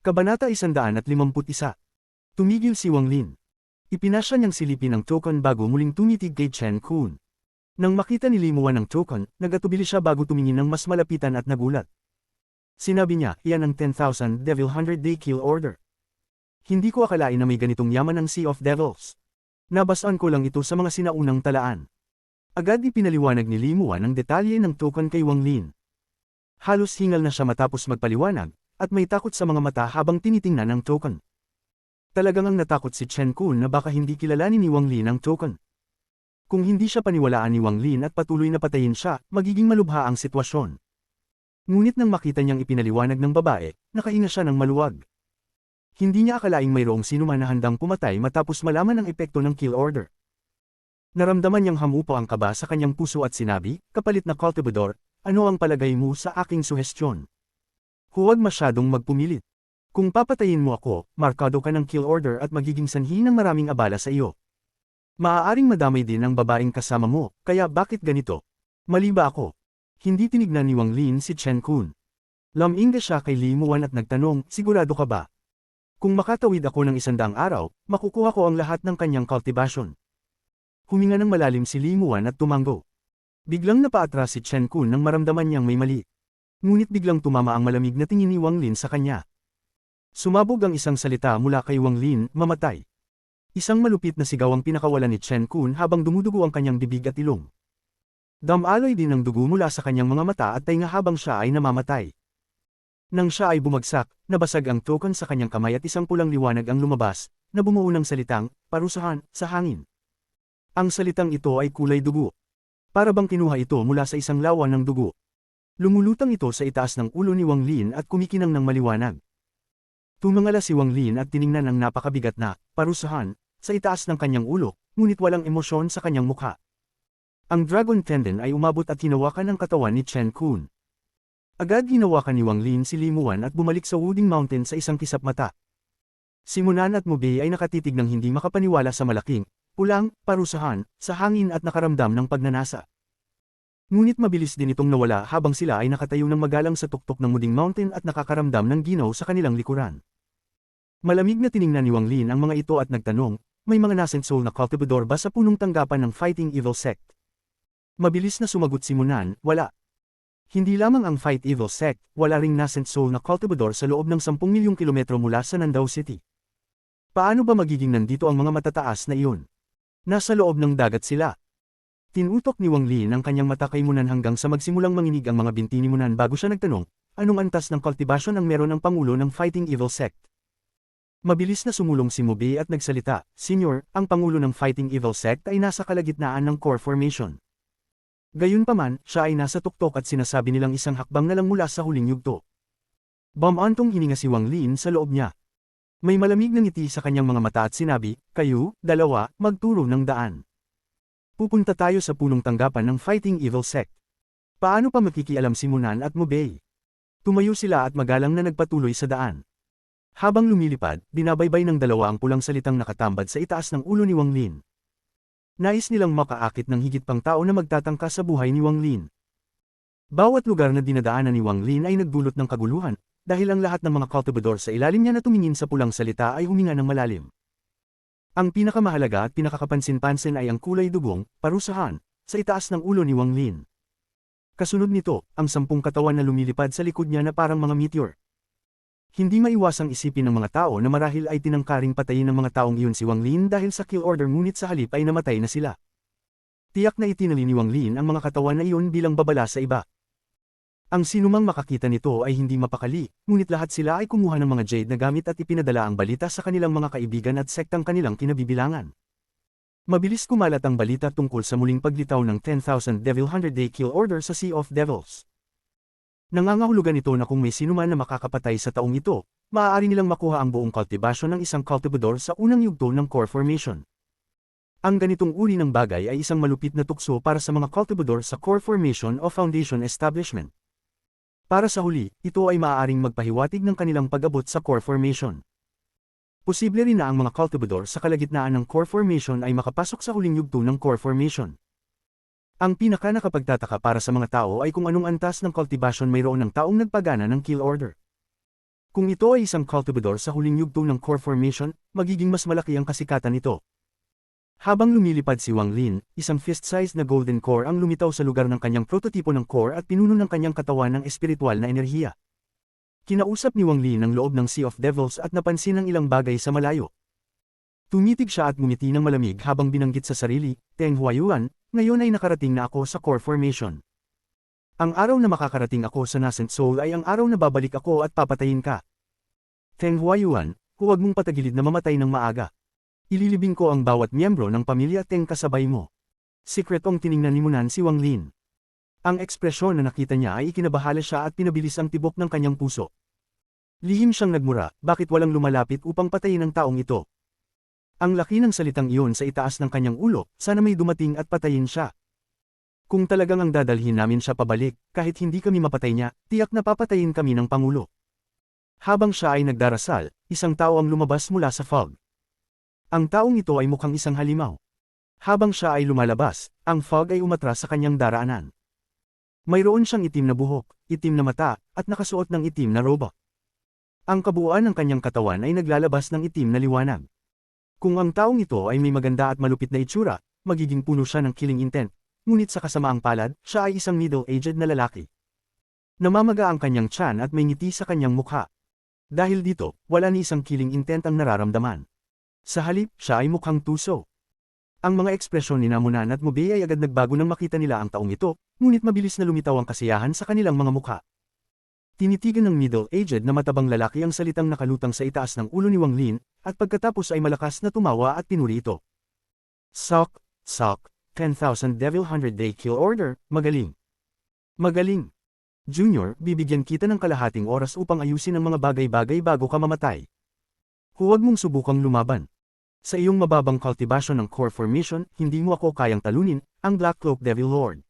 Kabanata 151. Tumigil si Wang Lin. Ipinasya niyang silipin ang token bago muling tumitig kay Chen Kun. Nang makita ni Limuan ang token, nagatubili siya bago tumingin ng mas malapitan at nagulat. Sinabi niya, iyan ang 10,000 Devil 100-day kill order. Hindi ko akalain na may ganitong yaman ang Sea of Devils. Nabasaan ko lang ito sa mga sinaunang talaan. Agad ipinaliwanag ni Limuan ang detalye ng token kay Wang Lin. Halos hingal na siya matapos magpaliwanag, at may takot sa mga mata habang tinitingnan ang token. Talagang ang natakot si Chen Kun na baka hindi kilalanin ni Wang Lin ang token. Kung hindi siya paniwalaan ni Wang Lin at patuloy na patayin siya, magiging malubha ang sitwasyon. Ngunit nang makita niyang ipinaliwanag ng babae, nakahinga siya ng maluwag. Hindi niya akalaing mayroong sinuman na handang pumatay matapos malaman ang epekto ng kill order. Naramdaman niyang hamupo ang kaba sa kanyang puso at sinabi, "Kapalit na cultivador, ano ang palagay mo sa aking suhestyon? Huwag masyadong magpumilit. Kung papatayin mo ako, markado ka ng kill order at magiging sanhi ng maraming abala sa iyo. Maaaring madamay din ang babaeng kasama mo, kaya bakit ganito? Mali ba ako?" Hindi tinignan ni Wang Lin si Chen Kun. Lamingga siya kay Limuan at nagtanong, "Sigurado ka ba? Kung makatawid ako ng 100 araw, makukuha ko ang lahat ng kanyang cultivation." Huminga ng malalim si Limuan at tumango. Biglang napaatras si Chen Kun nang maramdaman niyang may mali. Ngunit biglang tumama ang malamig na tingin ni Wang Lin sa kanya. Sumabog ang isang salita mula kay Wang Lin, "Mamatay." Isang malupit na sigaw ang pinakawalan ni Chen Kun habang dumudugo ang kanyang bibig at ilong. Damaloy din ang dugo mula sa kanyang mga mata at tainga habang siya ay namamatay. Nang siya ay bumagsak, nabasag ang token sa kanyang kamay at isang pulang liwanag ang lumabas, na bumuo ng salitang, "Parusahan," sa hangin. Ang salitang ito ay kulay dugo. Para bang kinuha ito mula sa isang lawa ng dugo. Lumulutang ito sa itaas ng ulo ni Wang Lin at kumikinang ng maliwanag. Tumangala si Wang Lin at tiningnan ang napakabigat na parusahan sa itaas ng kanyang ulo, ngunit walang emosyon sa kanyang mukha. Ang dragon tendon ay umabot at hinawakan ang katawan ni Chen Kun. Agad hinawakan ni Wang Lin si Limuan at bumalik sa Wooding Mountain sa isang kisap mata. Si Munan at Mubei ay nakatitig ng hindi makapaniwala sa malaking, pulang, parusahan, sa hangin at nakaramdam ng pagnanasa. Ngunit mabilis din itong nawala habang sila ay nakatayo ng magalang sa tuktok ng Muding Mountain at nakakaramdam ng ginaw sa kanilang likuran. Malamig na tiningnan ni Wang Lin ang mga ito at nagtanong, "May mga nascent soul na cultivador ba sa punong tanggapan ng Fighting Evil Sect?" Mabilis na sumagot si Munan, "Wala." Hindi lamang ang Fight Evil Sect, wala ring nascent soul na cultivador sa loob ng 10 milyong kilometro mula sa Nandao City. Paano ba magiging nandito ang mga matataas na iyon? Nasa loob ng dagat sila. Tinutok ni Wang Lin ang kanyang mata kay Munan hanggang sa magsimulang manginig ang mga binti ni Munan bago siya nagtanong, "Anong antas ng cultivation ang meron ng pangulo ng Fighting Evil Sect?" Mabilis na sumulong si Mubei at nagsalita, "Senyor, ang pangulo ng Fighting Evil Sect ay nasa kalagitnaan ng core formation. Gayunpaman, siya ay nasa tuktok at sinasabi nilang isang hakbang na lang mula sa huling yugto." Bumantong hininga si Wang Lin sa loob niya. May malamig na ngiti sa kanyang mga mata at sinabi, "Kayo, dalawa, magturo ng daan. Pupunta tayo sa punong tanggapan ng Fighting Evil Sect." Paano pa makikialam si Munan at Mubei? Tumayo sila at magalang na nagpatuloy sa daan. Habang lumilipad, binabaybay ng dalawa ang pulang salitang nakatambad sa itaas ng ulo ni Wang Lin. Nais nilang makaakit ng higit pang tao na magtatangka sa buhay ni Wang Lin. Bawat lugar na dinadaanan ni Wang Lin ay nagdulot ng kaguluhan, dahil ang lahat ng mga cultivador sa ilalim niya na tumingin sa pulang salita ay huminga ng malalim. Ang pinakamahalaga at pinakakapansin-pansin ay ang kulay dugong, parusahan, sa itaas ng ulo ni Wang Lin. Kasunod nito, ang 10 katawan na lumilipad sa likod niya na parang mga meteor. Hindi maiwasang isipin ng mga tao na marahil ay tinangkaring patayin ng mga taong iyon si Wang Lin dahil sa kill order ngunit sa halip ay namatay na sila. Tiyak na itinali ni Wang Lin ang mga katawan na iyon bilang babala sa iba. Ang sinumang makakita nito ay hindi mapakali, ngunit lahat sila ay kumuha ng mga jade na gamit at ipinadala ang balita sa kanilang mga kaibigan at sektang kanilang kinabibilangan. Mabilis kumalat ang balita tungkol sa muling paglitaw ng 10,000 Devil 100-day kill order sa Sea of Devils. Nangangahulugan ito na kung may sinuman na makakapatay sa taong ito, maaari nilang makuha ang buong cultivation ng isang cultivador sa unang yugto ng core formation. Ang ganitong uri ng bagay ay isang malupit na tukso para sa mga cultivador sa core formation o foundation establishment. Para sa huli, ito ay maaaring magpahiwatig ng kanilang pag-abot sa core formation. Posible rin na ang mga cultivador sa kalagitnaan ng core formation ay makapasok sa huling yugto ng core formation. Ang pinaka-nakapagtataka para sa mga tao ay kung anong antas ng cultivation mayroon ng taong nagpagana ng kill order. Kung ito ay isang cultivador sa huling yugto ng core formation, magiging mas malaki ang kasikatan nito. Habang lumilipad si Wang Lin, isang fist-sized na golden core ang lumitaw sa lugar ng kanyang prototipo ng core at pinuno ng kanyang katawan ng espiritual na enerhiya. Kinausap ni Wang Lin ang loob ng Sea of Devils at napansin ang ilang bagay sa malayo. Tumitig siya at ngumiti ng malamig habang binanggit sa sarili, Teng Huayuan, ngayon ay nakarating na ako sa core formation. Ang araw na makakarating ako sa Nascent Soul ay ang araw na babalik ako at papatayin ka. Teng Huayuan, huwag mong patagilid na mamatay ng maaga. Ililibing ko ang bawat miyembro ng pamilya Teng kasabay mo. Sikretong tiningnan ni Munan si Wang Lin. Ang ekspresyon na nakita niya ay ikinabahala siya at pinabilis ang tibok ng kanyang puso. Lihim siyang nagmura, bakit walang lumalapit upang patayin ang taong ito? Ang laki ng salitang iyon sa itaas ng kanyang ulo, sana may dumating at patayin siya. Kung talagang ang dadalhin namin siya pabalik, kahit hindi kami mapatay niya, tiyak na papatayin kami ng Pangulo. Habang siya ay nagdarasal, isang tao ang lumabas mula sa fog. Ang taong ito ay mukhang isang halimaw. Habang siya ay lumalabas, ang fog ay umatras sa kanyang daraanan. Mayroon siyang itim na buhok, itim na mata, at nakasuot ng itim na roba. Ang kabuuan ng kanyang katawan ay naglalabas ng itim na liwanag. Kung ang taong ito ay may maganda at malupit na itsura, magiging puno siya ng killing intent, ngunit sa kasamaang palad, siya ay isang middle-aged na lalaki. Namamaga ang kanyang tiyan at may ngiti sa kanyang mukha. Dahil dito, wala ni isang killing intent ang nararamdaman. Sa halip, siya ay mukhang tuso. Ang mga ekspresyon ni Namunan at Mubei ay agad nagbago nang makita nila ang taong ito, ngunit mabilis na lumitaw ang kasiyahan sa kanilang mga mukha. Tinitigan ng middle-aged na matabang lalaki ang salitang nakalutang sa itaas ng ulo ni Wang Lin, at pagkatapos ay malakas na tumawa at pinuri ito. Sok, 10,000 Devil 100-day kill order, magaling. Magaling. Junior, bibigyan kita ng kalahating oras upang ayusin ang mga bagay-bagay bago ka mamatay. Huwag mong subukang lumaban. Sa iyong mababang cultivation ng core formation, hindi mo ako kayang talunin, ang Black Cloak Devil Lord.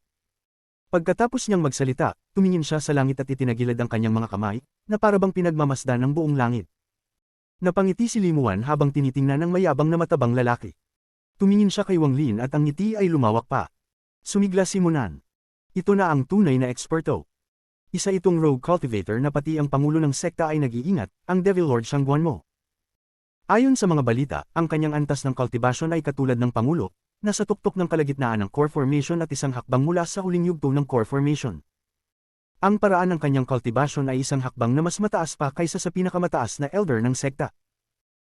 Pagkatapos niyang magsalita, tumingin siya sa langit at itinagilid ang kanyang mga kamay, na parabang pinagmamasdan ng buong langit. Napangiti si Limuan habang tinitingnan ng mayabang na matabang lalaki. Tumingin siya kay Wang Lin at ang ngiti ay lumawak pa. Sumigla si Munan. Ito na ang tunay na eksperto. Isa itong rogue cultivator na pati ang pangulo ng sekta ay nag-iingat, ang Devil Lord Shangguan mo. Ayon sa mga balita, ang kanyang antas ng cultivation ay katulad ng Pangulo, nasa tuktok ng kalagitnaan ng core formation at isang hakbang mula sa huling yugto ng core formation. Ang paraan ng kanyang cultivation ay isang hakbang na mas mataas pa kaysa sa pinakamataas na elder ng sekta.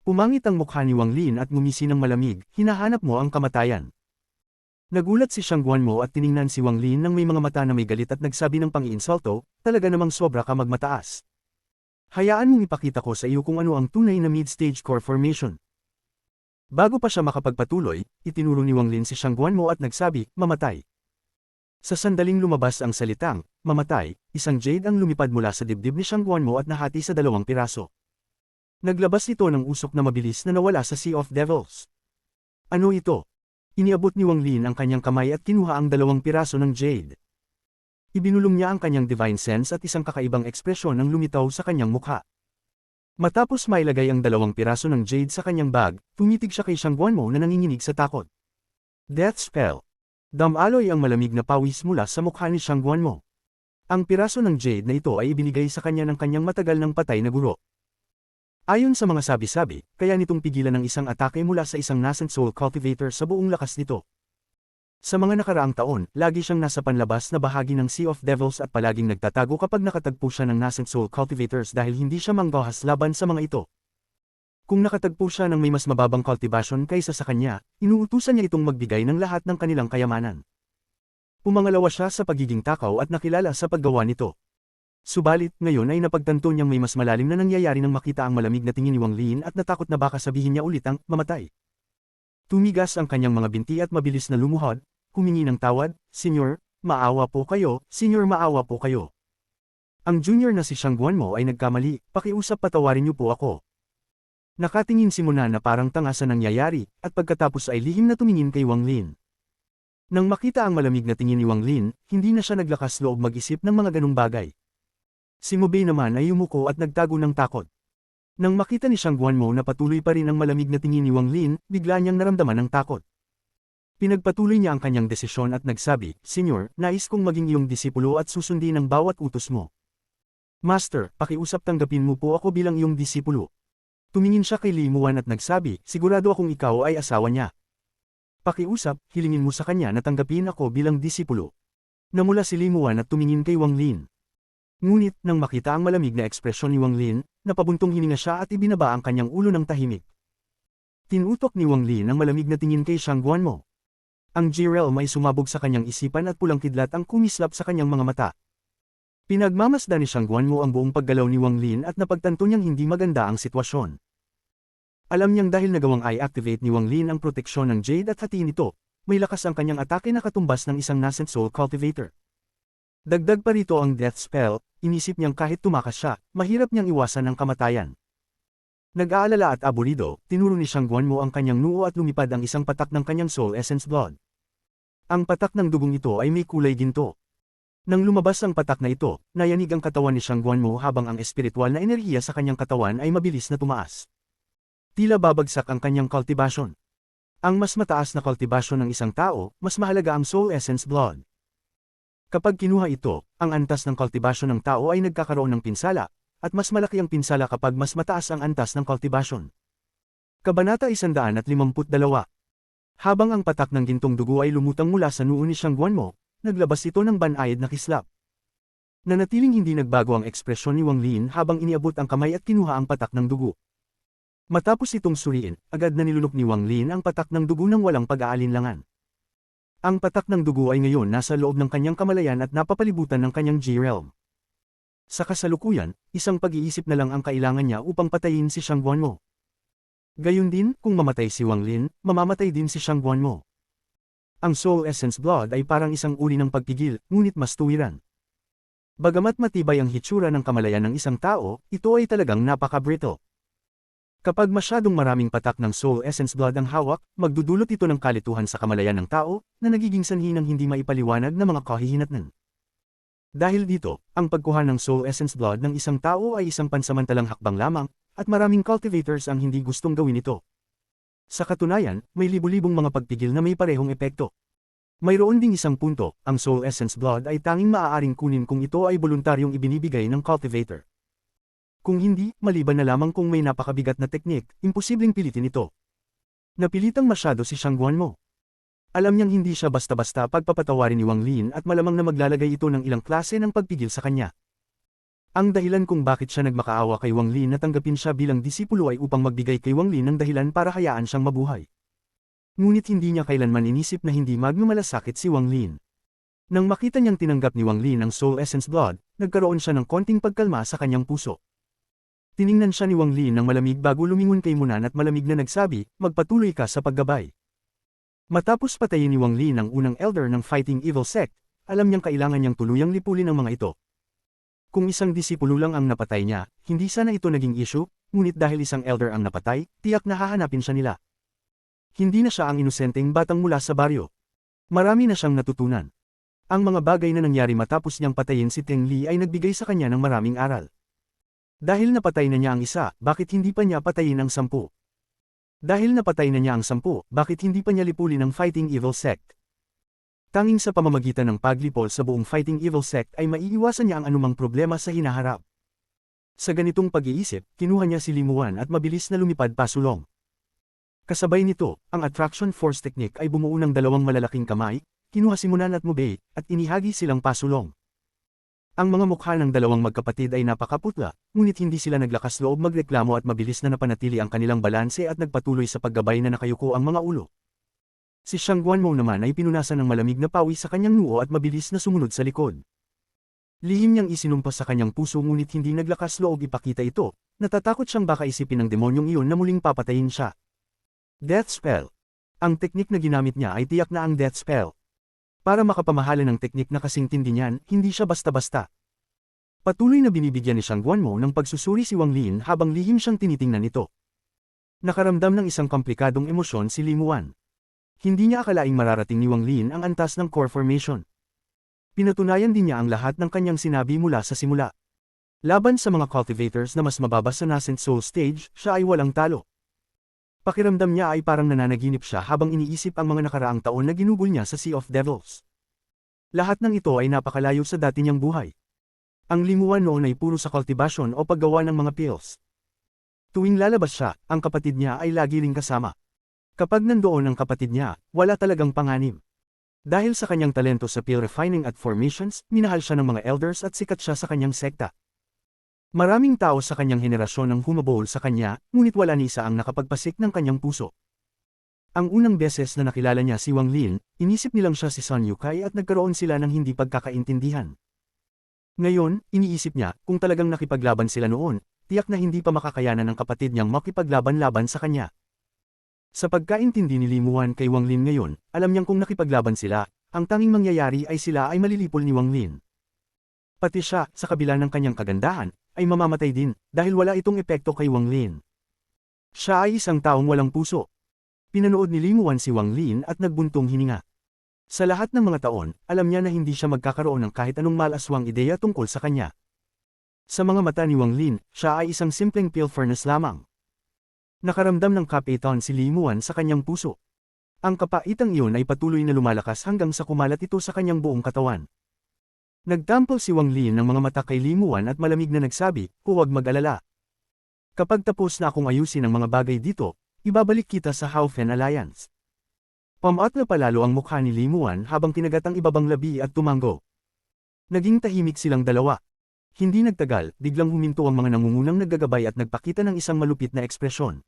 Pumangit ang mukha ni Wang Lin at ngumisi ng malamig, hinahanap mo ang kamatayan. Nagulat si Shangguan mo at tiningnan si Wang Lin ng may mga mata na may galit at nagsabi ng pang-iinsulto, talaga namang sobra ka magmataas. Hayaan mong ipakita ko sa iyo kung ano ang tunay na mid-stage core formation. Bago pa siya makapagpatuloy, itinuro ni Wang Lin si Shangguan mo at nagsabi, mamatay. Sa sandaling lumabas ang salitang, mamatay, isang jade ang lumipad mula sa dibdib ni Shangguan mo at nahati sa 2 piraso. Naglabas ito ng usok na mabilis na nawala sa Sea of Devils. Ano ito? Iniabot ni Wang Lin ang kanyang kamay at kinuha ang 2 piraso ng jade. Ibinulong niya ang kanyang divine sense at isang kakaibang ekspresyon ang lumitaw sa kanyang mukha. Matapos mailagay ang 2 piraso ng jade sa kanyang bag, tumitig siya kay Shangguan mo na nanginginig sa takot. Death spell. Damaloy ang malamig na pawis mula sa mukha ni Shangguan mo. Ang piraso ng jade na ito ay ibinigay sa kanya ng kanyang matagal ng patay na guro. Ayon sa mga sabi-sabi, kaya nitong pigilan ng isang atake mula sa isang nascent soul cultivator sa buong lakas nito. Sa mga nakaraang taon, lagi siyang nasa panlabas na bahagi ng Sea of Devils at palaging nagtatago kapag nakatagpo siya ng nascent soul cultivators dahil hindi siya manggahas laban sa mga ito. Kung nakatagpo siya ng may mas mababang cultivation kaysa sa kanya, inuutusan niya itong magbigay ng lahat ng kanilang kayamanan. Pumangalawa siya sa pagiging takaw at nakilala sa paggawa nito. Subalit, ngayon ay napagtanto niyang may mas malalim na nangyayari nang makita ang malamig na tingin ni Wang Lin at natakot na baka sabihin niya ulit ang mamatay. Tumigas ang kanyang mga binti at mabilis na lumuhod, humingi ng tawad, Senyor, maawa po kayo, Senyor maawa po kayo. Ang junior na si Shangguan mo ay nagkamali, pakiusap patawarin niyo po ako. Nakatingin si Munan na parang tanga sa nangyayari, at pagkatapos ay lihim na tumingin kay Wang Lin. Nang makita ang malamig na tingin ni Wang Lin, hindi na siya naglakas loob mag-isip ng mga ganung bagay. Si Mubei naman ay yumuko at nagtago ng takot. Nang makita ni Shangguan mo na patuloy pa rin ang malamig na tingin ni Wang Lin, bigla niyang naramdaman ng takot. Pinagpatuloy niya ang kanyang desisyon at nagsabi, Senyor, nais kong maging iyong disipulo at susundin ang bawat utos mo. Master, pakiusap tanggapin mo po ako bilang iyong disipulo. Tumingin siya kay Limuan at nagsabi, sigurado akong ikaw ay asawa niya. Pakiusap, hilingin mo sa kanya na tanggapin ako bilang disipulo. Namula si Limuan at tumingin kay Wang Lin. Ngunit, nang makita ang malamig na ekspresyon ni Wang Lin, napabuntong hininga siya at ibinaba ang kanyang ulo ng tahimik. Tinutok ni Wang Lin ang malamig na tingin kay Shang Guanmo. Ang G-Realm ay sumabog sa kanyang isipan at pulang kidlat ang kumislap sa kanyang mga mata. Pinagmamasdan ni Shang Guanmo ang buong paggalaw ni Wang Lin at napagtanto niyang hindi maganda ang sitwasyon. Alam niyang dahil nagawang i-activate ni Wang Lin ang proteksyon ng Jade at hatiin ito, may lakas ang kanyang atake na katumbas ng isang Nascent Soul Cultivator. Dagdag pa rito ang Death Spell, inisip niyang kahit tumakas siya, mahirap niyang iwasan ang kamatayan. Nag-aalala at aburido, tinuro ni Shang Guanmo ang kanyang noo at lumipad ang isang patak ng kanyang Soul Essence Blood. Ang patak ng dugong ito ay may kulay ginto. Nang lumabas ang patak na ito, nayanig ang katawan ni Shang Guanmo habang ang espiritual na enerhiya sa kanyang katawan ay mabilis na tumaas. Tila babagsak ang kanyang cultivation. Ang mas mataas na cultivation ng isang tao, mas mahalaga ang Soul Essence Blood. Kapag kinuha ito, ang antas ng cultivation ng tao ay nagkakaroon ng pinsala, at mas malaki ang pinsala kapag mas mataas ang antas ng cultivation. Kabanata 152. Habang ang patak ng gintong dugo ay lumutang mula sa noo ni Shang Guanmo, naglabas ito ng banayad na kislap. Nanatiling hindi nagbago ang ekspresyon ni Wang Lin habang iniabot ang kamay at kinuha ang patak ng dugo. Matapos itong suriin, agad na nilunok ni Wang Lin ang patak ng dugo ng walang pag-aalinlangan. Ang patak ng dugo ay ngayon nasa loob ng kanyang kamalayan at napapalibutan ng kanyang G-Realm. Sa kasalukuyan, isang pag-iisip na lang ang kailangan niya upang patayin si Shang Guanmo. Gayun din, kung mamatay si Wang Lin, mamamatay din si Shang Guanmo. Ang Soul Essence Blood ay parang isang uri ng pagpigil, ngunit mas tuwiran. Bagamat matibay ang hitsura ng kamalayan ng isang tao, ito ay talagang napaka-brittle. Kapag masyadong maraming patak ng Soul Essence Blood ang hawak, magdudulot ito ng kalituhan sa kamalayan ng tao, na nagiging sanhi ng hindi maipaliwanag na mga kahihinatnan. Dahil dito, ang pagkuha ng Soul Essence Blood ng isang tao ay isang pansamantalang hakbang lamang, at maraming cultivators ang hindi gustong gawin ito. Sa katunayan, may libu-libong mga pagpigil na may parehong epekto. Mayroon ding isang punto, ang Soul Essence Blood ay tanging maaaring kunin kung ito ay voluntaryong ibinibigay ng cultivator. Kung hindi, maliban na lamang kung may napakabigat na teknik, imposibleng pilitin ito. Napilitang masyado si Shang Guanmo. Alam niyang hindi siya basta-basta pagpapatawarin ni Wang Lin at malamang na maglalagay ito ng ilang klase ng pagpigil sa kanya. Ang dahilan kung bakit siya nagmakaawa kay Wang Lin na tanggapin siya bilang disipulo ay upang magbigay kay Wang Lin ng dahilan para hayaan siyang mabuhay. Ngunit hindi niya kailanman inisip na hindi magmamalasakit si Wang Lin. Nang makita niyang tinanggap ni Wang Lin ang Soul Essence Blood, nagkaroon siya ng konting pagkalma sa kanyang puso. Tiningnan siya ni Wang Lin ng malamig bago lumingon kay Munan at malamig na nagsabi, magpatuloy ka sa paggabay. Matapos patayin ni Wang Lin ang unang elder ng Fighting Evil Sect, alam niyang kailangan niyang tuluyang lipulin ang mga ito. Kung isang disipulo lang ang napatay niya, hindi sana ito naging issue, ngunit dahil isang elder ang napatay, tiyak na hahanapin siya nila. Hindi na siya ang inosenteng batang mula sa baryo. Marami na siyang natutunan. Ang mga bagay na nangyari matapos niyang patayin si Teng Li ay nagbigay sa kanya ng maraming aral. Dahil napatay na niya ang isa, bakit hindi pa niya patayin ang 10? Dahil napatay na niya ang 10, bakit hindi pa niya lipulin ang Fighting Evil Sect? Tanging sa pamamagitan ng paglipol sa buong Fighting Evil Sect ay maiiwasan niya ang anumang problema sa hinaharap. Sa ganitong pag-iisip, kinuha niya si Limuan at mabilis na lumipad pasulong. Kasabay nito, ang Attraction Force Technique ay bumuo ng dalawang malalaking kamay, kinuha si Munan at Mubei, at inihagi silang pasulong. Ang mga mukha ng dalawang magkapatid ay napakaputla, ngunit hindi sila naglakas loob magreklamo at mabilis na napanatili ang kanilang balanse at nagpatuloy sa paggabay na nakayuko ang mga ulo. Si Shang Guanmo naman ay pinunasan ng malamig na pawis sa kanyang noo at mabilis na sumunod sa likod. Lihim niyang isinumpas sa kanyang puso ngunit hindi naglakas loob ipakita ito, natatakot siyang baka isipin ng demonyong iyon na muling papatayin siya. Death Spell. Ang teknik na ginamit niya ay tiyak na ang Death Spell. Para makapamahala ng teknik na kasing tindi niyan, hindi siya basta-basta. Patuloy na binibigyan ni Shang Guanmo ng pagsusuri si Wang Lin habang lihim siyang tinitingnan ito. Nakaramdam ng isang komplikadong emosyon si Limuan. Hindi niya akalaing mararating ni Wang Lin ang antas ng core formation. Pinatunayan din niya ang lahat ng kanyang sinabi mula sa simula. Laban sa mga cultivators na mas mababa sa Nascent Soul Stage, siya ay walang talo. Pakiramdam niya ay parang nananaginip siya habang iniisip ang mga nakaraang taon na ginugol niya sa Sea of Devils. Lahat ng ito ay napakalayo sa dati niyang buhay. Ang limuwan noon ay puro sa cultivation o paggawa ng mga pills. Tuwing lalabas siya, ang kapatid niya ay lagi ring kasama. Kapag nandoon ang kapatid niya, wala talagang panganib. Dahil sa kanyang talento sa pill refining at formations, minahal siya ng mga elders at sikat siya sa kanyang sekta. Maraming tao sa kanyang henerasyon ang humabol sa kanya, ngunit wala ni isa ang nakapagpasik ng kanyang puso. Ang unang beses na nakilala niya si Wang Lin, inisip nilang siya si Sun Yukai at nagkaroon sila ng hindi pagkakaintindihan. Ngayon, iniisip niya, kung talagang nakipaglaban sila noon, tiyak na hindi pa makakayanan ng kapatid niyang makipaglaban-laban sa kanya. Sa pagkaintindi ni Limuan kay Wang Lin ngayon, alam niyang kung nakipaglaban sila, ang tanging mangyayari ay sila ay malilipol ni Wang Lin. Pati siya, sa kabila ng kanyang kagandahan, ay mamamatay din, dahil wala itong epekto kay Wang Lin. Siya ay isang taong walang puso. Pinanood ni Limuan si Wang Lin at nagbuntong hininga. Sa lahat ng mga taon, alam niya na hindi siya magkakaroon ng kahit anong malaswang ideya tungkol sa kanya. Sa mga mata ni Wang Lin, siya ay isang simpleng pill furnace lamang. Nakaramdam ng kapaitan si Limuan sa kanyang puso. Ang kapaitang iyon ay patuloy na lumalakas hanggang sa kumalat ito sa kanyang buong katawan. Nagtampol si Wang Lin ng mga mata kay Limuan at malamig na nagsabi, "Huwag mag-alala. Kapag tapos na akong ayusin ang mga bagay dito, ibabalik kita sa Haofen Alliance." Pamat na palalo ang mukha ni Limuan habang kinagat ang ibabang labi at tumango. Naging tahimik silang dalawa. Hindi nagtagal, biglang huminto ang mga nangungunang naggagabay at nagpakita ng isang malupit na ekspresyon.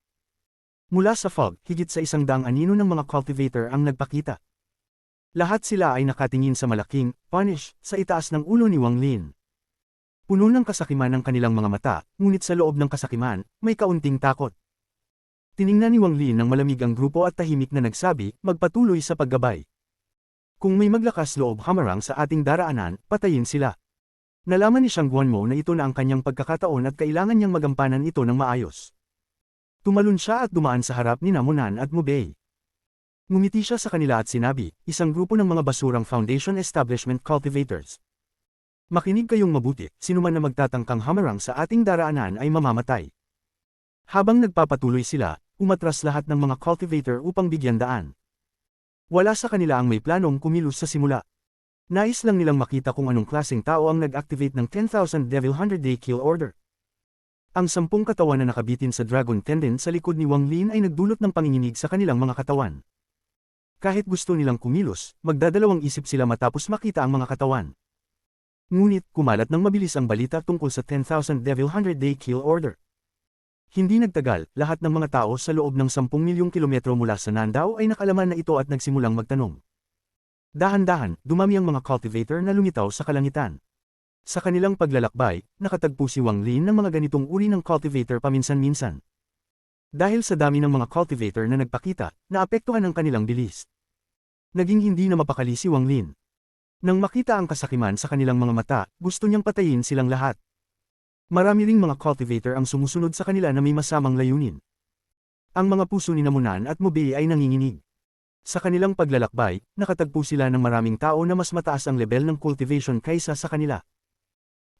Mula sa fog, higit sa 100 anino ng mga cultivator ang nagpakita. Lahat sila ay nakatingin sa malaking, punish, sa itaas ng ulo ni Wang Lin. Puno ng kasakiman ang kanilang mga mata, ngunit sa loob ng kasakiman, may kaunting takot. Tiningnan ni Wang Lin ng malamig ang grupo at tahimik na nagsabi, "Magpatuloy sa paggabay. Kung may maglakas loob hamarang sa ating daraanan, patayin sila." Nalaman ni Xiang Guanmo na ito na ang kanyang pagkakataon at kailangan niyang magampanan ito ng maayos. Tumalon siya at dumaan sa harap ni Namunan at Mubei. Ngumiti siya sa kanila at sinabi, "Isang grupo ng mga basurang Foundation Establishment Cultivators. Makinig kayong mabuti, sinuman na magtatangkang hamarang sa ating daraanan ay mamamatay." Habang nagpapatuloy sila, umatras lahat ng mga cultivator upang bigyan daan. Wala sa kanila ang may planong kumilos sa simula. Nais lang nilang makita kung anong klaseng tao ang nag-activate ng 10,000 Devil 100-Day Kill Order. Ang 10 katawan na nakabitin sa Dragon Tendon sa likod ni Wang Lin ay nagdulot ng panginginig sa kanilang mga katawan. Kahit gusto nilang kumilos, magdadalawang isip sila matapos makita ang mga katawan. Ngunit, kumalat ng mabilis ang balita tungkol sa 10,000 Devil 100-Day Kill Order. Hindi nagtagal, lahat ng mga tao sa loob ng 10 milyong kilometro mula sa Nandao ay nakalaman na ito at nagsimulang magtanong. Dahan-dahan, dumami ang mga cultivator na lumitaw sa kalangitan. Sa kanilang paglalakbay, nakatagpo si Wang Lin ng mga ganitong uri ng cultivator paminsan-minsan. Dahil sa dami ng mga cultivator na nagpakita, naapektuhan ang kanilang bilis. Naging hindi na mapakali si Wang Lin. Nang makita ang kasakiman sa kanilang mga mata, gusto niyang patayin silang lahat. Marami ring mga cultivator ang sumusunod sa kanila na may masamang layunin. Ang mga puso ni Namunan at Mubei ay nanginginig. Sa kanilang paglalakbay, nakatagpo sila ng maraming tao na mas mataas ang level ng cultivation kaysa sa kanila.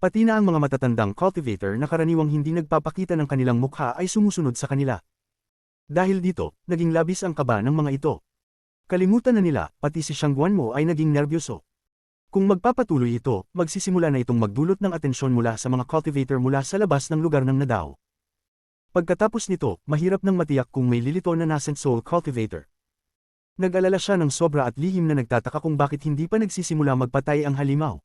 Pati na ang mga matatandang cultivator na karaniwang hindi nagpapakita ng kanilang mukha ay sumusunod sa kanila. Dahil dito, naging labis ang kaba ng mga ito. Kalimutan na nila, pati si Xiang Guanmo ay naging nerbyoso. Kung magpapatuloy ito, magsisimula na itong magdulot ng atensyon mula sa mga cultivator mula sa labas ng lugar ng Nandao. Pagkatapos nito, mahirap nang matiyak kung may lilito na nascent soul cultivator. Nag-alala siya ng sobra at lihim na nagtataka kung bakit hindi pa nagsisimula magpatay ang halimaw.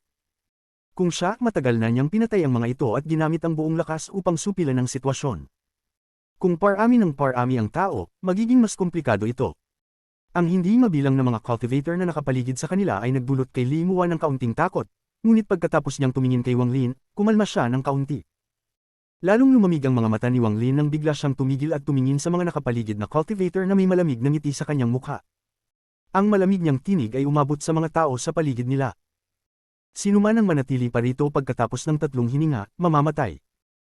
Kung siya, matagal na niyang pinatay ang mga ito at ginamit ang buong lakas upang supilan ang sitwasyon. Kung parami ng parami ang tao, magiging mas komplikado ito. Ang hindi mabilang na mga cultivator na nakapaligid sa kanila ay nagdulot kay Limuan ng kaunting takot, ngunit pagkatapos niyang tumingin kay Wang Lin, kumalma siya ng kaunti. Lalong lumamig ang mga mata ni Wang Lin nang bigla siyang tumigil at tumingin sa mga nakapaligid na cultivator na may malamig na ngiti sa kanyang mukha. Ang malamig niyang tinig ay umabot sa mga tao sa paligid nila. Sino man ang manatili pa rito pagkatapos ng 3 hininga, mamamatay.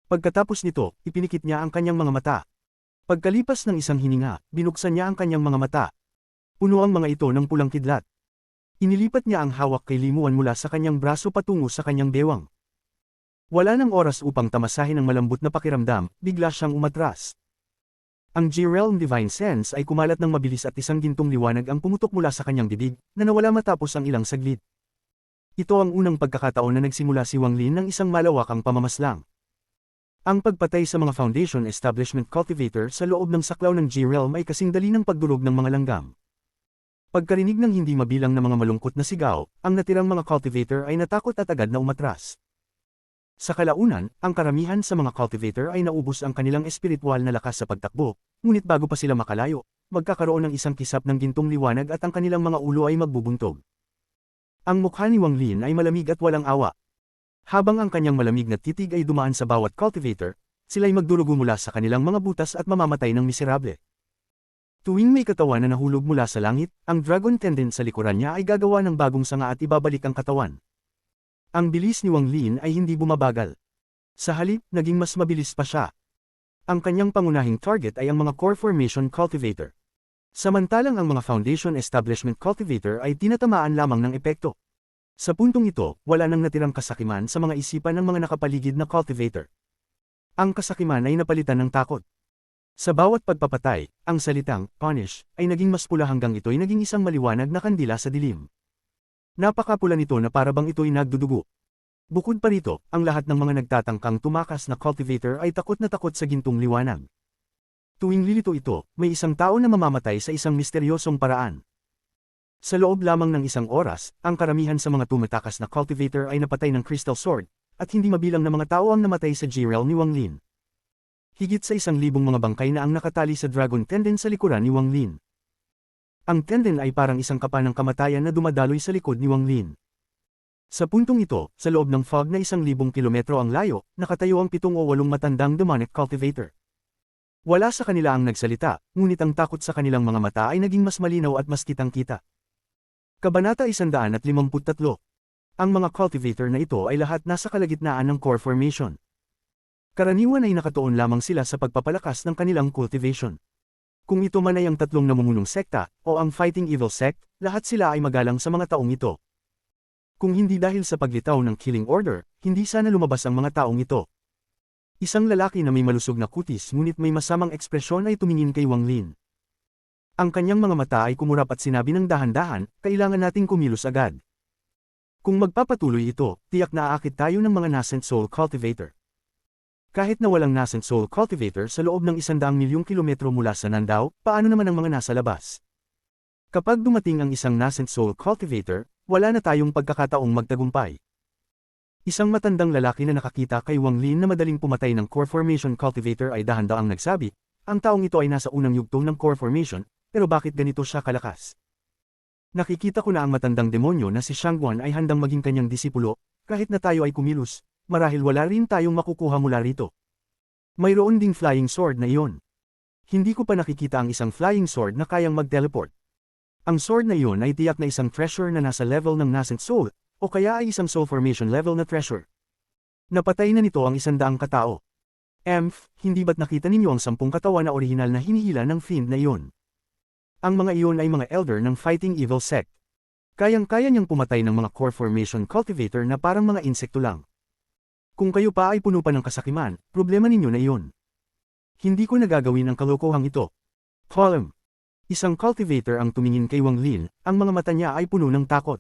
Pagkatapos nito, ipinikit niya ang kanyang mga mata. Pagkalipas ng 1 hininga, binuksan niya ang kanyang mga mata. Puno ang mga ito ng pulang kidlat. Inilipat niya ang hawak kay Limuan mula sa kanyang braso patungo sa kanyang bewang. Wala nang oras upang tamasahin ang malambot na pakiramdam, bigla siyang umatras. Ang G-Realm Divine Sense ay kumalat ng mabilis at isang gintong liwanag ang pumutok mula sa kanyang bibig, na nawala matapos ang ilang saglit. Ito ang unang pagkakataon na nagsimula si Wang Lin ng isang malawakang pamamaslang. Ang pagpatay sa mga Foundation Establishment Cultivator sa loob ng saklaw ng G-Realm ay kasing dali ng pagdurog ng mga langgam. Pagkarinig ng hindi mabilang na mga malungkot na sigaw, ang natirang mga cultivator ay natakot at agad na umatras. Sa kalaunan, ang karamihan sa mga cultivator ay naubos ang kanilang espiritual na lakas sa pagtakbo, ngunit bago pa sila makalayo, magkakaroon ng isang kisap ng gintong liwanag at ang kanilang mga ulo ay magbubuntog. Ang mukha ni Wang Lin ay malamig at walang awa. Habang ang kanyang malamig na titig ay dumaan sa bawat cultivator, sila'y magdurugo mula sa kanilang mga butas at mamamatay ng miserable. Tuwing may katawan na nahulog mula sa langit, ang dragon tendon sa likuran niya ay gagawa ng bagong sanga at ibabalik ang katawan. Ang bilis ni Wang Lin ay hindi bumabagal. Sa halip, naging mas mabilis pa siya. Ang kanyang pangunahing target ay ang mga core formation cultivator. Samantalang ang mga foundation establishment cultivator ay tinatamaan lamang ng epekto. Sa puntong ito, wala nang natirang kasakiman sa mga isipan ng mga nakapaligid na cultivator. Ang kasakiman ay napalitan ng takot. Sa bawat pagpapatay, ang salitang punish ay naging mas pula hanggang ito'y naging isang maliwanag na kandila sa dilim. Napakapula nito na parabang ito'y nagdudugo. Bukod pa rito, ang lahat ng mga nagtatangkang tumakas na cultivator ay takot na takot sa gintong liwanag. Tuwing lilito ito, may isang tao na mamamatay sa isang misteryosong paraan. Sa loob lamang ng isang oras, ang karamihan sa mga tumatakas na cultivator ay napatay ng Crystal Sword, at hindi mabilang na mga tao ang namatay sa G-Realm ni Wang Lin. Higit sa 1,000 mga bangkay na ang nakatali sa dragon tendon sa likuran ni Wang Lin. Ang tendon ay parang isang kapa ng kamatayan na dumadaloy sa likod ni Wang Lin. Sa puntong ito, sa loob ng fog na 1,000 kilometro ang layo, nakatayo ang 7 o 8 matandang demonic cultivator. Wala sa kanila ang nagsalita, ngunit ang takot sa kanilang mga mata ay naging mas malinaw at mas kitang-kita. Kabanata 153. Ang mga cultivator na ito ay lahat nasa kalagitnaan ng core formation. Karaniwan ay nakatuon lamang sila sa pagpapalakas ng kanilang cultivation. Kung ito man ay ang tatlong namumunong sekta, o ang Fighting Evil Sect, lahat sila ay magalang sa mga taong ito. Kung hindi dahil sa paglitaw ng Killing Order, hindi sana lumabas ang mga taong ito. Isang lalaki na may malusog na kutis ngunit may masamang ekspresyon ay tumingin kay Wang Lin. Ang kanyang mga mata ay kumurap at sinabi ng dahan-dahan, kailangan nating kumilos agad. Kung magpapatuloy ito, tiyak na aakit tayo ng mga nascent soul cultivator. Kahit na walang nascent soul cultivator sa loob ng 100 milyong kilometro mula sa Nandao, paano naman ang mga nasa labas? Kapag dumating ang isang nascent soul cultivator, wala na tayong pagkakataong magtagumpay. Isang matandang lalaki na nakakita kay Wang Lin na madaling pumatay ng core formation cultivator ay dahan-daang nagsabi, ang taong ito ay nasa unang yugto ng core formation, pero bakit ganito siya kalakas? Nakikita ko na ang matandang demonyo na si Shangguan ay handang maging kanyang disipulo, kahit na tayo ay kumilos. Marahil wala rin tayong makukuha mula rito. Mayroon ding flying sword na iyon. Hindi ko pa nakikita ang isang flying sword na kayang mag-teleport. Ang sword na iyon ay tiyak na isang treasure na nasa level ng nascent soul, o kaya ay isang soul formation level na treasure. Napatay na nito ang 100 katao. Hindi ba't nakita ninyo ang 10 katawan na orihinal na hinihila ng fiend na iyon? Ang mga iyon ay mga elder ng Fighting Evil Sect. Kayang-kaya niyang pumatay ng mga core formation cultivator na parang mga insekto lang. Kung kayo pa ay puno pa ng kasakiman, problema ninyo na iyon. Hindi ko nagagawin ang kalokohang ito. Column. Isang cultivator ang tumingin kay Wang Lin, ang mga mata niya ay puno ng takot.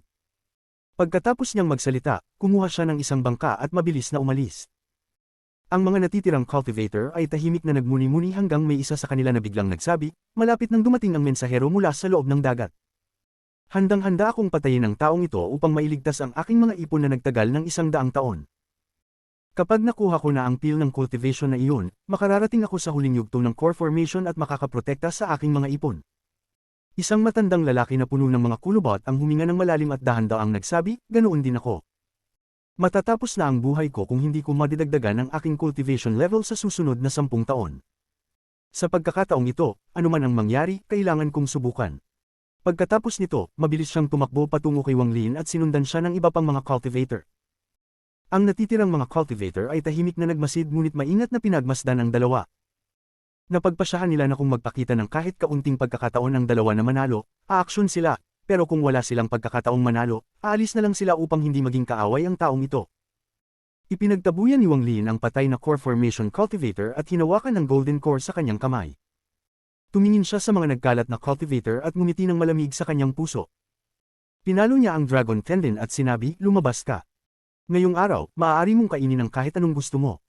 Pagkatapos niyang magsalita, kumuha siya ng isang bangka at mabilis na umalis. Ang mga natitirang cultivator ay tahimik na nagmuni-muni hanggang may isa sa kanila na biglang nagsabi, malapit nang dumating ang mensahero mula sa loob ng dagat. Handang-handa akong patayin ang taong ito upang mailigtas ang aking mga ipon na nagtagal ng 100 taon. Kapag nakuha ko na ang peel ng cultivation na iyon, makararating ako sa huling yugto ng core formation at makakaprotekta sa aking mga ipon. Isang matandang lalaki na puno ng mga kulubot ang huminga ng malalim at dahan-daang nagsabi, ganoon din ako. Matatapos na ang buhay ko kung hindi ko madidagdagan ang aking cultivation level sa susunod na 10 taon. Sa pagkakataong ito, anuman ang mangyari, kailangan kong subukan. Pagkatapos nito, mabilis siyang tumakbo patungo kay Wang Lin at sinundan siya ng iba pang mga cultivator. Ang natitirang mga cultivator ay tahimik na nagmasid ngunit maingat na pinagmasdan ang dalawa. Napagpasyahan nila na kung magpakita ng kahit kaunting pagkakataon ang dalawa na manalo, aaksyon sila, pero kung wala silang pagkakataong manalo, aalis na lang sila upang hindi maging kaaway ang taong ito. Ipinagtabuyan ni Wang Lin ang patay na core formation cultivator at hinawakan ng golden core sa kanyang kamay. Tumingin siya sa mga nagkalat na cultivator at ngumiti ng malamig sa kanyang puso. Pinalo niya ang Dragon Tendon at sinabi, lumabas ka. Ngayong araw, maaari mong kainin ang kahit anong gusto mo.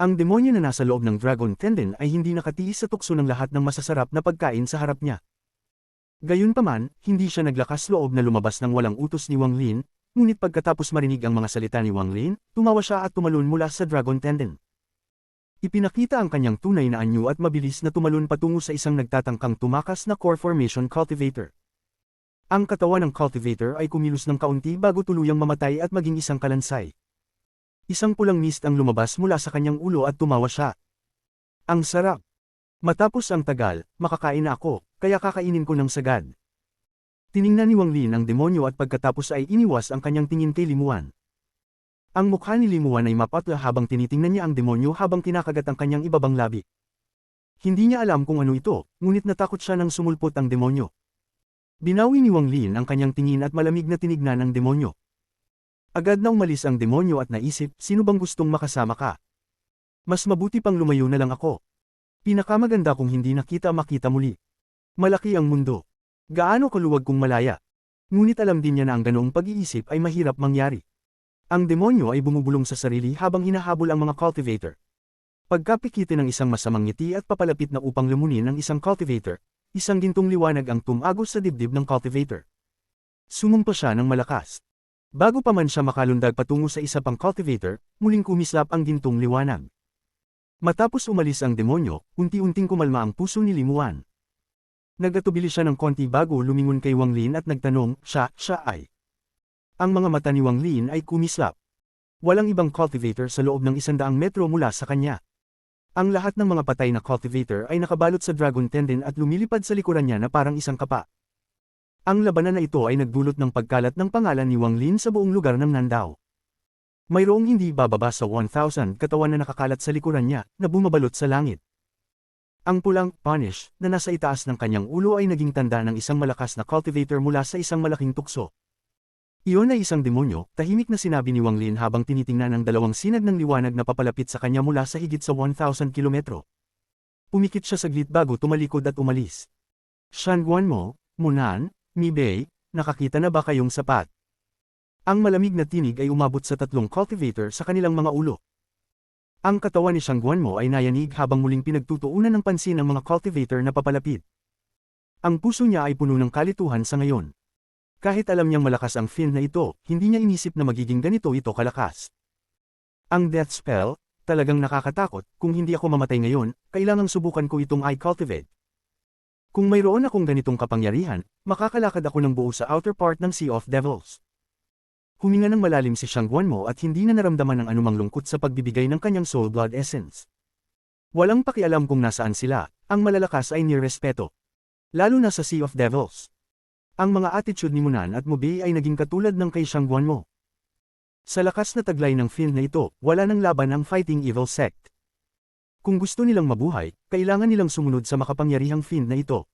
Ang demonyo na nasa loob ng Dragon Tendon ay hindi nakatiis sa tukso ng lahat ng masasarap na pagkain sa harap niya. Gayunpaman, hindi siya naglakas loob na lumabas ng walang utos ni Wang Lin, ngunit pagkatapos marinig ang mga salita ni Wang Lin, tumawa siya at tumalon mula sa Dragon Tendon. Ipinakita ang kanyang tunay na anyo at mabilis na tumalon patungo sa isang nagtatangkang tumakas na Core Formation Cultivator. Ang katawan ng cultivator ay kumilos ng kaunti bago tuluyang mamatay at maging isang kalansay. Isang pulang mist ang lumabas mula sa kanyang ulo at tumawa siya. Ang sarap! Matapos ang tagal, makakain na ako, kaya kakainin ko ng sagad. Tiningnan ni Wang Lin ang demonyo at pagkatapos ay iniwas ang kanyang tingin kay Limuan. Ang mukha ni Limuan ay mapatla habang tinitingnan niya ang demonyo habang kinakagat ang kanyang ibabang labi. Hindi niya alam kung ano ito, ngunit natakot siya nang sumulpot ang demonyo. Binawi ni Wang Lin ang kanyang tingin at malamig na tinignan ang demonyo. Agad na umalis ang demonyo at naisip, sino bang gustong makasama ka? Mas mabuti pang lumayo na lang ako. Pinakamaganda kung hindi nakita makita muli. Malaki ang mundo. Gaano kaluwag kung malaya. Ngunit alam din niya na ang ganoong pag-iisip ay mahirap mangyari. Ang demonyo ay bumubulong sa sarili habang hinahabol ang mga cultivator. Pagkapikitin ng isang masamang ngiti at papalapit na upang lumunin ang isang cultivator, isang gintong liwanag ang tumagos sa dibdib ng cultivator. Sumumpa siya ng malakas. Bago pa man siya makalundag patungo sa isa pang cultivator, muling kumislap ang gintong liwanag. Matapos umalis ang demonyo, unti-unting kumalma ang puso ni Limuan. Nagatubili siya ng konti bago lumingon kay Wang Lin at nagtanong, siya ay. Ang mga mata ni Wang Lin ay kumislap. Walang ibang cultivator sa loob ng 100 metro mula sa kanya. Ang lahat ng mga patay na cultivator ay nakabalot sa Dragon Tendon at lumilipad sa likuran niya na parang isang kapa. Ang labanan na ito ay nagdulot ng pagkalat ng pangalan ni Wang Lin sa buong lugar ng Nandao. Mayroong hindi bababa sa 1,000 katawan na nakakalat sa likuran niya, na bumabalot sa langit. Ang pulang punish na nasa itaas ng kanyang ulo ay naging tanda ng isang malakas na cultivator mula sa isang malaking tukso. Iyon ay isang demonyo, tahimik na sinabi ni Wang Lin habang tinitingnan ang dalawang sinag ng liwanag na papalapit sa kanya mula sa higit sa 1,000 kilometro. Pumikit siya saglit bago tumalikod at umalis. Shanguan mo, Munan, Mi Bei, nakakita na ba kayong sapat? Ang malamig na tinig ay umabot sa 3 cultivator sa kanilang mga ulo. Ang katawan ni Shanguan mo ay nayanig habang muling pinagtutuunan ng pansin ng mga cultivator na papalapit. Ang puso niya ay puno ng kalituhan sa ngayon. Kahit alam niyang malakas ang fiend na ito, hindi niya inisip na magiging ganito ito kalakas. Ang death spell, talagang nakakatakot, kung hindi ako mamatay ngayon, kailangang subukan ko itong I-cultivate. Kung mayroon akong ganitong kapangyarihan, makakalakad ako ng buo sa outer part ng Sea of Devils. Huminga ng malalim si Shanguan mo at hindi na naramdaman ng anumang lungkot sa pagbibigay ng kanyang soul blood essence. Walang pakialam kung nasaan sila, ang malalakas ay nirespeto. Lalo na sa Sea of Devils. Ang mga attitude ni Munan at Mubei ay naging katulad ng kay Shanguan mo. Sa lakas na taglay ng fiend na ito, wala nang laban ang Fighting Evil Sect. Kung gusto nilang mabuhay, kailangan nilang sumunod sa makapangyarihang fiend na ito.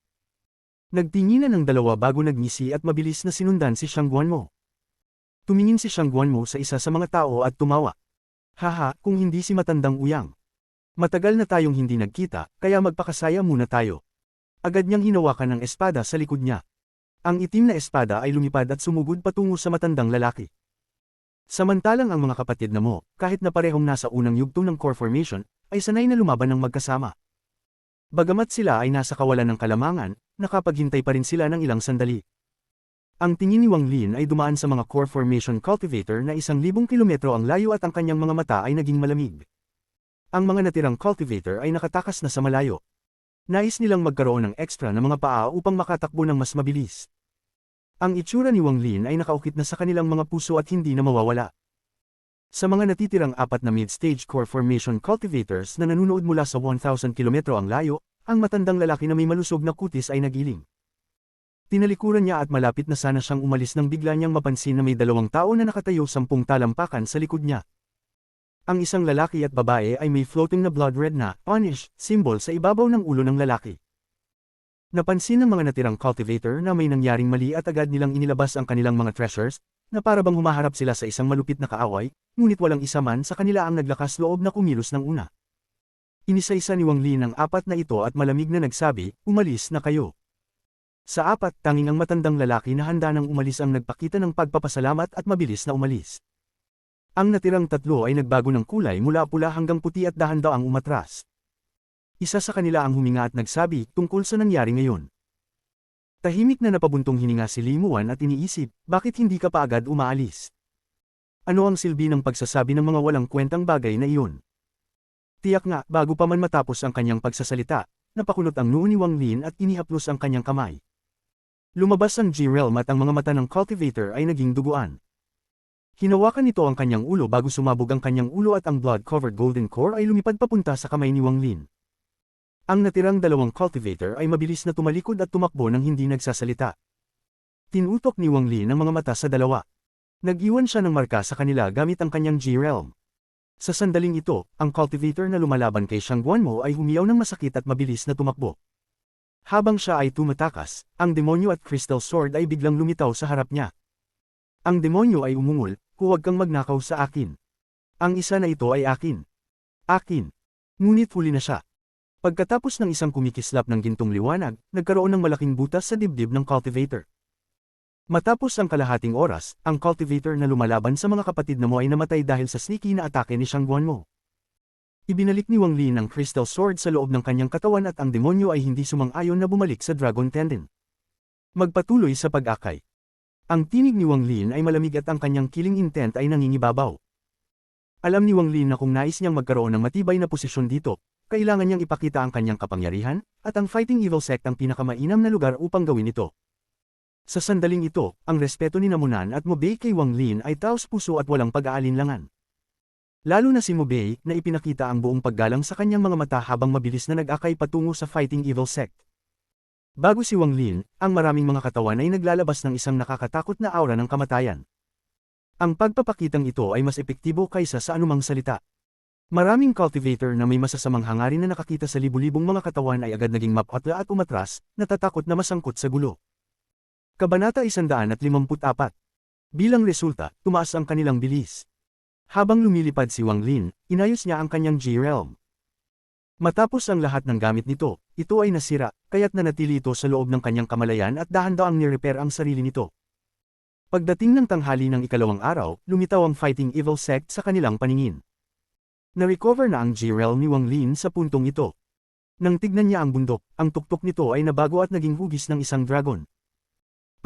Nagtinginan ng dalawa bago nagngisi at mabilis na sinundan si Shanguan mo. Tumingin si Shanguan mo sa isa sa mga tao at tumawa. Haha, kung hindi si matandang uyang. Matagal na tayong hindi nagkita, kaya magpakasaya muna tayo. Agad niyang hinawakan ng espada sa likod niya. Ang itim na espada ay lumipad at sumugod patungo sa matandang lalaki. Samantalang ang mga kapatid na mo, kahit na parehong nasa unang yugto ng core formation, ay sanay na lumaban ng magkasama. Bagamat sila ay nasa kawalan ng kalamangan, nakapaghintay pa rin sila ng ilang sandali. Ang tingin ni Wang Lin ay dumaan sa mga core formation cultivator na 1,000 kilometro ang layo at ang kanyang mga mata ay naging malamig. Ang mga natirang cultivator ay nakatakas na sa malayo. Nais nilang magkaroon ng extra na mga paa upang makatakbo ng mas mabilis. Ang itsura ni Wang Lin ay nakaukit na sa kanilang mga puso at hindi na mawawala. Sa mga natitirang 4 na mid-stage core formation cultivators na nanunood mula sa 1,000 kilometro ang layo, ang matandang lalaki na may malusog na kutis ay nagiling. Tinalikuran niya at malapit na sana siyang umalis nang bigla niyang mapansin na may 2 tao na nakatayo 10 talampakan sa likod niya. Ang isang lalaki at babae ay may floating na blood red na punish symbol sa ibabaw ng ulo ng lalaki. Napansin ng mga natirang cultivator na may nangyaring mali at agad nilang inilabas ang kanilang mga treasures, na para bang humaharap sila sa isang malupit na kaaway, ngunit walang isa man sa kanila ang naglakas loob na kumilos ng una. Inisa-isa ni Wang Lin ang 4 na ito at malamig na nagsabi, umalis na kayo. Sa apat, tanging ang matandang lalaki na handa nang umalis ang nagpakita ng pagpapasalamat at mabilis na umalis. Ang natirang tatlo ay nagbago ng kulay mula pula hanggang puti at dahan-daang umatras. Isa sa kanila ang huminga at nagsabi tungkol sa nangyari ngayon. Tahimik na napabuntong hininga si Limuan at iniisip, bakit hindi ka pa agad umaalis? Ano ang silbi ng pagsasabi ng mga walang kwentang bagay na iyon? Tiyak nga, bago pa man matapos ang kanyang pagsasalita, napakulot ang noo ni Wang Lin at inihaplos ang kanyang kamay. Lumabas ang G-Realm at ang mga mata ng cultivator ay naging duguan. Hinawakan nito ang kanyang ulo bago sumabog ang kanyang ulo at ang blood-covered golden core ay lumipad papunta sa kamay ni Wang Lin. Ang natirang dalawang cultivator ay mabilis na tumalikod at tumakbo nang hindi nagsasalita. Tinutok ni Wang Lin ang mga mata sa dalawa. Nag-iwan siya ng marka sa kanila gamit ang kanyang G-Realm. Sa sandaling ito, ang cultivator na lumalaban kay Shang Guanmo ay humiyaw ng masakit at mabilis na tumakbo. Habang siya ay tumatakas, ang demonyo at crystal sword ay biglang lumitaw sa harap niya. Ang demonyo ay umungol, huwag kang magnakaw sa akin. Ang isa na ito ay akin. Akin. Ngunit huli na siya. Pagkatapos ng isang kumikislap ng gintong liwanag, nagkaroon ng malaking butas sa dibdib ng cultivator. Matapos ang kalahating oras, ang cultivator na lumalaban sa mga kapatid na mo ay namatay dahil sa sneaky na atake ni Shang Guanmo. Ibinalik ni Wang Lin ang crystal sword sa loob ng kanyang katawan at ang demonyo ay hindi sumang-ayon na bumalik sa dragon tendon. Magpatuloy sa pag-akay. Ang tinig ni Wang Lin ay malamig at ang kanyang killing intent ay nangingibabaw. Alam ni Wang Lin na kung nais niyang magkaroon ng matibay na posisyon dito, kailangan niyang ipakita ang kanyang kapangyarihan, at ang Fighting Evil Sect ang pinakamainam na lugar upang gawin ito. Sa sandaling ito, ang respeto ni Namunan at Mobei kay Wang Lin ay taos-puso at walang pag-aalinlangan. Lalo na si Mobei na ipinakita ang buong paggalang sa kanyang mga mata habang mabilis na nag-akay patungo sa Fighting Evil Sect. Bago si Wang Lin, ang maraming mga katawan ay naglalabas ng isang nakakatakot na aura ng kamatayan. Ang pagpapakitang ito ay mas epektibo kaysa sa anumang salita. Maraming cultivator na may masasamang hangarin na nakakita sa libu-libong mga katawan ay agad naging mapatla at umatras, natatakot na masangkot sa gulo. Kabanata 154. Bilang resulta, tumaas ang kanilang bilis. Habang lumilipad si Wang Lin, inayos niya ang kanyang G-Realm. Matapos ang lahat ng gamit nito, ito ay nasira, kaya't nanatili ito sa loob ng kanyang kamalayan at dahan-daang ni-repair ang sarili nito. Pagdating ng tanghali ng ikalawang araw, lumitaw ang Fighting Evil Sect sa kanilang paningin. Na-recover na ang G-Realm ni Wang Lin sa puntong ito. Nang tignan niya ang bundok, ang tuktok nito ay nabago at naging hugis ng isang dragon.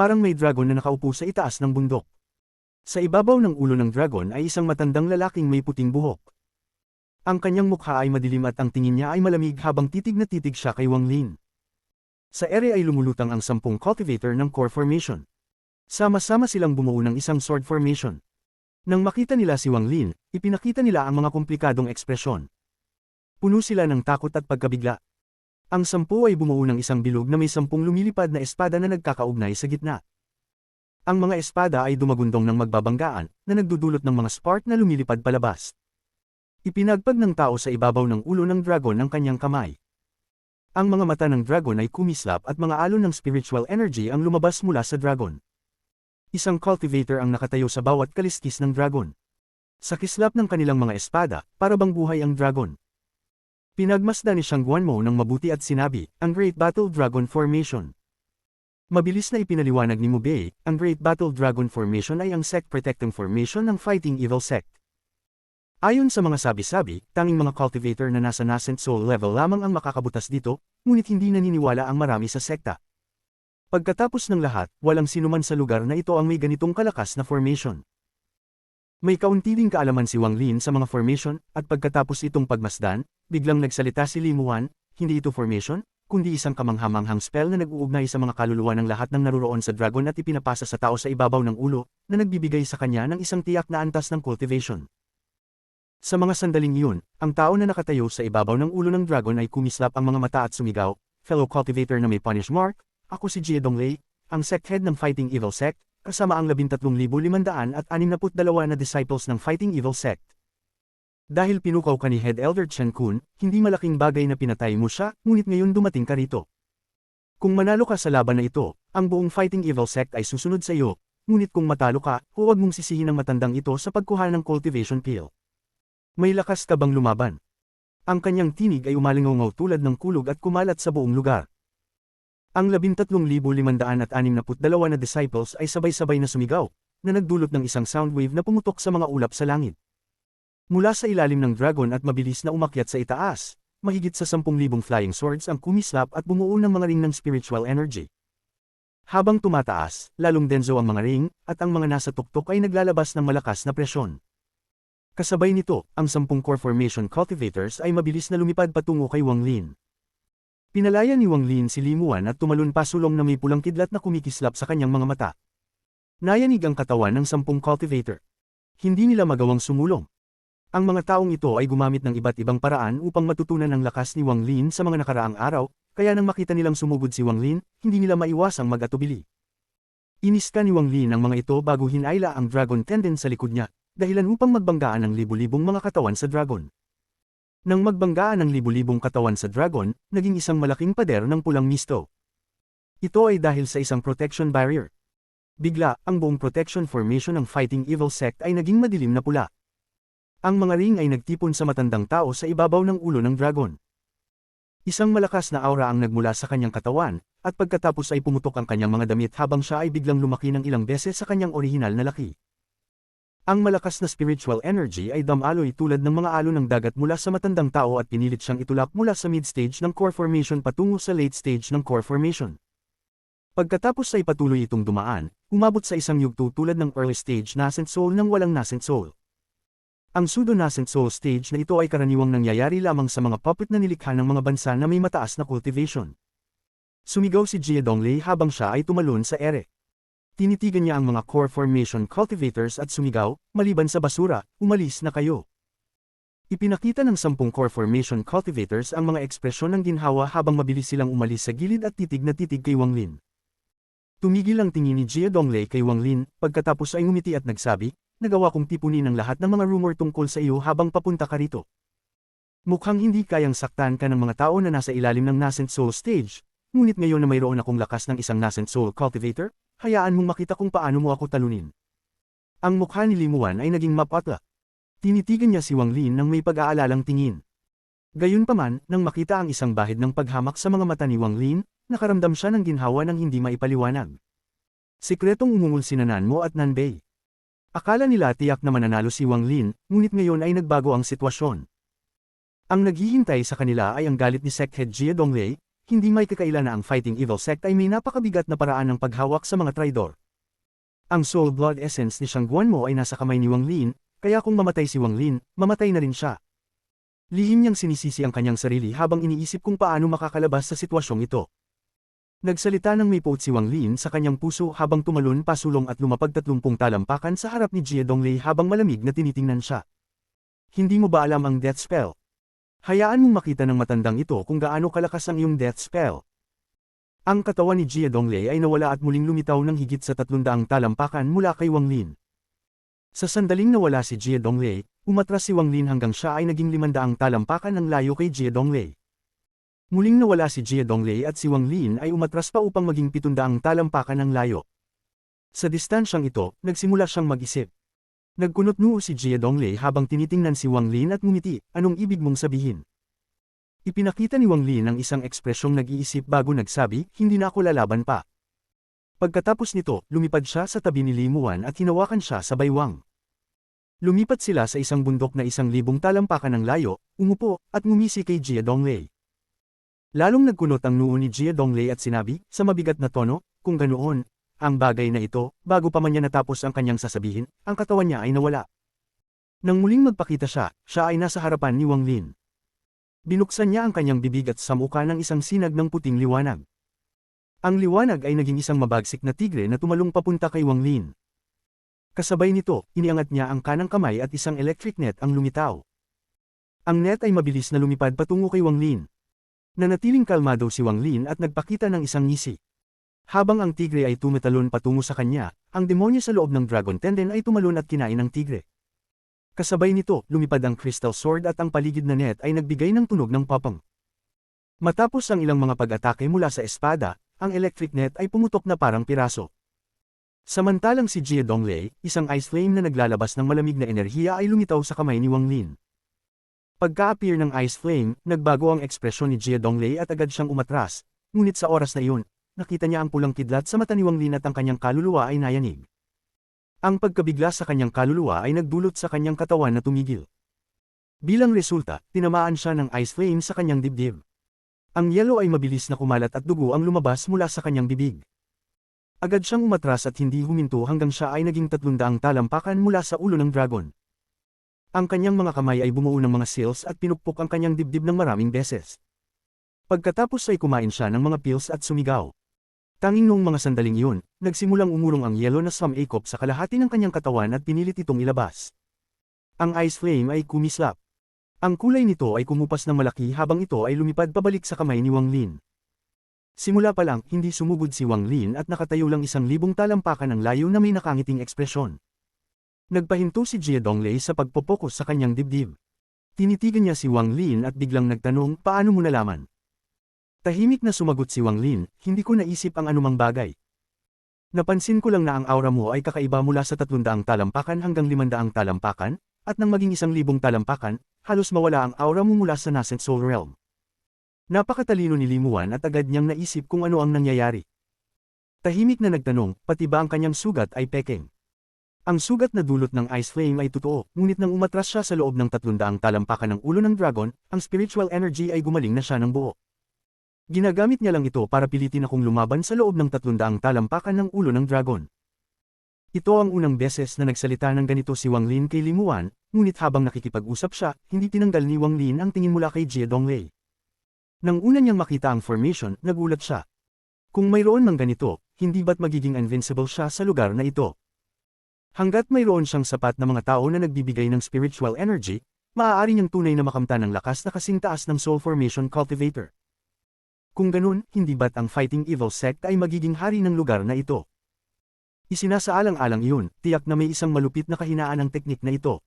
Parang may dragon na nakaupo sa itaas ng bundok. Sa ibabaw ng ulo ng dragon ay isang matandang lalaking may puting buhok. Ang kanyang mukha ay madilim at ang tingin niya ay malamig habang titig na titig siya kay Wang Lin. Sa ere ay lumulutang ang 10 cultivator ng core formation. Sama-sama silang bumuo ng isang sword formation. Nang makita nila si Wang Lin, ipinakita nila ang mga komplikadong ekspresyon. Puno sila ng takot at pagkabigla. Ang 10 ay bumuo ng isang bilog na may 10 lumilipad na espada na nagkakaugnay sa gitna. Ang mga espada ay dumagundong ng magbabanggaan, na nagdudulot ng mga spark na lumilipad palabas. Ipinagpag ng tao sa ibabaw ng ulo ng dragon ang kanyang kamay. Ang mga mata ng dragon ay kumislap at mga alon ng spiritual energy ang lumabas mula sa dragon. Isang cultivator ang nakatayo sa bawat kaliskis ng dragon. Sa kislap ng kanilang mga espada, para bang buhay ang dragon. Pinagmasdan ni Shang Guanmo ng mabuti at sinabi, ang Great Battle Dragon Formation. Mabilis na ipinaliwanag ni Mubei, ang Great Battle Dragon Formation ay ang sect protecting formation ng Fighting Evil Sect. Ayon sa mga sabi-sabi, tanging mga cultivator na nasa nascent soul level lamang ang makakabutas dito, ngunit hindi naniniwala ang marami sa sekta. Pagkatapos ng lahat, walang sinuman sa lugar na ito ang may ganitong kalakas na formation. May kaunti ding kaalaman si Wang Lin sa mga formation, at pagkatapos itong pagmasdan, biglang nagsalita si Limuan, hindi ito formation, kundi isang kamanghamanghang spell na nag-uugnay sa mga kaluluwa ng lahat ng naruroon sa dragon at ipinapasa sa tao sa ibabaw ng ulo, na nagbibigay sa kanya ng isang tiyak na antas ng cultivation. Sa mga sandaling iyon, ang tao na nakatayo sa ibabaw ng ulo ng dragon ay kumislap ang mga mata at sumigaw, fellow cultivator na may punish mark, ako si Jie Donglei, ang sect head ng Fighting Evil Sect, kasama ang 13,562 na disciples ng Fighting Evil Sect. Dahil pinukaw ka ni Head Elder Chen Kun, hindi malaking bagay na pinatay mo siya, ngunit ngayon dumating ka rito. Kung manalo ka sa laban na ito, ang buong Fighting Evil Sect ay susunod sa iyo, ngunit kung matalo ka, huwag mong sisihin ang matandang ito sa pagkuha ng cultivation pill. May lakas ka bang lumaban? Ang kanyang tinig ay umalingaw tulad ng kulog at kumalat sa buong lugar. Ang 13,562 na disciples ay sabay-sabay na sumigaw, na nagdulot ng isang soundwave na pumutok sa mga ulap sa langit. Mula sa ilalim ng dragon at mabilis na umakyat sa itaas, mahigit sa 10,000 flying swords ang kumislap at bumuo ng mga ring ng spiritual energy. Habang tumataas, lalong denso ang mga ring, at ang mga nasa tuktok ay naglalabas ng malakas na presyon. Kasabay nito, ang 10 core formation cultivators ay mabilis na lumipad patungo kay Wang Lin. Pinalaya ni Wang Lin si Limuan at tumalon pasulong na may pulang kidlat na kumikislap sa kanyang mga mata. Nayanig ang katawan ng 10 cultivator. Hindi nila magawang sumulong. Ang mga taong ito ay gumamit ng iba't ibang paraan upang matutunan ang lakas ni Wang Lin sa mga nakaraang araw, kaya nang makita nilang sumugod si Wang Lin, hindi nila maiwasang mag-atubili. Iniska ni Wang Lin ang mga ito bago hinayla ang dragon tendon sa likod niya, dahilan upang magbanggaan ng libu-libong mga katawan sa dragon. Nang magbanggaan ng libu-libong katawan sa dragon, naging isang malaking pader ng pulang misto. Ito ay dahil sa isang protection barrier. Bigla, ang buong protection formation ng Fighting Evil Sect ay naging madilim na pula. Ang mga ring ay nagtipon sa matandang tao sa ibabaw ng ulo ng dragon. Isang malakas na aura ang nagmula sa kanyang katawan, at pagkatapos ay pumutok ang kanyang mga damit habang siya ay biglang lumaki ng ilang beses sa kanyang orihinal na laki. Ang malakas na spiritual energy ay damaloy tulad ng mga alon ng dagat mula sa matandang tao at pinilit siyang itulak mula sa mid-stage ng core formation patungo sa late stage ng core formation. Pagkatapos ay patuloy itong dumaan, umabot sa isang yugto tulad ng early stage nascent soul ng walang nascent soul. Ang pseudo-nascent soul stage na ito ay karaniwang nangyayari lamang sa mga puppet na nilikha ng mga bansa na may mataas na cultivation. Sumigaw si Jie Donglei habang siya ay tumalon sa ere. Tinitigan niya ang mga core formation cultivators at sumigaw, maliban sa basura, umalis na kayo. Ipinakita ng 10 core formation cultivators ang mga ekspresyon ng ginhawa habang mabilis silang umalis sa gilid at titig na titig kay Wang Lin. Tumigil ang tingin ni Jie Donglei kay Wang Lin, pagkatapos ay ngumiti at nagsabi, nagawa kong tipunin ang lahat ng mga rumor tungkol sa iyo habang papunta ka rito. Mukhang hindi kayang saktan ka ng mga tao na nasa ilalim ng nascent soul stage, ngunit ngayon na mayroon akong lakas ng isang nascent soul cultivator, hayaan mong makita kung paano mo ako talunin. Ang mukha ni Limuan ay naging mapatla. Tinitigan niya si Wang Lin ng may pag-aalalang tingin. Gayunpaman, nang makita ang isang bahid ng paghamak sa mga mata ni Wang Lin, nakaramdam siya ng ginhawa ng hindi maipaliwanag. Sikretong umungol si Nananmo at Nanbei. Akala nila tiyak na mananalo si Wang Lin, ngunit ngayon ay nagbago ang sitwasyon. Ang naghihintay sa kanila ay ang galit ni Sect Head Jie Donglei, hindi may kakaila na ang Fighting Evil Sect ay may napakabigat na paraan ng paghawak sa mga traidor. Ang Soul Blood Essence ni Shang Guanmo ay nasa kamay ni Wang Lin, kaya kung mamatay si Wang Lin, mamatay na rin siya. Lihim niyang sinisisi ang kanyang sarili habang iniisip kung paano makakalabas sa sitwasyong ito. Nagsalita ng may poot si Wang Lin sa kanyang puso habang tumalon pasulong at lumapag 30 talampakan sa harap ni Jie Donglei habang malamig na tinitingnan siya. Hindi mo ba alam ang death spell? Hayaan mong makita ng matandang ito kung gaano kalakas ang iyong death spell. Ang katawan ni Jie Donglei ay nawala at muling lumitaw ng higit sa 300 talampakan mula kay Wang Lin. Sa sandaling nawala si Jie Donglei, umatras si Wang Lin hanggang siya ay naging 500 talampakan ng layo kay Jie Donglei. Muling nawala si Jie Donglei at si Wang Lin ay umatras pa upang maging 700 talampakan ng layo. Sa distansyang ito, nagsimula siyang mag-isip. Nagkunot-noo si Jie Donglei habang tinitingnan si Wang Lin at ngumiti, anong ibig mong sabihin? Ipinakita ni Wang Lin ang isang ekspresyong nag-iisip bago nagsabi, hindi na ako lalaban pa. Pagkatapos nito, lumipad siya sa tabi ni Limuan at hinawakan siya sa baywang. Lumipat sila sa isang bundok na 1,000 talampakan ng layo, umupo, at ngumisi kay Jie Donglei. Lalong nagkunot ang noo ni Jie Donglei at sinabi, sa mabigat na tono, kung ganoon, ang bagay na ito, bago pa man niya natapos ang kanyang sasabihin, ang katawan niya ay nawala. Nang muling magpakita siya ay nasa harapan ni Wang Lin. Binuksan niya ang kanyang bibig at samuka ng isang sinag ng puting liwanag. Ang liwanag ay naging isang mabagsik na tigre na tumalong papunta kay Wang Lin. Kasabay nito, iniangat niya ang kanang kamay at isang electric net ang lumitaw. Ang net ay mabilis na lumipad patungo kay Wang Lin. Nanatiling kalmado si Wang Lin at nagpakita ng isang ngisi. Habang ang tigre ay tumatalon patungo sa kanya, ang demonyo sa loob ng dragon tendon ay tumalon at kinain ng tigre. Kasabay nito, lumipad ang crystal sword at ang paligid na net ay nagbigay ng tunog ng papang. Matapos ang ilang mga pag-atake mula sa espada, ang electric net ay pumutok na parang piraso. Samantalang si Jie Donglei, isang ice flame na naglalabas ng malamig na enerhiya ay lumitaw sa kamay ni Wang Lin. Pagka-appear ng ice flame, nagbago ang ekspresyon ni Jie Donglei at agad siyang umatras, ngunit sa oras na iyon, nakita niya ang pulang kidlat sa mata ni Wang Lin at ang kanyang kaluluwa ay nayanig. Ang pagkabigla sa kanyang kaluluwa ay nagdulot sa kanyang katawan na tumigil. Bilang resulta, tinamaan siya ng ice flame sa kanyang dibdib. Ang yelo ay mabilis na kumalat at dugo ang lumabas mula sa kanyang bibig. Agad siyang umatras at hindi huminto hanggang siya ay naging 300 talampakan mula sa ulo ng dragon. Ang kanyang mga kamay ay bumuo ng mga seals at pinukpok ang kanyang dibdib ng maraming beses. Pagkatapos ay kumain siya ng mga pills at sumigaw. Tanging noong mga sandaling iyon, nagsimulang umurong ang yelo na sumikop sa kalahati ng kanyang katawan at pinilit itong ilabas. Ang ice flame ay kumislap. Ang kulay nito ay kumupas ng malaki habang ito ay lumipad pabalik sa kamay ni Wang Lin. Simula pa lang, hindi sumugod si Wang Lin at nakatayo lang 1,000 talampakan ang layo na may nakangiting ekspresyon. Nagpahinto si Jie Donglei sa pagpopokus sa kanyang dibdib. Tinitigan niya si Wang Lin at biglang nagtanong, paano mo nalaman? Tahimik na sumagot si Wang Lin, hindi ko naisip ang anumang bagay. Napansin ko lang na ang aura mo ay kakaiba mula sa 300 talampakan hanggang 500 talampakan, at nang maging 1,000 talampakan, halos mawala ang aura mo mula sa nascent soul realm. Napakatalino ni Limuan at agad niyang naisip kung ano ang nangyayari. Tahimik na nagtanong, pati ba ang kanyang sugat ay pekeng? Ang sugat na dulot ng ice flame ay totoo, ngunit nang umatras siya sa loob ng 300 talampakan ng ulo ng dragon, ang spiritual energy ay gumaling na siya ng buo. Ginagamit niya lang ito para pilitin akong lumaban sa loob ng 300 talampakan ng ulo ng dragon. Ito ang unang beses na nagsalita ng ganito si Wang Lin kay Limuan, ngunit habang nakikipag-usap siya, hindi tinanggal ni Wang Lin ang tingin mula kay Jie Donglei. Nang una niyang makita ang formation, nagulat siya. Kung mayroon mang ganito, hindi ba't magiging invincible siya sa lugar na ito? Hanggat mayroon siyang sapat na mga tao na nagbibigay ng spiritual energy, maaari niyang tunay na makamtan ng lakas na kasing taas ng Soul Formation Cultivator. Kung ganun, hindi ba't ang Fighting Evil Sect ay magiging hari ng lugar na ito? Isinasaalang-alang iyon, tiyak na may isang malupit na kahinaan ng teknik na ito.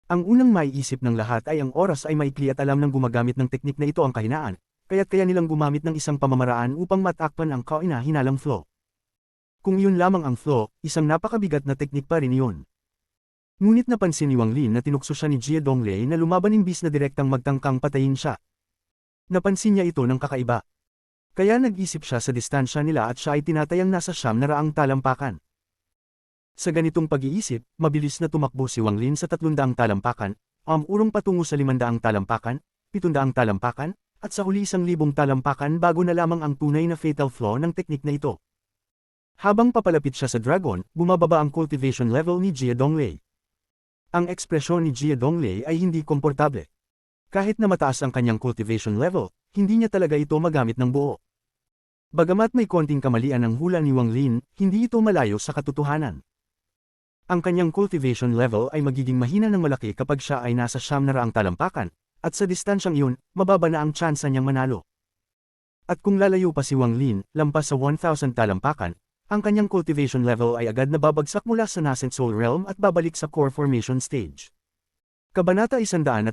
Ang unang maiisip ng lahat ay ang oras ay maikli at alam ng gumagamit ng teknik na ito ang kahinaan, kaya't kaya nilang gumamit ng isang pamamaraan upang matakpan ang kaina-hinalang flow. Kung iyon lamang ang flow, isang napakabigat na teknik pa rin iyon. Ngunit napansin ni Wang Lin na tinukso siya ni Jie Donglei na lumaban imbis na direktang magtangkang patayin siya. Napansin niya ito ng kakaiba. Kaya nag-isip siya sa distansya nila at siya ay tinatayang nasa 900 talampakan. Sa ganitong pag-iisip, mabilis na tumakbo si Wang Lin sa 300 talampakan, urong patungo sa 500 talampakan, 700 talampakan, at sa huli 1,000 talampakan bago na lamang ang tunay na fatal flaw ng teknik na ito. Habang papalapit siya sa dragon, bumababa ang cultivation level ni Jie Donglei. Ang ekspresyon ni Jie Donglei ay hindi komportable. Kahit na mataas ang kanyang cultivation level, hindi niya talaga ito magamit ng buo. Bagamat may konting kamalian ang hula ni Wang Lin, hindi ito malayo sa katotohanan. Ang kanyang cultivation level ay magiging mahina ng malaki kapag siya ay nasa 900 talampakan, at sa distansyang iyon, mababa na ang tsansa niyang manalo. At kung lalayo pa si Wang Lin, lampas sa 1,000 talampakan, ang kanyang cultivation level ay agad na babagsak mula sa nascent soul realm at babalik sa core formation stage. Kabanata 155.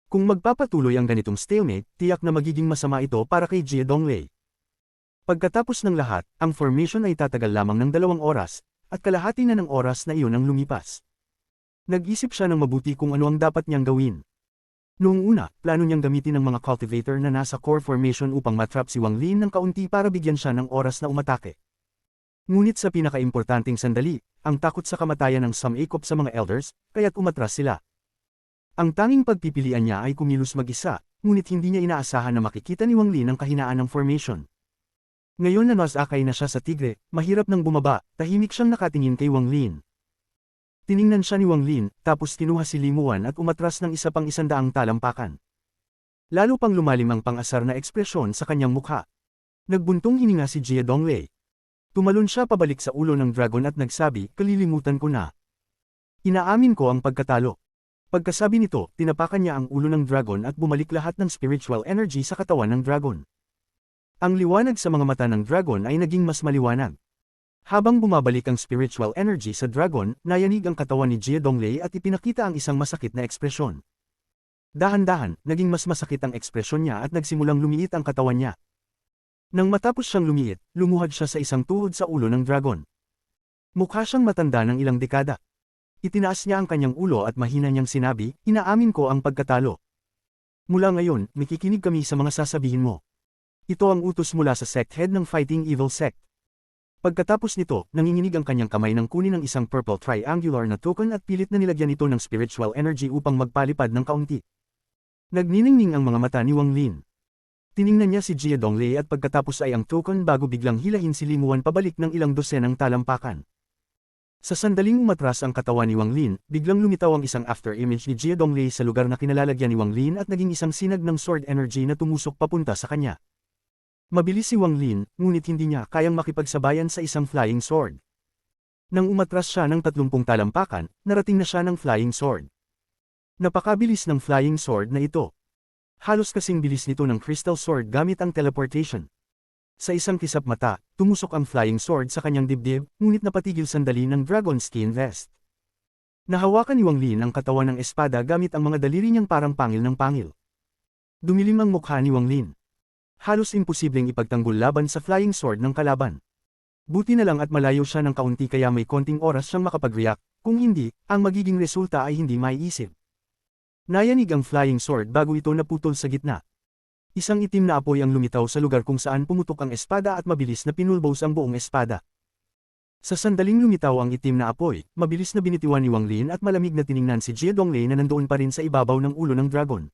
Kung magpapatuloy ang ganitong stalemate, tiyak na magiging masama ito para kay Jie Donglei. Pagkatapos ng lahat, ang formation ay tatagal lamang ng 2 oras, at kalahati na ng oras na iyon ang lumipas. Nag-isip siya ng mabuti kung ano ang dapat niyang gawin. Noong una, plano niyang gamitin ang mga cultivator na nasa core formation upang matrap si Wang Lin ng kaunti para bigyan siya ng oras na umatake. Ngunit sa pinakaimportanteng sandali, ang takot sa kamatayan ng sumikop sa mga elders, kaya't umatras sila. Ang tanging pagpipilian niya ay kumilos mag-isa, ngunit hindi niya inaasahan na makikita ni Wang Lin ang kahinaan ng formation. Ngayon na nasakay na siya sa tigre, mahirap nang bumaba, tahimik siyang nakatingin kay Wang Lin. Tiningnan siya ni Wang Lin, tapos kinuha si Limuan at umatras ng isa pang 100 talampakan. Lalo pang lumalim ang pang-asar na ekspresyon sa kanyang mukha. Nagbuntong hininga si Jie Donglei. Tumalon siya pabalik sa ulo ng dragon at nagsabi, kalilimutan ko na. Inaamin ko ang pagkatalo. Pagkasabi nito, tinapakan niya ang ulo ng dragon at bumalik lahat ng spiritual energy sa katawan ng dragon. Ang liwanag sa mga mata ng dragon ay naging mas maliwanag. Habang bumabalik ang spiritual energy sa dragon, nayanig ang katawan ni Jie Donglei at ipinakita ang isang masakit na ekspresyon. Dahan-dahan, naging mas masakit ang ekspresyon niya at nagsimulang lumiit ang katawan niya. Nang matapos siyang lumiit, lumuhad siya sa isang tuhod sa ulo ng dragon. Mukha siyang matanda ng ilang dekada. Itinaas niya ang kanyang ulo at mahina niyang sinabi, inaamin ko ang pagkatalo. Mula ngayon, makikinig kami sa mga sasabihin mo. Ito ang utos mula sa sect head ng Fighting Evil Sect. Pagkatapos nito, nanginginig ang kanyang kamay nang kunin ang isang purple triangular na token at pilit na nilagyan ito ng spiritual energy upang magpalipad ng kaunti. Nagniningning ang mga mata ni Wang Lin. Tiningnan niya si Jia Donglei at pagkatapos ay ang token bago biglang hilahin si Limuan pabalik ng ilang dosenang talampakan. Sa sandaling umatras ang katawan ni Wang Lin, biglang lumitaw ang isang after image ni Jia Donglei sa lugar na kinalalagyan ni Wang Lin at naging isang sinag ng sword energy na tumusok papunta sa kanya. Mabilis si Wang Lin, ngunit hindi niya kayang makipagsabayan sa isang flying sword. Nang umatras siya ng 30 talampakan, narating na siya ng flying sword. Napakabilis ng flying sword na ito. Halos kasing bilis nito ng crystal sword gamit ang teleportation. Sa isang kisap mata, tumusok ang flying sword sa kanyang dibdib, ngunit napatigil sandali ng dragon skin vest. Nahawakan ni Wang Lin ang katawan ng espada gamit ang mga daliri niyang parang pangil ng pangil. Dumilim ang mukha ni Wang Lin. Halos imposibleng ipagtanggol laban sa flying sword ng kalaban. Buti na lang at malayo siya ng kaunti kaya may konting oras siyang makapag-react, kung hindi, ang magiging resulta ay hindi maiisip. Nayanig ang flying sword bago ito naputol sa gitna. Isang itim na apoy ang lumitaw sa lugar kung saan pumutok ang espada at mabilis na pinulbos ang buong espada. Sa sandaling lumitaw ang itim na apoy, mabilis na binitiwan ni Wang Lin at malamig na tiningnan si Jia Donglei na nandoon pa rin sa ibabaw ng ulo ng dragon.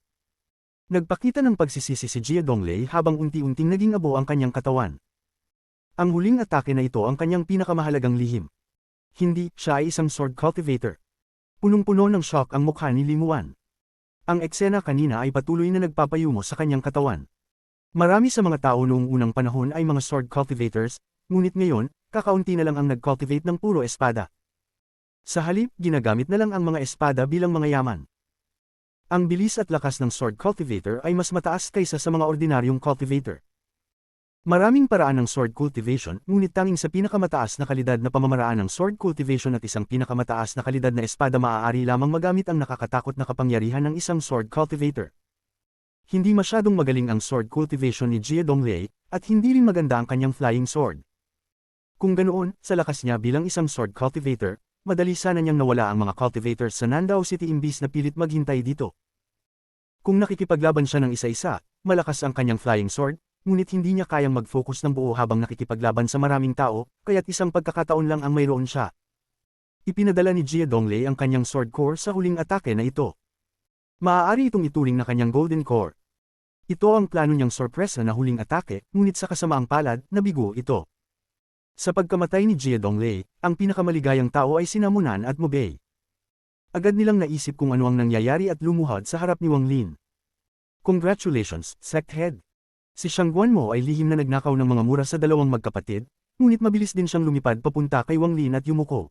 Nagpakita ng pagsisisi si Jia Donglei habang unti-unting naging abo ang kanyang katawan. Ang huling atake na ito ang kanyang pinakamahalagang lihim. Hindi, siya ay isang sword cultivator. Punong-puno ng shock ang mukha ni Limuan. Ang eksena kanina ay patuloy na nagpapayumo sa kanyang katawan. Marami sa mga tao noong unang panahon ay mga sword cultivators, ngunit ngayon, kakaunti na lang ang nag-cultivate ng puro espada. Sa halip, ginagamit na lang ang mga espada bilang mga yaman. Ang bilis at lakas ng sword cultivator ay mas mataas kaysa sa mga ordinaryong cultivator. Maraming paraan ng sword cultivation, ngunit tanging sa pinakamataas na kalidad na pamamaraan ng sword cultivation at isang pinakamataas na kalidad na espada maaari lamang magamit ang nakakatakot na kapangyarihan ng isang sword cultivator. Hindi masyadong magaling ang sword cultivation ni Jia Donglei, at hindi rin maganda ang kanyang flying sword. Kung ganoon, sa lakas niya bilang isang sword cultivator, madali sana niyang nawala ang mga cultivators sa Nandao City imbis na pilit maghintay dito. Kung nakikipaglaban siya ng isa-isa, malakas ang kanyang flying sword, ngunit hindi niya kayang mag-focus ng buo habang nakikipaglaban sa maraming tao, kaya't isang pagkakataon lang ang mayroon siya. Ipinadala ni Jia Donglei ang kanyang sword core sa huling atake na ito. Maaari itong ituring na kanyang golden core. Ito ang plano niyang sorpresa na huling atake, ngunit sa kasamaang palad, nabigo ito. Sa pagkamatay ni Jia Donglei, ang pinakamaligayang tao ay sina Munan at Mubei. Agad nilang naisip kung ano ang nangyayari at lumuhod sa harap ni Wang Lin. Congratulations, sect head! Si Shangguan Mo ay lihim na nagnakaw ng mga mura sa dalawang magkapatid, ngunit mabilis din siyang lumipad papunta kay Wang Lin at yumuko.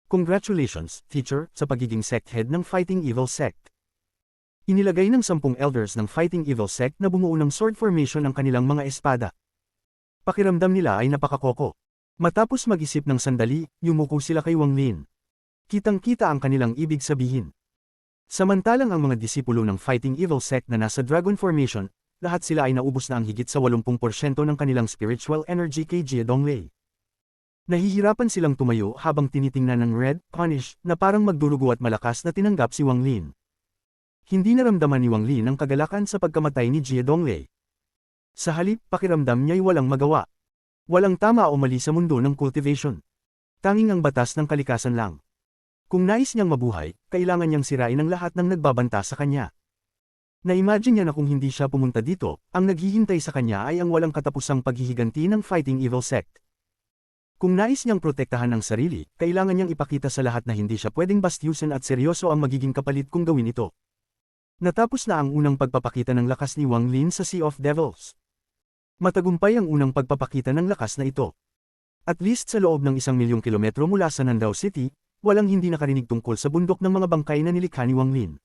Congratulations, teacher, sa pagiging sect head ng Fighting Evil Sect. Inilagay ng 10 elders ng Fighting Evil Sect na bumuo ng sword formation ang kanilang mga espada. Pakiramdam nila ay napakakoko. Matapos mag-isip ng sandali, yumuko sila kay Wang Lin. Kitang-kita ang kanilang ibig sabihin. Samantalang ang mga disipulo ng Fighting Evil Sect na nasa Dragon Formation, lahat sila ay naubos na ang higit sa 80% ng kanilang spiritual energy kay Jia Donglei. Nahihirapan silang tumayo habang tinitingnan ng Red Punish na parang magdurugo at malakas na tinanggap si Wang Lin. Hindi naramdaman ni Wang Lin ang kagalakan sa pagkamatay ni Jia Donglei. Sa halip, pakiramdam niya'y walang magawa. Walang tama o mali sa mundo ng cultivation. Tanging ang batas ng kalikasan lang. Kung nais niyang mabuhay, kailangan niyang sirain ang lahat ng nagbabanta sa kanya. Na-imagine niya na kung hindi siya pumunta dito, ang naghihintay sa kanya ay ang walang katapusang paghihiganti ng Fighting Evil Sect. Kung nais niyang protektahan ang sarili, kailangan niyang ipakita sa lahat na hindi siya pwedeng bastyusin at seryoso ang magiging kapalit kung gawin ito. Natapos na ang unang pagpapakita ng lakas ni Wang Lin sa Sea of Devils. Matagumpay ang unang pagpapakita ng lakas na ito. At least sa loob ng 1,000,000 kilometro mula sa Nandao City, walang hindi nakarinig tungkol sa bundok ng mga bangkay na nilikha ni Wang Lin.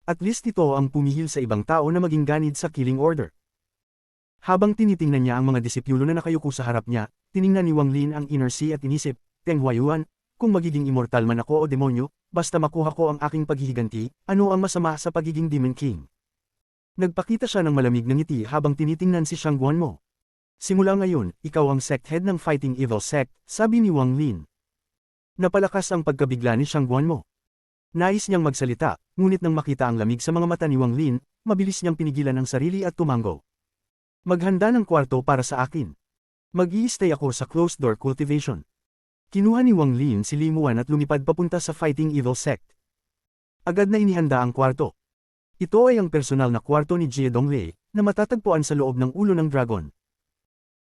At least ito ang pumihil sa ibang tao na maging ganid sa killing order. Habang tinitingnan niya ang mga disipulo na nakayuko sa harap niya, tiningnan ni Wang Lin ang inner sea at inisip, Teng Huayuan, kung magiging immortal man ako o demonyo, basta makuha ko ang aking paghihiganti, ano ang masama sa pagiging Demon King? Nagpakita siya ng malamig na ngiti habang tinitingnan si Shangguan Mo. Simula ngayon, ikaw ang sect head ng Fighting Evil Sect, sabi ni Wang Lin. Napalakas ang pagkabigla ni Shangguan Mo. Nais niyang magsalita, ngunit nang makita ang lamig sa mga mata ni Wang Lin, mabilis niyang pinigilan ang sarili at tumango. Maghanda ng kwarto para sa akin. Mag-i-stay ako sa closed-door cultivation. Kinuha ni Wang Lin si Limuan at lumipad papunta sa Fighting Evil Sect. Agad na inihanda ang kwarto. Ito ay ang personal na kwarto ni Jie Donglei, na matatagpuan sa loob ng ulo ng dragon.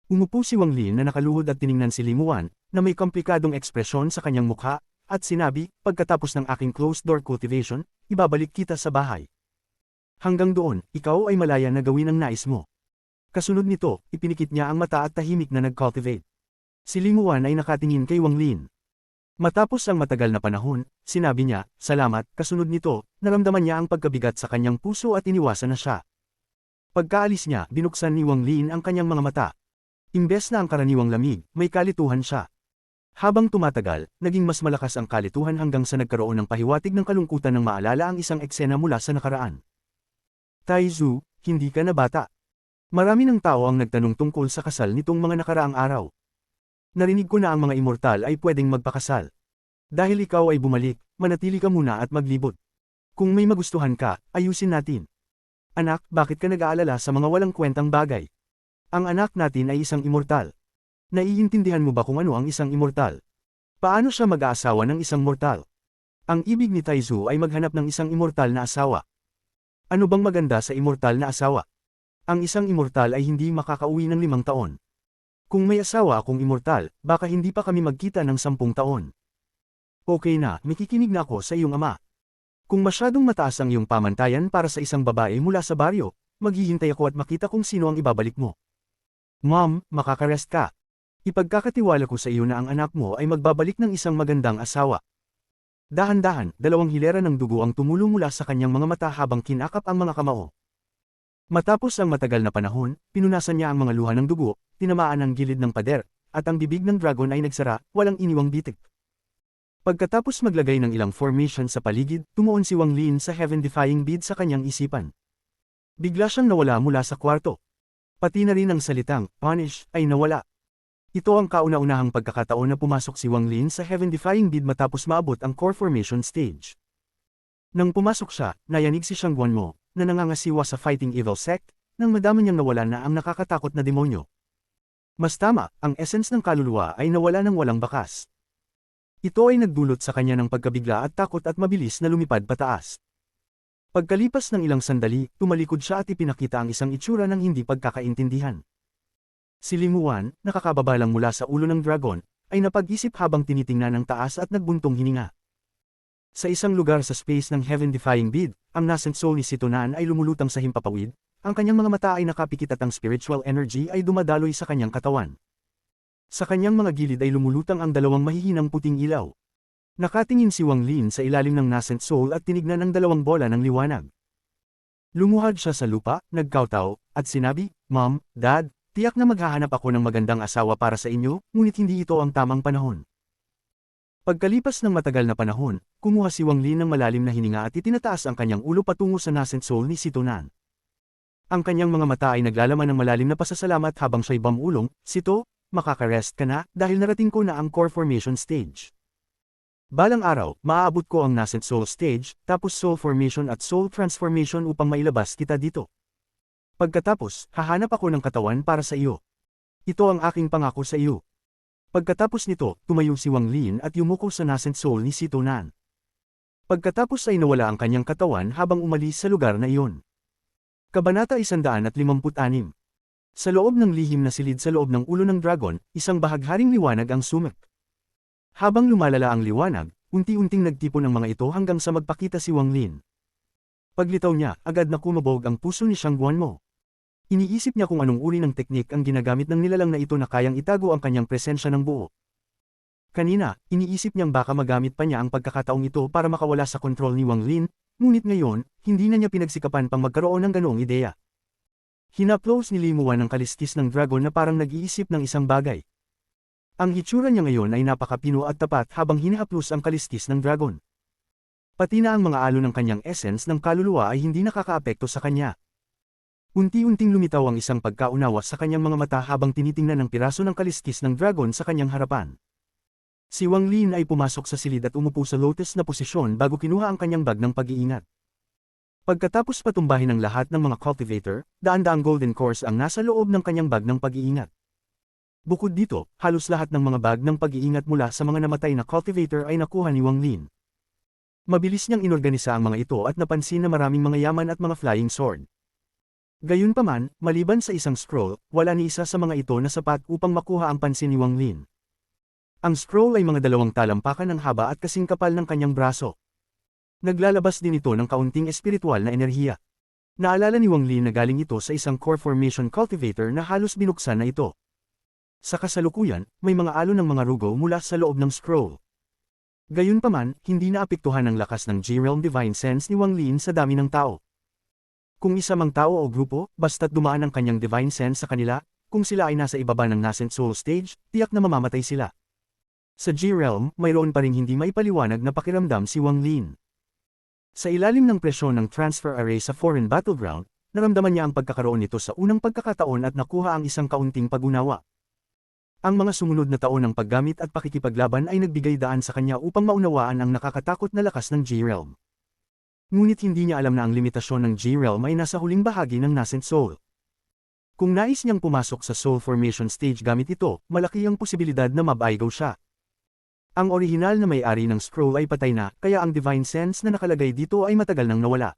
Umupo si Wang Lin na nakaluhod at tiningnan si Limuan, na may komplikadong ekspresyon sa kanyang mukha, at sinabi, pagkatapos ng aking closed-door cultivation, ibabalik kita sa bahay. Hanggang doon, ikaw ay malaya na gawin ang nais mo. Kasunod nito, ipinikit niya ang mata at tahimik na nag-cultivate. Si Limuan ay nakatingin kay Wang Lin. Matapos ang matagal na panahon, sinabi niya, salamat. Kasunod nito, naramdaman niya ang pagkabigat sa kanyang puso at iniwasan na siya. Pagkaalis niya, binuksan ni Wang Lin ang kanyang mga mata. Imbes na ang karaniwang lamig, may kalituhan siya. Habang tumatagal, naging mas malakas ang kalituhan hanggang sa nagkaroon ng pahiwatig ng kalungkutan nang maalala ang isang eksena mula sa nakaraan. Taizu, hindi ka na bata. Marami ng tao ang nagtanong tungkol sa kasal nitong mga nakaraang araw. Narinig ko na ang mga immortal ay pwedeng magpakasal. Dahil ikaw ay bumalik, manatili ka muna at maglibot. Kung may magustuhan ka, ayusin natin. Anak, bakit ka nag-aalala sa mga walang kwentang bagay? Ang anak natin ay isang immortal. Naiintindihan mo ba kung ano ang isang immortal? Paano siya mag-aasawa ng isang mortal? Ang ibig ni Taizu ay maghanap ng isang immortal na asawa. Ano bang maganda sa immortal na asawa? Ang isang immortal ay hindi makakauwi ng 5 taon. Kung may asawa akong immortal, baka hindi pa kami magkita ng 10 taon. Okay na, makikinig na ako sa iyong ama. Kung masyadong mataas ang iyong pamantayan para sa isang babae mula sa baryo, maghihintay ako at makita kung sino ang ibabalik mo. Mom, makakarest ka. Ipagkakatiwala ko sa iyo na ang anak mo ay magbabalik ng isang magandang asawa. Dahan-dahan, 2 hilera ng dugo ang tumulo mula sa kanyang mga mata habang kinakap ang mga kamao. Matapos ang matagal na panahon, pinunasan niya ang mga luha ng dugo, tinamaan ang gilid ng pader, at ang bibig ng dragon ay nagsara, walang iniwang bitik. Pagkatapos maglagay ng ilang formation sa paligid, tumuon si Wang Lin sa heaven-defying bead sa kanyang isipan. Bigla siyang nawala mula sa kwarto. Pati na rin ang salitang, punish, ay nawala. Ito ang kauna-unahang pagkakataon na pumasok si Wang Lin sa heaven-defying bead matapos maabot ang core formation stage. Nang pumasok siya, nayanig si Shang Guanmo, na nangangasiwa sa Fighting Evil Sect, nang madama niyang nawala na ang nakakatakot na demonyo. Mas tama, ang essence ng kaluluwa ay nawala ng walang bakas. Ito ay nagdulot sa kanya ng pagkabigla at takot at mabilis na lumipad pataas. Pagkalipas ng ilang sandali, tumalikod siya at ipinakita ang isang itsura ng hindi pagkakaintindihan. Si Limuan, nakakababalang mula sa ulo ng dragon, ay napag-isip habang tinitingnan ang taas at nagbuntong hininga. Sa isang lugar sa space ng heaven-defying bead, ang nascent soul ni Sitonan ay lumulutang sa himpapawid, ang kanyang mga mata ay nakapikit at ang spiritual energy ay dumadaloy sa kanyang katawan. Sa kanyang mga gilid ay lumulutang ang 2 mahihinang puting ilaw. Nakatingin si Wang Lin sa ilalim ng nascent soul at tinignan ang 2 bola ng liwanag. Lumuhad siya sa lupa, nagkawtaw, at sinabi, Mom, Dad, tiyak na maghahanap ako ng magandang asawa para sa inyo, ngunit hindi ito ang tamang panahon. Pagkalipas ng matagal na panahon, kumuha si Wang Lin ng malalim na hininga at itinataas ang kanyang ulo patungo sa nascent soul ni Sitonan. Ang kanyang mga mata ay naglalaman ng malalim na pasasalamat habang siya'y bamulong, Sito, makakarest ka na dahil narating ko na ang core formation stage. Balang araw, maaabot ko ang nascent soul stage, tapos soul formation at soul transformation upang mailabas kita dito. Pagkatapos, hahanap ako ng katawan para sa iyo. Ito ang aking pangako sa iyo. Pagkatapos nito, tumayo si Wang Lin at yumuko sa nascent soul ni Sitonan. Pagkatapos ay nawala ang kanyang katawan habang umalis sa lugar na iyon. Kabanata 156. Sa loob ng lihim na silid sa loob ng ulo ng dragon, isang bahagharing liwanag ang sumek. Habang lumalala ang liwanag, unti-unting nagtipon ang mga ito hanggang sa magpakita si Wang Lin. Paglitaw niya, agad na kumabog ang puso ni Shang Guanmo. Iniisip niya kung anong uri ng teknik ang ginagamit ng nilalang na ito na kayang itago ang kanyang presensya ng buo. Kanina, iniisip niyang baka magamit pa niya ang pagkakataong ito para makawala sa kontrol ni Wang Lin, ngunit ngayon, hindi na niya pinagsikapan pang magkaroon ng ganoong ideya. Hinaplos ni Limuan ang kaliskis ng dragon na parang nag-iisip ng isang bagay. Ang hitsura niya ngayon ay napakapino at tapat habang hinahaplos ang kaliskis ng dragon. Pati na ang mga alon ng kanyang essence ng kaluluwa ay hindi nakakaapekto sa kanya. Unti-unting lumitaw ang isang pagkaunawa sa kanyang mga mata habang tinitingnan ang piraso ng kaliskis ng dragon sa kanyang harapan. Si Wang Lin ay pumasok sa silid at umupo sa lotus na posisyon bago kinuha ang kanyang bag ng pag-iingat. Pagkatapos patumbahin ang lahat ng mga cultivator, daan-daang golden cores ang nasa loob ng kanyang bag ng pag-iingat. Bukod dito, halos lahat ng mga bag ng pag-iingat mula sa mga namatay na cultivator ay nakuha ni Wang Lin. Mabilis niyang inorganisa ang mga ito at napansin na maraming mga yaman at mga flying sword. Gayunpaman, maliban sa isang scroll, wala ni isa sa mga ito na sapat upang makuha ang pansin ni Wang Lin. Ang scroll ay mga 2 talampakan ng haba at kasing kapal ng kanyang braso. Naglalabas din ito ng kaunting espiritual na enerhiya. Naalala ni Wang Lin na galing ito sa isang core formation cultivator na halos binuksan na ito. Sa kasalukuyan, may mga alon ng mga rugo mula sa loob ng scroll. Gayunpaman, hindi naapektuhan ang lakas ng G-Realm Divine Sense ni Wang Lin sa dami ng tao. Kung isa mang tao o grupo, basta't dumaan ang kanyang Divine Sense sa kanila, kung sila ay nasa ibaba ng Nascent Soul Stage, tiyak na mamamatay sila. Sa G-Realm, mayroon pa ring hindi maipaliwanag na pakiramdam si Wang Lin. Sa ilalim ng presyon ng transfer array sa foreign battleground, naramdaman niya ang pagkakaroon nito sa unang pagkakataon at nakuha ang isang kaunting pag-unawa. Ang mga sumunod na taon ng paggamit at pakikipaglaban ay nagbigay daan sa kanya upang maunawaan ang nakakatakot na lakas ng G-Realm. Ngunit hindi niya alam na ang limitasyon ng G-Realm ay nasa huling bahagi ng Nascent Soul. Kung nais niyang pumasok sa Soul Formation Stage gamit ito, malaki ang posibilidad na mabaigaw siya. Ang orihinal na may-ari ng scroll ay patay na, kaya ang Divine Sense na nakalagay dito ay matagal nang nawala.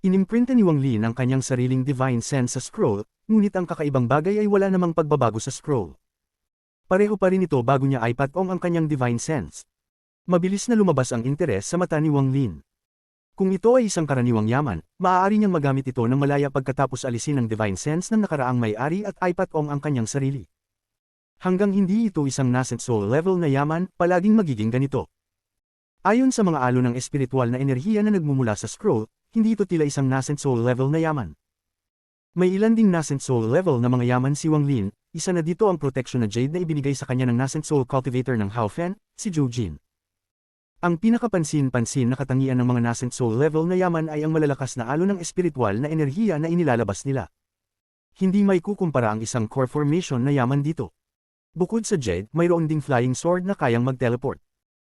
Inimprinta ni Wang Lin ang kanyang sariling Divine Sense sa scroll, ngunit ang kakaibang bagay ay wala namang pagbabago sa scroll. Pareho pa rin ito bago niya ipatong ang kanyang Divine Sense. Mabilis na lumabas ang interes sa mata ni Wang Lin. Kung ito ay isang karaniwang yaman, maaari niyang magamit ito ng malaya pagkatapos alisin ang Divine Sense ng nakaraang may-ari at ipatong ang kanyang sarili. Hanggang hindi ito isang Nascent Soul level na yaman, palaging magiging ganito. Ayon sa mga alon ng espiritual na enerhiya na nagmumula sa scroll, hindi ito tila isang Nascent Soul level na yaman. May ilan ding Nascent Soul level na mga yaman si Wang Lin, isa na dito ang protection na Jade na ibinigay sa kanya ng Nascent Soul cultivator ng Hao Fen, si Zhou Jin. Ang pinakapansin-pansin na katangian ng mga Nascent Soul level na yaman ay ang malalakas na alon ng espiritual na enerhiya na inilalabas nila. Hindi may kukumpara ang isang core formation na yaman dito. Bukod sa Jade, mayroon ding flying sword na kayang mag-teleport.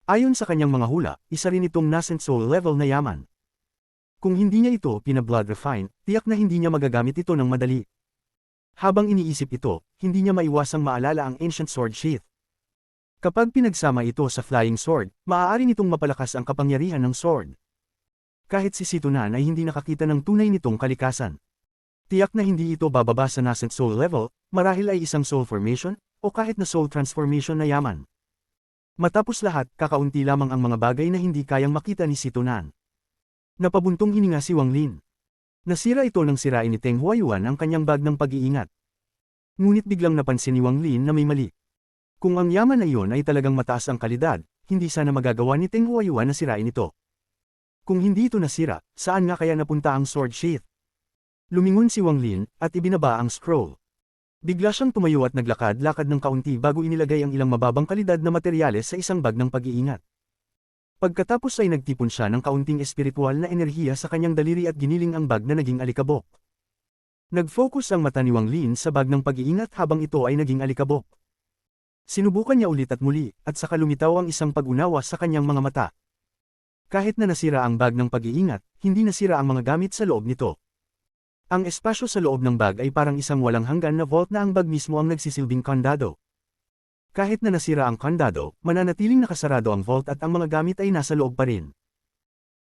Ayon sa kanyang mga hula, isa rin itong Nascent Soul level na yaman. Kung hindi niya ito pina-blood refine, tiyak na hindi niya magagamit ito ng madali. Habang iniisip ito, hindi niya maiwasang maalala ang Ancient Sword Sheath. Kapag pinagsama ito sa Flying Sword, maaari nitong mapalakas ang kapangyarihan ng sword. Kahit si Situnan ay hindi nakakita ng tunay nitong kalikasan. Tiyak na hindi ito bababa sa Nascent Soul level, marahil ay isang Soul Formation, o kahit na Soul Transformation na yaman. Matapos lahat, kakaunti lamang ang mga bagay na hindi kayang makita ni Situnan. Napabuntong hininga si Wang Lin. Nasira ito nang sirain ni Teng Huayuan ang kanyang bag ng pag-iingat. Ngunit biglang napansin ni Wang Lin na may mali. Kung ang yaman na iyon ay talagang mataas ang kalidad, hindi sana magagawa ni Teng Huayuan na sirain ito. Kung hindi ito nasira, saan nga kaya napunta ang sword sheath? Lumingon si Wang Lin, at ibinaba ang scroll. Bigla siyang tumayo at naglakad-lakad ng kaunti bago inilagay ang ilang mababang kalidad na materyales sa isang bag ng pag-iingat. Pagkatapos ay nagtipon siya ng kaunting espiritual na enerhiya sa kanyang daliri at giniling ang bag na naging alikabok. Nag-focus ang mata ni Wang Lin sa bag ng pag-iingat habang ito ay naging alikabok. Sinubukan niya ulit at muli, at saka lumitaw ang isang pag-unawa sa kanyang mga mata. Kahit na nasira ang bag ng pag-iingat, hindi nasira ang mga gamit sa loob nito. Ang espasyo sa loob ng bag ay parang isang walang hanggan na vault na ang bag mismo ang nagsisilbing kandado. Kahit na nasira ang kandado, mananatiling nakasarado ang vault at ang mga gamit ay nasa loob pa rin.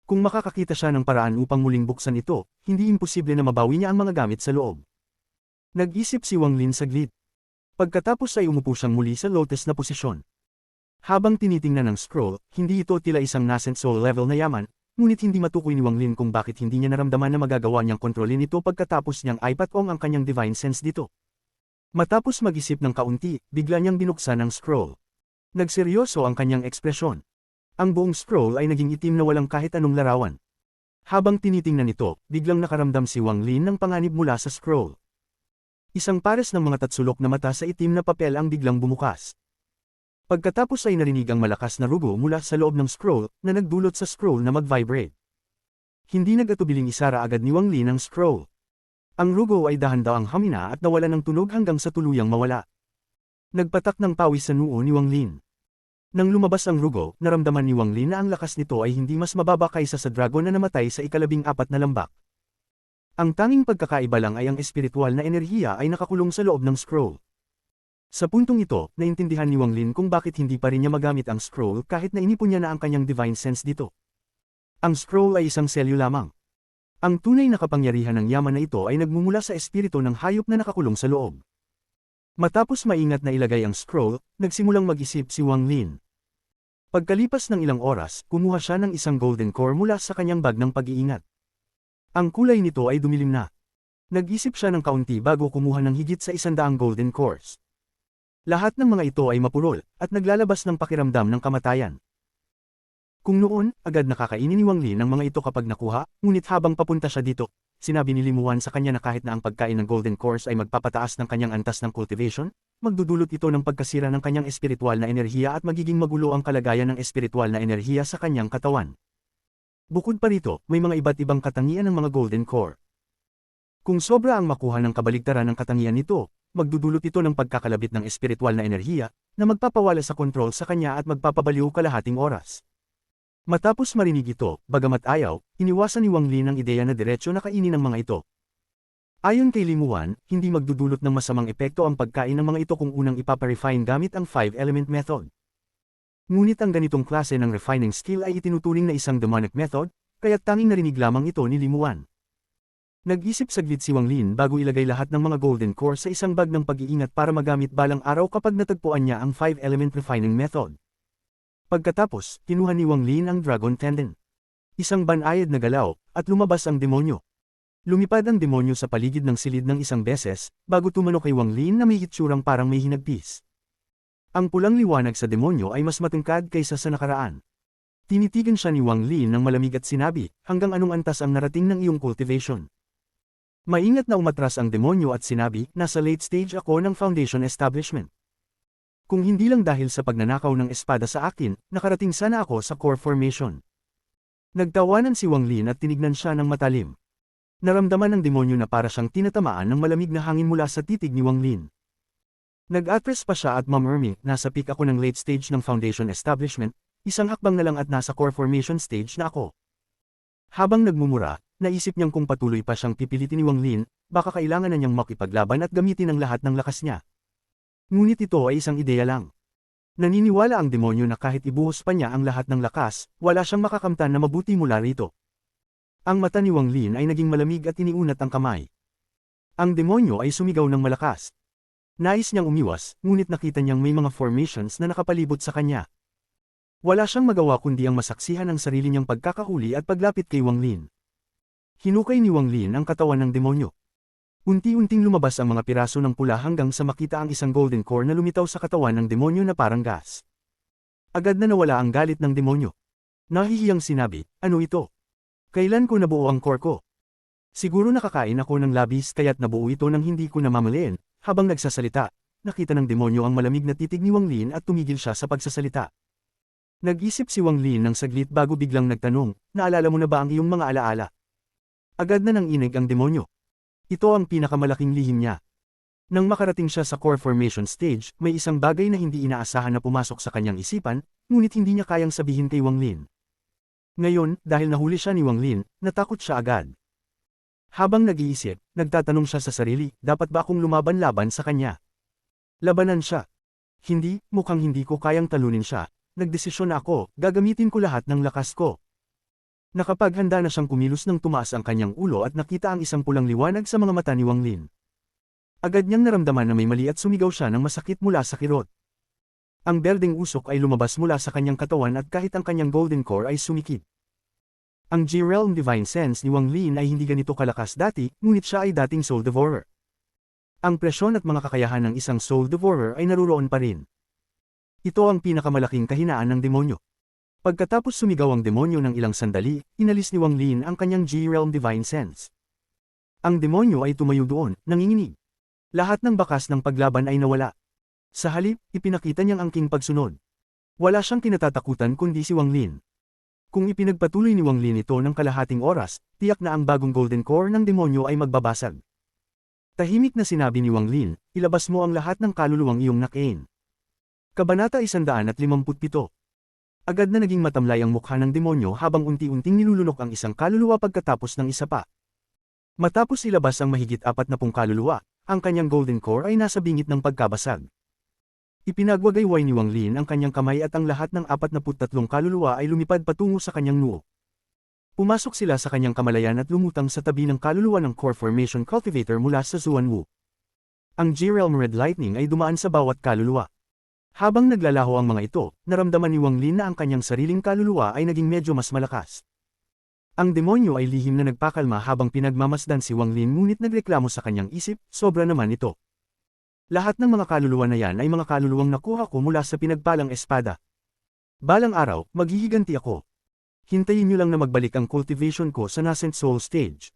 Kung makakakita siya ng paraan upang muling buksan ito, hindi imposible na mabawi niya ang mga gamit sa loob. Nag-isip si Wang Lin saglit. Pagkatapos ay umupo siyang muli sa lotus na posisyon. Habang tinitingnan ng scroll, hindi ito tila isang Nascent Soul level na yaman, ngunit hindi matukoy ni Wang Lin kung bakit hindi niya naramdaman na magagawa niyang kontrolin ito pagkatapos niyang ipatong ang kanyang Divine Sense dito. Matapos mag-isip ng kaunti, bigla niyang binuksan ang scroll. Nagseryoso ang kanyang ekspresyon. Ang buong scroll ay naging itim na walang kahit anong larawan. Habang tinitingnan ito, biglang nakaramdam si Wang Lin ng panganib mula sa scroll. Isang pares ng mga tatsulok na mata sa itim na papel ang biglang bumukas. Pagkatapos ay narinig ang malakas na rugo mula sa loob ng scroll na nagdulot sa scroll na mag-vibrate. Hindi nag-atubiling isara agad ni Wang Lin ang scroll. Ang rugo ay dahan-dahang hamina at nawala ng tunog hanggang sa tuluyang mawala. Nagpatak ng pawis sa noo ni Wang Lin. Nang lumabas ang Rugo, naramdaman ni Wang Lin na ang lakas nito ay hindi mas mababa kaysa sa dragon na namatay sa ika-14 na lambak. Ang tanging pagkakaiba lang ay ang espiritual na enerhiya ay nakakulong sa loob ng scroll. Sa puntong ito, naintindihan ni Wang Lin kung bakit hindi pa rin niya magamit ang scroll kahit na inipon niya na ang kanyang divine sense dito. Ang scroll ay isang selyo lamang. Ang tunay na kapangyarihan ng yaman na ito ay nagmumula sa espiritu ng hayop na nakakulong sa loob. Matapos maingat na ilagay ang scroll, nagsimulang mag-isip si Wang Lin. Pagkalipas ng ilang oras, kumuha siya ng isang golden core mula sa kanyang bag ng pag-iingat. Ang kulay nito ay dumilim na. Nag-isip siya ng kaunti bago kumuha ng higit sa 100 golden cores. Lahat ng mga ito ay mapurol, at naglalabas ng pakiramdam ng kamatayan. Kung noon, agad nakakainin ni Wang Lin ang mga ito kapag nakuha, ngunit habang papunta siya dito, sinabi ni Limuan sa kanya na kahit na ang pagkain ng golden cores ay magpapataas ng kanyang antas ng cultivation, magdudulot ito ng pagkasira ng kanyang espiritual na enerhiya at magiging magulo ang kalagayan ng espiritual na enerhiya sa kanyang katawan. Bukod pa rito, may mga iba't ibang katangian ng mga golden core. Kung sobra ang makuha ng kabaligtaran ng katangian nito, magdudulot ito ng pagkakalabit ng espiritual na enerhiya, na magpapawala sa kontrol sa kanya at magpapabaliw kalahating oras. Matapos marinig ito, bagamat ayaw, iniwasan ni Wang Lin ang ideya na diretsyo na kainin ang mga ito. Ayon kay Limuan, hindi magdudulot ng masamang epekto ang pagkain ng mga ito kung unang ipaparefine gamit ang 5-element method. Ngunit ang ganitong klase ng refining skill ay itinuturing na isang demonic method, kaya't tanging narinig lamang ito ni Limuan. Nag-isip saglit si Wang Lin bago ilagay lahat ng mga golden core sa isang bag ng pag-iingat para magamit balang araw kapag natagpuan niya ang 5-element refining method. Pagkatapos, kinuha ni Wang Lin ang Dragon Tendon. Isang banayad na galaw, at lumabas ang demonyo. Lumipad ang demonyo sa paligid ng silid ng isang beses, bago tumano kay Wang Lin na may hitsurang parang may hinagpis. Ang pulang liwanag sa demonyo ay mas matangkad kaysa sa nakaraan. Tinitigan siya ni Wang Lin ng malamig at sinabi, hanggang anong antas ang narating ng iyong cultivation. Maingat na umatras ang demonyo at sinabi, nasa late stage ako ng foundation establishment. Kung hindi lang dahil sa pagnanakaw ng espada sa akin, nakarating sana ako sa core formation. Nagtawanan si Wang Lin at tinignan siya ng matalim. Naramdaman ng demonyo na para siyang tinatamaan ng malamig na hangin mula sa titig ni Wang Lin. Nag-address pa siya at mamurmi, nasa peak ako ng late stage ng foundation establishment, isang hakbang na lang at nasa core formation stage na ako. Habang nagmumura, naisip niyang kung patuloy pa siyang pipilitin ni Wang Lin, baka kailangan na niyang makipaglaban at gamitin ang lahat ng lakas niya. Ngunit ito ay isang ideya lang. Naniniwala ang demonyo na kahit ibuhos pa niya ang lahat ng lakas, wala siyang makakamtan na mabuti mula rito. Ang mata ni Wang Lin ay naging malamig at iniunat ang kamay. Ang demonyo ay sumigaw ng malakas. Nais niyang umiwas, ngunit nakita niyang may mga formations na nakapalibot sa kanya. Wala siyang magawa kundi ang masaksihan ang sarili niyang pagkakahuli at paglapit kay Wang Lin. Hinukay ni Wang Lin ang katawan ng demonyo. Unti-unting lumabas ang mga piraso ng pula hanggang sa makita ang isang golden core na lumitaw sa katawan ng demonyo na parang gas. Agad na nawala ang galit ng demonyo. Nahihiyang sinabi, ano ito? Kailan ko nabuo ang core ko? Siguro nakakain ako ng labis kaya't nabuo ito nang hindi ko namamalayan. Habang nagsasalita, nakita ng demonyo ang malamig na titig ni Wang Lin at tumigil siya sa pagsasalita. Nag-isip si Wang Lin ng saglit bago biglang nagtanong, naalala mo na ba ang iyong mga alaala? Agad na nang inig ang demonyo. Ito ang pinakamalaking lihim niya. Nang makarating siya sa core formation stage, may isang bagay na hindi inaasahan na pumasok sa kanyang isipan, ngunit hindi niya kayang sabihin kay Wang Lin. Ngayon, dahil nahuli siya ni Wang Lin, natakot siya agad. Habang nag-iisip, nagtatanong siya sa sarili, dapat ba akong lumaban-laban sa kanya? Labanan siya. Hindi, mukhang hindi ko kayang talunin siya. Nagdesisyon na ako, gagamitin ko lahat ng lakas ko. Nakapaghanda na siyang kumilos nang tumaas ang kanyang ulo at nakita ang isang pulang liwanag sa mga mata ni Wang Lin. Agad niyang naramdaman na may mali at sumigaw siya ng masakit mula sa kirot. Ang berdeng usok ay lumabas mula sa kanyang katawan at kahit ang kanyang golden core ay sumikip. Ang G-Realm Divine Sense ni Wang Lin ay hindi ganito kalakas dati, ngunit siya ay dating Soul Devourer. Ang presyon at mga kakayahan ng isang Soul Devourer ay naruroon pa rin. Ito ang pinakamalaking kahinaan ng demonyo. Pagkatapos sumigaw ang demonyo ng ilang sandali, inalis ni Wang Lin ang kanyang G-Realm Divine Sense. Ang demonyo ay tumayo doon, nanginginig. Lahat ng bakas ng paglaban ay nawala. Sa halip, ipinakita niyang angking pagsunod. Wala siyang kinatatakutan kundi si Wang Lin. Kung ipinagpatuloy ni Wang Lin ito ng kalahating oras, tiyak na ang bagong golden core ng demonyo ay magbabasag. Tahimik na sinabi ni Wang Lin, ilabas mo ang lahat ng kaluluwang iyong nakain. Kabanata 157. Agad na naging matamlay ang mukha ng demonyo habang unti-unting nilulunok ang isang kaluluwa pagkatapos ng isa pa. Matapos ilabas ang mahigit 40 kaluluwa, ang kanyang golden core ay nasa bingit ng pagkabasag. Ipinagwagayway ni Wang Lin ang kanyang kamay at ang lahat ng 43 kaluluwa ay lumipad patungo sa kanyang noo. Pumasok sila sa kanyang kamalayan at lumutang sa tabi ng kaluluwa ng Core Formation Cultivator mula sa Zuanwu. Ang G-Realm Red Lightning ay dumaan sa bawat kaluluwa. Habang naglalaho ang mga ito, naramdaman ni Wang Lin na ang kanyang sariling kaluluwa ay naging medyo mas malakas. Ang demonyo ay lihim na nagpakalma habang pinagmamasdan si Wang Lin ngunit nagreklamo sa kanyang isip, sobra naman ito. Lahat ng mga kaluluwa na yan ay mga kaluluwang nakuha ko mula sa pinagpalang espada. Balang araw, maghihiganti ako. Hintayin niyo lang na magbalik ang cultivation ko sa nascent soul stage.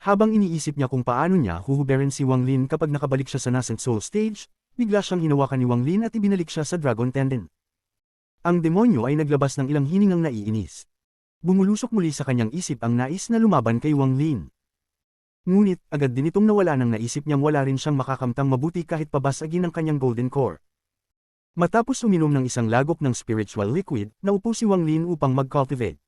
Habang iniisip niya kung paano niya huhuberin si Wang Lin kapag nakabalik siya sa nascent soul stage, bigla siyang hinawakan ni Wang Lin at ibinalik siya sa Dragon Tendon. Ang demonyo ay naglabas ng ilang hiningang naiinis. Bumulusok muli sa kanyang isip ang nais na lumaban kay Wang Lin. Ngunit, agad din itong nawala nang naisip niyang wala rin siyang makakamtang mabuti kahit pabasagin ang kanyang golden core. Matapos uminom ng isang lagok ng spiritual liquid, naupo si Wang Lin upang mag-cultivate.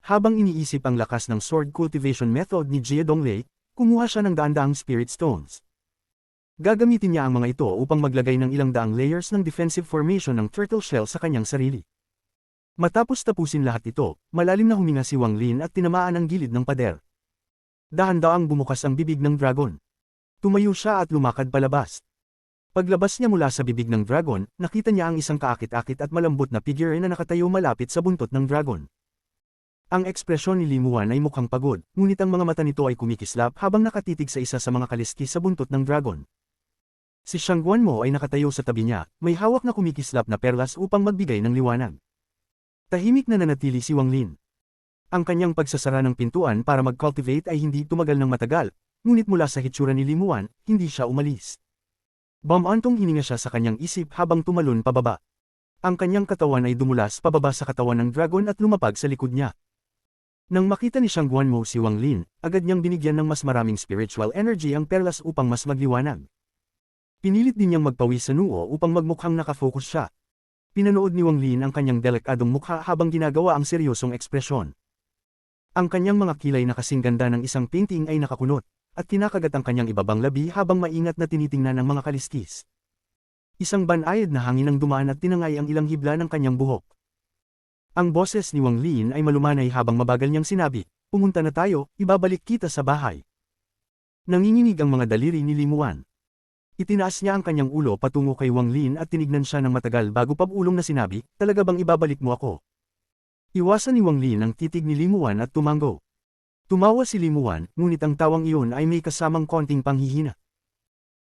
Habang iniisip ang lakas ng sword cultivation method ni Jie Donglei, kumuha siya ng daan-daang spirit stones. Gagamitin niya ang mga ito upang maglagay ng ilang daang layers ng defensive formation ng turtle shell sa kanyang sarili. Matapos tapusin lahat ito, malalim na huminga si Wang Lin at tinamaan ang gilid ng pader. Dahan-daang bumukas ang bibig ng dragon. Tumayo siya at lumakad palabas. Paglabas niya mula sa bibig ng dragon, nakita niya ang isang kaakit-akit at malambot na figure na nakatayo malapit sa buntot ng dragon. Ang ekspresyon ni Limuan ay mukhang pagod, ngunit ang mga mata nito ay kumikislap habang nakatitig sa isa sa mga kaliskis sa buntot ng dragon. Si Xiang Guanmo ay nakatayo sa tabi niya, may hawak na kumikislap na perlas upang magbigay ng liwanag. Tahimik na nanatili si Wang Lin. Ang kanyang pagsasara ng pintuan para mag-cultivate ay hindi tumagal ng matagal, ngunit mula sa hitsura ni Limuan, hindi siya umalis. Bumantong hininga siya sa kanyang isip habang tumalon pababa. Ang kanyang katawan ay dumulas pababa sa katawan ng dragon at lumapag sa likod niya. Nang makita ni Xiang Guanmo si Wang Lin, agad niyang binigyan ng mas maraming spiritual energy ang perlas upang mas magliwanag. Pinilit din niyang magpawis sa noo upang magmukhang nakafocus siya. Pinanood ni Wang Lin ang kanyang delikadong mukha habang ginagawa ang seryosong ekspresyon. Ang kanyang mga kilay na kasing ganda ng isang painting ay nakakunot, at kinakagat ang kanyang ibabang labi habang maingat na tinitingnan ang mga kaliskis. Isang banayad na hangin ang dumaan at tinangay ang ilang hibla ng kanyang buhok. Ang boses ni Wang Lin ay malumanay habang mabagal niyang sinabi, "Pumunta na tayo, ibabalik kita sa bahay." Nanginginig ang mga daliri ni Limuan. Itinaas niya ang kanyang ulo patungo kay Wang Lin at tinignan siya ng matagal bago pabulong na sinabi, "Talaga bang ibabalik mo ako?" Iwasan ni Wang Lin ang titig ni Limuan at tumango. Tumawa si Limuan, ngunit ang tawang iyon ay may kasamang konting panghihina.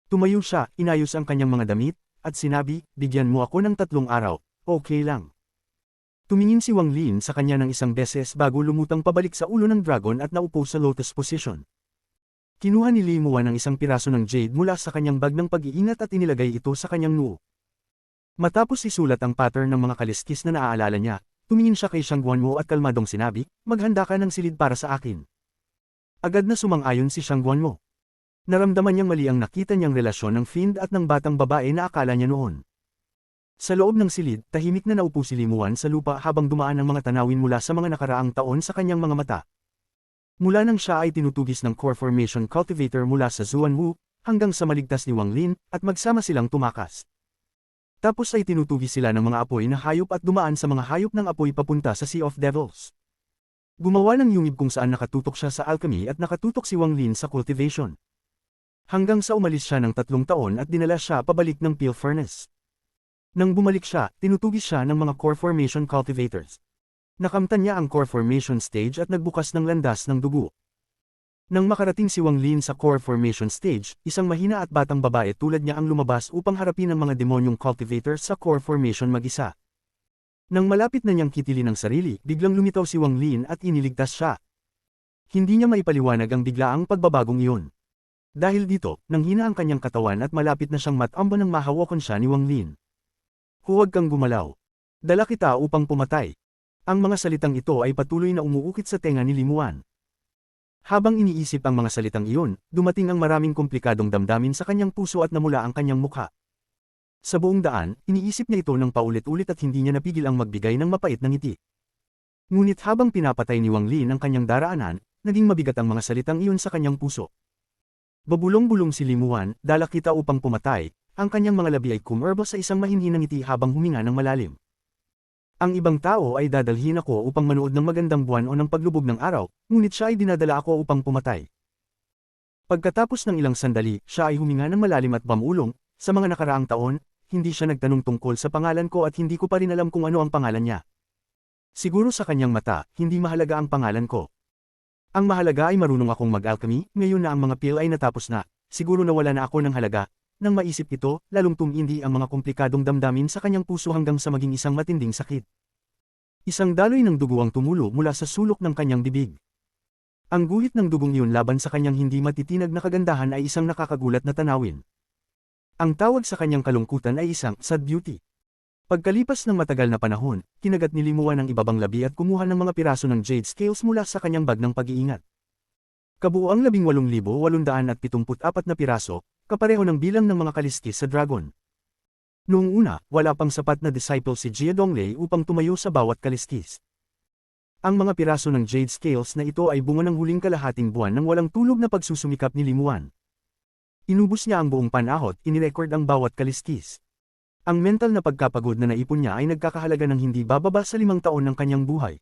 Tumayo siya, inayos ang kanyang mga damit, at sinabi, "Bigyan mo ako ng 3 araw, okay lang." Tumingin si Wang Lin sa kanya ng isang beses bago lumutang pabalik sa ulo ng dragon at naupo sa lotus position. Kinuha ni Limuan ang isang piraso ng jade mula sa kanyang bag ng pag-iingat at inilagay ito sa kanyang noo. Matapos isulat ang pattern ng mga kaliskis na naaalala niya, tumingin siya kay Xiang Guanmo at kalmadong sinabi, "Maghanda ka ng silid para sa akin." Agad na sumang-ayon si Xiang Guanmo. Naramdaman niyang mali ang nakita niyang relasyon ng fiend at ng batang babae na akala niya noon. Sa loob ng silid, tahimik na naupo si Limuan sa lupa habang dumaan ang mga tanawin mula sa mga nakaraang taon sa kanyang mga mata. Mula nang siya ay tinutugis ng Core Formation Cultivator mula sa Zuanwu, hanggang sa maligtas ni Wang Lin, at magsama silang tumakas. Tapos ay tinutugis sila ng mga apoy na hayop at dumaan sa mga hayop ng apoy papunta sa Sea of Devils. Gumawa ng yungib kung saan nakatutok siya sa alchemy at nakatutok si Wang Lin sa cultivation. Hanggang sa umalis siya ng 3 taon at dinala siya pabalik ng Peel Furnace. Nang bumalik siya, tinutugis siya ng mga Core Formation Cultivators. Nakamtan niya ang Core Formation stage at nagbukas ng landas ng dugo. Nang makarating si Wang Lin sa Core Formation stage, isang mahina at batang babae tulad niya ang lumabas upang harapin ang mga demonyong cultivator sa Core Formation mag-isa. Nang malapit na niyang kitilin ang sarili, biglang lumitaw si Wang Lin at iniligtas siya. Hindi niya maipaliwanag ang biglaang pagbabagong iyon. Dahil dito, nanghina ang kanyang katawan at malapit na siyang matamba nang mahawakan siya ni Wang Lin. "Huwag kang gumalaw. Dala kita upang pumatay." Ang mga salitang ito ay patuloy na umuukit sa tenga ni Limuan. Habang iniisip ang mga salitang iyon, dumating ang maraming komplikadong damdamin sa kanyang puso at namula ang kanyang mukha. Sa buong daan, iniisip niya ito ng paulit-ulit at hindi niya napigil ang magbigay ng mapait na ngiti. Ngunit habang pinapatay ni Wang Lin ang kanyang daraanan, naging mabigat ang mga salitang iyon sa kanyang puso. Babulong-bulong si Limuan, dala kita upang pumatay, ang kanyang mga labi ay kumirbal sa isang mahinhinang ngiti habang huminga ng malalim. Ang ibang tao ay dadalhin ako upang manood ng magandang buwan o ng paglubog ng araw, ngunit siya ay dinadala ako upang pumatay. Pagkatapos ng ilang sandali, siya ay huminga ng malalim at bumulong, sa mga nakaraang taon, hindi siya nagtanong tungkol sa pangalan ko at hindi ko pa rin alam kung ano ang pangalan niya. Siguro sa kanyang mata, hindi mahalaga ang pangalan ko. Ang mahalaga ay marunong akong mag-alchemy, ngayon na ang mga pill ay natapos na, siguro nawala na ako ng halaga. Nang maisip ito, lalong tumindi ang mga komplikadong damdamin sa kanyang puso hanggang sa maging isang matinding sakit. Isang daloy ng dugo ang tumulo mula sa sulok ng kanyang bibig. Ang guhit ng dugong iyon laban sa kanyang hindi matitinag na kagandahan ay isang nakakagulat na tanawin. Ang tawag sa kanyang kalungkutan ay isang sad beauty. Pagkalipas ng matagal na panahon, kinagat ni Limuan ang ibabang labi at kumuha ng mga piraso ng jade scales mula sa kanyang bag ng pag-iingat. Kabuoang 18,874 na piraso, kapareho ng bilang ng mga kaliskis sa dragon. Noong una, wala pang sapat na disciple si Jia Donglei upang tumayo sa bawat kaliskis. Ang mga piraso ng jade scales na ito ay bunga ng huling kalahating buwan ng walang tulog na pagsusumikap ni Limuan. Inubos niya ang buong panahot, inirecord ang bawat kaliskis. Ang mental na pagkapagod na naipon niya ay nagkakahalaga ng hindi bababa sa 5 taon ng kanyang buhay.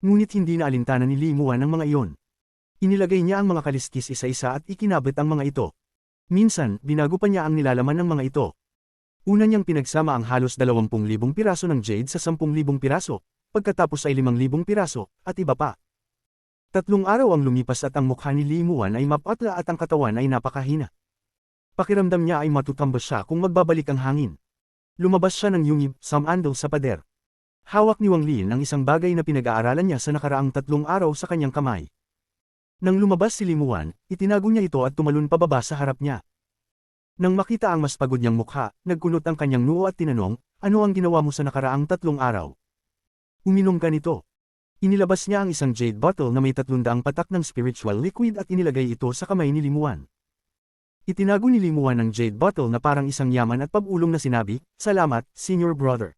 Ngunit hindi na alintana ni Limuan ang mga iyon. Inilagay niya ang mga kaliskis isa-isa at ikinabit ang mga ito. Minsan, binago pa niya ang nilalaman ng mga ito. Una niyang pinagsama ang halos 20,000 piraso ng jade sa 10,000 piraso, pagkatapos ay 5,000 piraso, at iba pa. 3 araw ang lumipas at ang mukha ni Limuan ay mapatla at ang katawan ay napakahina. Pakiramdam niya ay matutambas siya kung magbabalik ang hangin. Lumabas siya ng yungib, samandal sa pader. Hawak ni Wang Lin ang isang bagay na pinag-aaralan niya sa nakaraang 3 araw sa kanyang kamay. Nang lumabas si Limuan, itinago niya ito at tumalon pababa sa harap niya. Nang makita ang mas pagod niyang mukha, nagkunot ang kanyang noo at tinanong, ano ang ginawa mo sa nakaraang 3 araw? Uminom ka nito. Inilabas niya ang isang jade bottle na may 300 patak ng spiritual liquid at inilagay ito sa kamay ni Limuan. Itinago ni Limuan ang jade bottle na parang isang yaman at pag-ulong na sinabi, salamat, senior brother.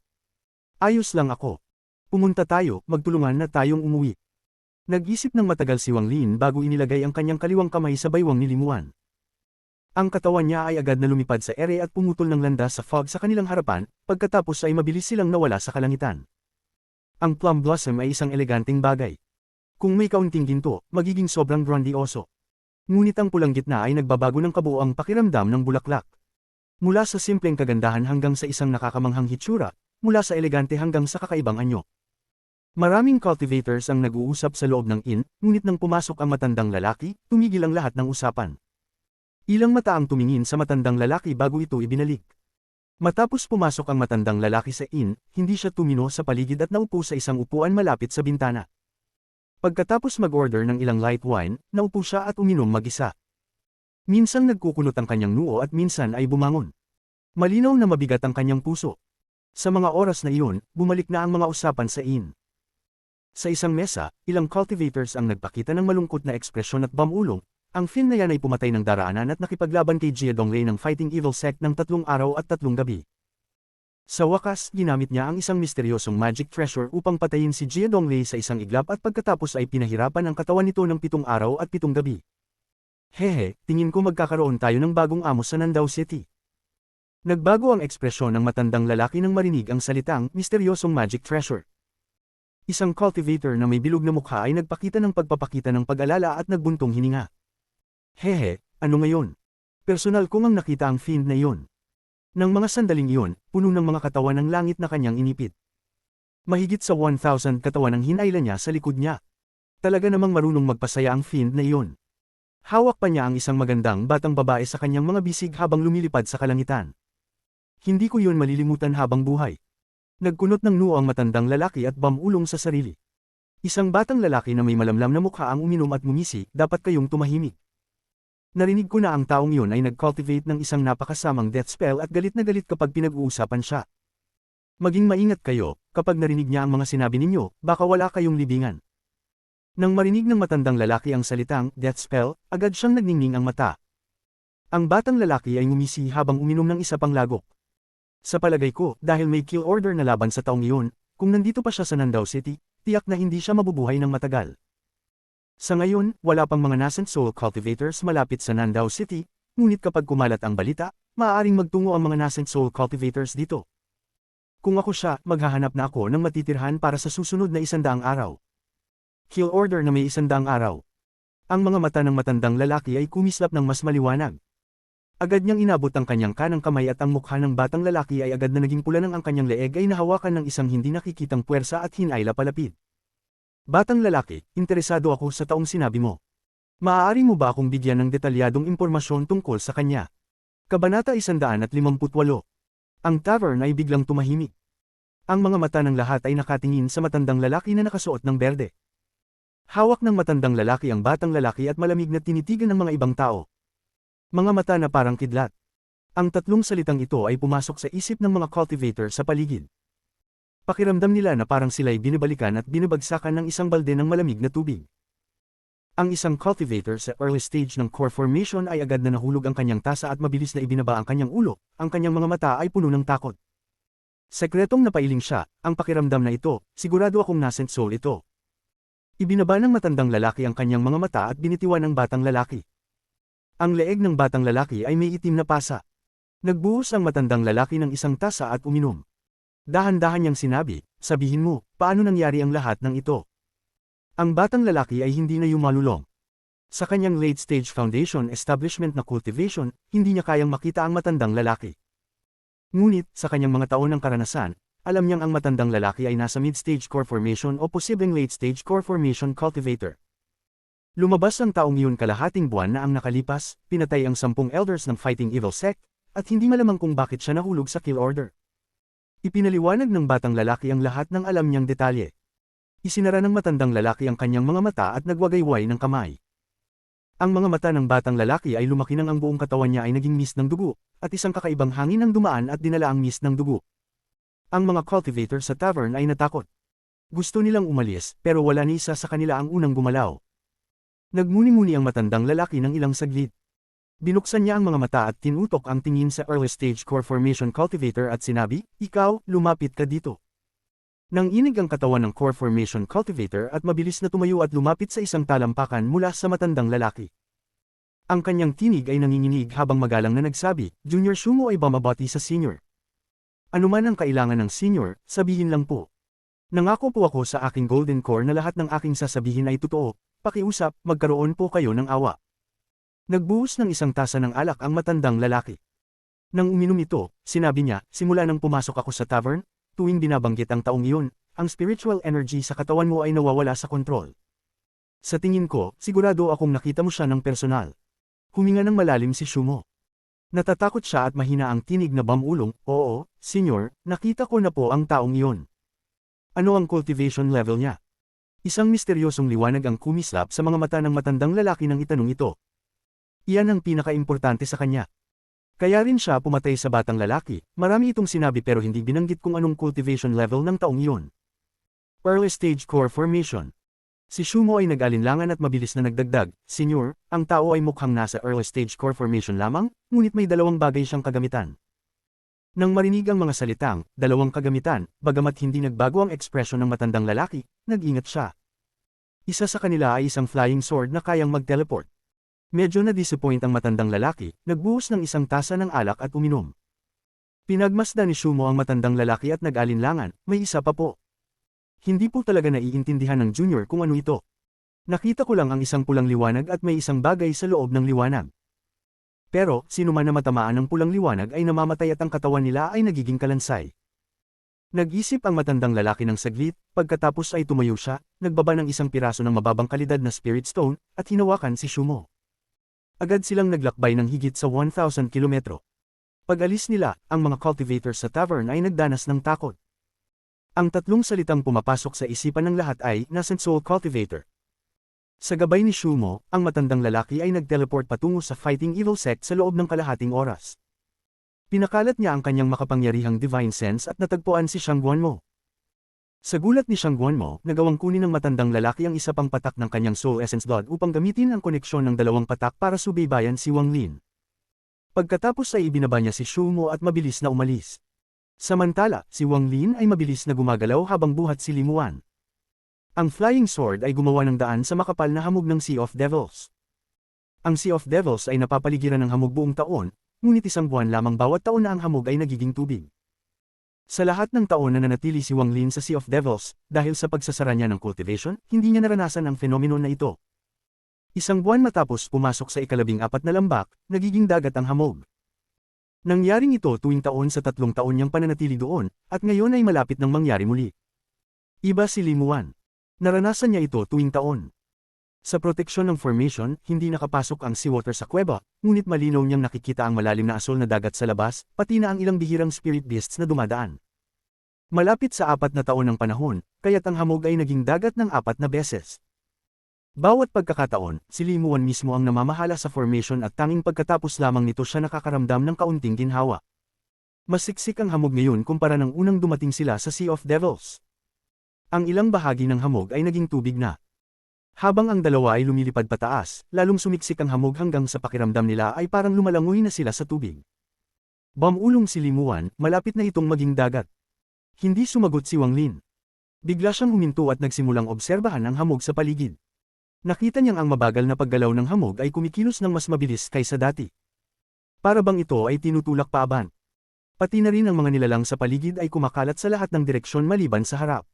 Ayos lang ako. Pumunta tayo, magtulungan na tayong umuwi. Nag-isip ng matagal si Wang Lin bago inilagay ang kanyang kaliwang kamay sa baywang ni Limuan. Ang katawan niya ay agad na lumipad sa ere at pumutol ng landas sa fog sa kanilang harapan, pagkatapos ay mabilis silang nawala sa kalangitan. Ang plum blossom ay isang eleganteng bagay. Kung may kaunting ginto, magiging sobrang grandioso. Ngunit ang pulang gitna ay nagbabago ng kabuoang pakiramdam ng bulaklak. Mula sa simpleng kagandahan hanggang sa isang nakakamanghang hitsura, mula sa elegante hanggang sa kakaibang anyo. Maraming cultivators ang nag-uusap sa loob ng inn, ngunit nang pumasok ang matandang lalaki, tumigil ang lahat ng usapan. Ilang mata ang tumingin sa matandang lalaki bago ito ibinalik. Matapos pumasok ang matandang lalaki sa inn, hindi siya tumino sa paligid at naupo sa isang upuan malapit sa bintana. Pagkatapos mag-order ng ilang light wine, naupo siya at uminom mag-isa. Minsang nagkukunot ang kanyang noo at minsan ay bumangon. Malinaw na mabigat ang kanyang puso. Sa mga oras na iyon, bumalik na ang mga usapan sa inn. Sa isang mesa, ilang cultivators ang nagpakita ng malungkot na ekspresyon at bumulong. Ang Fin na yan ay pumatay ng daraanan at nakipaglaban kay Jia Donglei ng Fighting Evil Sect ng 3 araw at 3 gabi. Sa wakas, ginamit niya ang isang misteryosong magic treasure upang patayin si Jia Donglei sa isang iglap at pagkatapos ay pinahirapan ang katawan nito ng 7 araw at 7 gabi. Hehe, tingin ko magkakaroon tayo ng bagong amo sa Nandao City. Nagbago ang ekspresyon ng matandang lalaki nang marinig ang salitang misteryosong magic treasure. Isang cultivator na may bilog na mukha ay nagpakita ng pagpapakita ng pag-alala at nagbuntong hininga. Hehe, ano ngayon? Personal kong ang nakita ang fiend na iyon. Nang mga sandaling iyon, puno ng mga katawan ng langit na kanyang inipit. Mahigit sa 1,000 katawan ang hinayla niya sa likod niya. Talaga namang marunong magpasaya ang fiend na iyon. Hawak pa niya ang isang magandang batang babae sa kanyang mga bisig habang lumilipad sa kalangitan. Hindi ko yun malilimutan habang buhay. Nagkunot ng noo ang matandang lalaki at bumulong sa sarili. Isang batang lalaki na may malamlam na mukha ang uminom at ngumisi, dapat kayong tumahimik. Narinig ko na ang taong iyon ay nag-cultivate ng isang napakasamang death spell at galit na galit kapag pinag-uusapan siya. Maging maingat kayo, kapag narinig niya ang mga sinabi ninyo, baka wala kayong libingan. Nang marinig ng matandang lalaki ang salitang death spell, agad siyang nagningning ang mata. Ang batang lalaki ay ngumisi habang uminom ng isa pang lagok. Sa palagay ko, dahil may kill order na laban sa taong iyon, kung nandito pa siya sa Nandao City, tiyak na hindi siya mabubuhay ng matagal. Sa ngayon, wala pang mga nascent soul cultivators malapit sa Nandao City, ngunit kapag kumalat ang balita, maaaring magtungo ang mga nascent soul cultivators dito. Kung ako siya, maghahanap na ako ng matitirhan para sa susunod na 100 araw. Kill order na may 100 araw. Ang mga mata ng matandang lalaki ay kumislap ng mas maliwanag. Agad niyang inabot ang kanyang kanang kamay at ang mukha ng batang lalaki ay agad na naging pula nang ang kanyang leeg ay nahawakan ng isang hindi nakikitang puwersa at hinayla palapit. Batang lalaki, interesado ako sa taong sinabi mo. Maaari mo ba akong bigyan ng detalyadong impormasyon tungkol sa kanya? Kabanata 158. Ang tavern ay biglang tumahimik. Ang mga mata ng lahat ay nakatingin sa matandang lalaki na nakasuot ng berde. Hawak ng matandang lalaki ang batang lalaki at malamig na tinitigan ng mga ibang tao. Mga mata na parang kidlat. Ang tatlong salitang ito ay pumasok sa isip ng mga cultivator sa paligid. Pakiramdam nila na parang sila'y binabalikan at binabagsakan ng isang balde ng malamig na tubig. Ang isang cultivator sa early stage ng core formation ay agad na nahulog ang kanyang tasa at mabilis na ibinaba ang kanyang ulo, ang kanyang mga mata ay puno ng takot. Sekretong napailing siya, ang pakiramdam na ito, sigurado akong nascent soul ito. Ibinaba ng matandang lalaki ang kanyang mga mata at binitiwan ng batang lalaki. Ang leeg ng batang lalaki ay may itim na pasa. Nagbuhos ang matandang lalaki ng isang tasa at uminom. Dahan-dahan niyang sinabi, sabihin mo, paano nangyari ang lahat ng ito? Ang batang lalaki ay hindi na yumalulong. Sa kanyang late-stage foundation establishment na cultivation, hindi niya kayang makita ang matandang lalaki. Ngunit, sa kanyang mga taon ng karanasan, alam niyang ang matandang lalaki ay nasa mid-stage core formation o posibleng late-stage core formation cultivator. Lumabas ang taong iyon kalahating buwan na ang nakalipas, pinatay ang 10 elders ng Fighting Evil Sect, at hindi malamang kung bakit siya nahulog sa kill order. Ipinaliwanag ng batang lalaki ang lahat ng alam niyang detalye. Isinara ng matandang lalaki ang kanyang mga mata at nagwagayway ng kamay. Ang mga mata ng batang lalaki ay lumaki nang ang buong katawan niya ay naging mist ng dugo, at isang kakaibang hangin ang dumaan at dinala ang mist ng dugo. Ang mga cultivator sa tavern ay natakot. Gusto nilang umalis, pero wala ni isa sa kanila ang unang gumalaw. Nagmuni-muni ang matandang lalaki ng ilang saglit. Binuksan niya ang mga mata at tinutok ang tingin sa early stage core formation cultivator at sinabi, "Ikaw, lumapit ka dito." Nang inig ang katawan ng core formation cultivator at mabilis na tumayo at lumapit sa isang talampakan mula sa matandang lalaki. Ang kanyang tinig ay nanginginig habang magalang na nagsabi, "Junior Sumo ay bumabati sa senior. Ano man ang kailangan ng senior, sabihin lang po. Nangako po ako sa aking golden core na lahat ng aking sasabihin ay totoo. Pakiusap, magkaroon po kayo ng awa." Nagbuhos ng isang tasa ng alak ang matandang lalaki. Nang uminom ito, sinabi niya, "Simula nang pumasok ako sa tavern, tuwing binabanggit ang taong iyon, ang spiritual energy sa katawan mo ay nawawala sa kontrol. Sa tingin ko, sigurado akong nakita mo siya ng personal." Huminga ng malalim si Sumo. Natatakot siya at mahina ang tinig na bamulong, "Oo, senyor, nakita ko na po ang taong iyon." Ano ang cultivation level niya? Isang misteryosong liwanag ang kumislap sa mga mata ng matandang lalaki nang itanong ito. Iyan ang pinaka-importante sa kanya. Kaya rin siya pumatay sa batang lalaki, marami itong sinabi pero hindi binanggit kung anong cultivation level ng taong iyon. Early stage core formation. Si Sumo ay nag-alinlangan at mabilis na nagdagdag, "Senyor, ang tao ay mukhang nasa early stage core formation lamang, ngunit may dalawang bagay siyang kagamitan." Nang marinig ang mga salitang, "dalawang kagamitan," bagamat hindi nagbago ang ekspresyon ng matandang lalaki, nag-ingat siya. Isa sa kanila ay isang flying sword na kayang mag-teleport. Medyo na-disappoint ang matandang lalaki, nagbuhos ng isang tasa ng alak at uminom. Pinagmasdan ni Sumo ang matandang lalaki at nag-alinlangan, "May isa pa po. Hindi po talaga naiintindihan ng junior kung ano ito. Nakita ko lang ang isang pulang liwanag at may isang bagay sa loob ng liwanag. Pero, sino man na matamaan ng pulang liwanag ay namamatay at ang katawan nila ay nagiging kalansay." Nag-isip ang matandang lalaki ng saglit, pagkatapos ay tumayo siya, nagbaba ng isang piraso ng mababang kalidad na spirit stone, at hinawakan si Sumo. Agad silang naglakbay ng higit sa 1,000 kilometro. Pag-alis nila, ang mga cultivators sa tavern ay nagdanas ng takot. Ang tatlong salitang pumapasok sa isipan ng lahat ay, "nascent soul cultivator." Sa gabay ni Sumo, ang matandang lalaki ay nag-teleport patungo sa Fighting Evil Sect sa loob ng kalahating oras. Pinakalat niya ang kanyang makapangyarihang divine sense at natagpuan si Shangguanmo. Sa gulat ni Shangguanmo, nagawang kunin ng matandang lalaki ang isa pang patak ng kanyang soul essence blood upang gamitin ang koneksyon ng dalawang patak para subaybayan si Wang Lin. Pagkatapos ay ibinaba niya si Sumo at mabilis na umalis. Samantala, si Wang Lin ay mabilis na gumagalaw habang buhat si Limuan. Ang flying sword ay gumawa ng daan sa makapal na hamog ng Sea of Devils. Ang Sea of Devils ay napapaligiran ng hamog buong taon, ngunit isang buwan lamang bawat taon na ang hamog ay nagiging tubig. Sa lahat ng taon na nanatili si Wang Lin sa Sea of Devils, dahil sa pagsasara niya ng cultivation, hindi niya naranasan ang phenomenon na ito. Isang buwan matapos pumasok sa ika-14 na lambak, nagiging dagat ang hamog. Nangyaring ito tuwing taon sa 3 taon niyang pananatili doon, at ngayon ay malapit nang mangyari muli. Iba si Limuan. Naranasan niya ito tuwing taon. Sa proteksyon ng formation, hindi nakapasok ang seawater sa kuweba, ngunit malinaw niyang nakikita ang malalim na asol na dagat sa labas, pati na ang ilang bihirang spirit beasts na dumadaan. Malapit sa 4 na taon ng panahon, kaya't ang hamog ay naging dagat ng 4 na beses. Bawat pagkakataon, si Limuan mismo ang namamahala sa formation at tanging pagkatapos lamang nito siya nakakaramdam ng kaunting ginhawa. Masiksik ang hamog ngayon kumpara ng unang dumating sila sa Sea of Devils. Ang ilang bahagi ng hamog ay naging tubig na. Habang ang dalawa ay lumilipad pataas, lalong sumiksik ang hamog hanggang sa pakiramdam nila ay parang lumalangoy na sila sa tubig. Bumulong si Limuan, malapit na itong maging dagat. Hindi sumagot si Wang Lin. Bigla siyang huminto at nagsimulang obserbahan ang hamog sa paligid. Nakita niyang ang mabagal na paggalaw ng hamog ay kumikilos ng mas mabilis kaysa dati. Para bang ito ay tinutulak paaban. Pati na rin ang mga nilalang sa paligid ay kumakalat sa lahat ng direksyon maliban sa harap.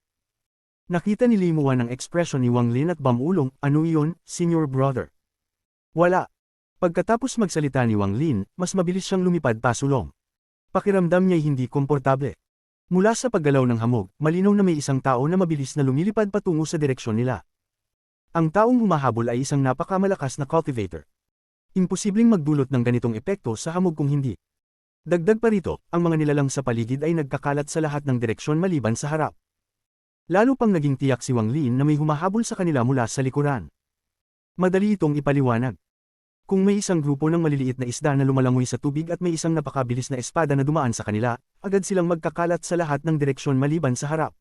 Nakita ni Limuan ang ekspresyon ni Wang Lin at bumulong, "Ano iyon, senior brother?" Wala. Pagkatapos magsalita ni Wang Lin, mas mabilis siyang lumipad pasulong. Pakiramdam niya'y hindi komportable. Mula sa paggalaw ng hamog, malinaw na may isang tao na mabilis na lumilipad patungo sa direksyon nila. Ang taong humahabol ay isang napakamalakas na cultivator. Imposibleng magdulot ng ganitong epekto sa hamog kung hindi. Dagdag pa rito, ang mga nilalang sa paligid ay nagkakalat sa lahat ng direksyon maliban sa harap. Lalo pang naging tiyak si Wang Lin na may humahabol sa kanila mula sa likuran. Madali itong ipaliwanag. Kung may isang grupo ng maliliit na isda na lumalangoy sa tubig at may isang napakabilis na espada na dumaan sa kanila, agad silang magkakalat sa lahat ng direksyon maliban sa harap.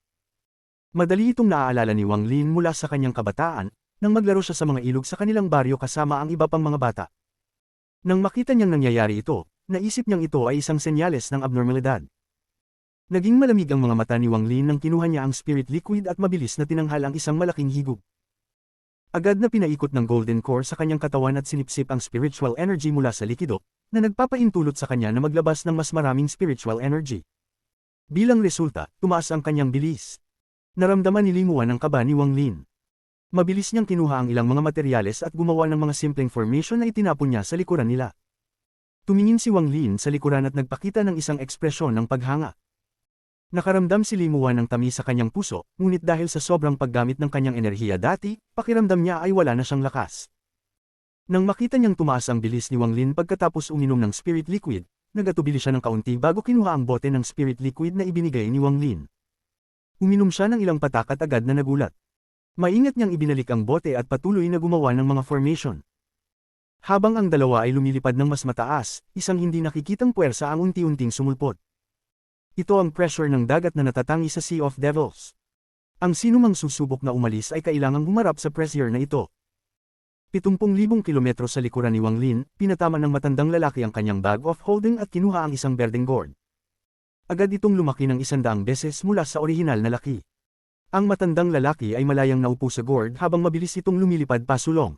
Madali itong naaalala ni Wang Lin mula sa kanyang kabataan, nang maglaro siya sa mga ilog sa kanilang baryo kasama ang iba pang mga bata. Nang makita niyang nangyayari ito, naisip niyang ito ay isang senyales ng abnormalidad. Naging malamig ang mga mata ni Wang Lin nang kinuha niya ang spirit liquid at mabilis na tinanghal ang isang malaking higop. Agad na pinaikot ng golden core sa kanyang katawan at sinipsip ang spiritual energy mula sa likido, na nagpapaintulot sa kanya na maglabas ng mas maraming spiritual energy. Bilang resulta, tumaas ang kanyang bilis. Naramdaman ni Limuan ang kaba ni Wang Lin. Mabilis niyang kinuha ang ilang mga materyales at gumawa ng mga simpleng formation na itinapon niya sa likuran nila. Tumingin si Wang Lin sa likuran at nagpakita ng isang ekspresyon ng paghanga. Nakaramdam si Limuan ng tamis sa kanyang puso, ngunit dahil sa sobrang paggamit ng kanyang enerhiya dati, pakiramdam niya ay wala na siyang lakas. Nang makita niyang tumaas ang bilis ni Wang Lin pagkatapos uminom ng spirit liquid, nagatubili siya ng kaunti bago kinuha ang bote ng spirit liquid na ibinigay ni Wang Lin. Uminom siya ng ilang patak at agad na nagulat. Maingat niyang ibinalik ang bote at patuloy na gumawa ng mga formation. Habang ang dalawa ay lumilipad ng mas mataas, isang hindi nakikitang puwersa ang unti-unting sumulpot. Ito ang pressure ng dagat na natatangi sa Sea of Devils. Ang sinumang susubok na umalis ay kailangang humarap sa pressure na ito. 70,000 kilometro sa likuran ni Wang Lin, pinatama ng matandang lalaki ang kanyang bag of holding at kinuha ang isang berdeng gourd. Agad itong lumaki ng 100 beses mula sa orihinal na laki. Ang matandang lalaki ay malayang naupo sa gourd habang mabilis itong lumilipad pasulong.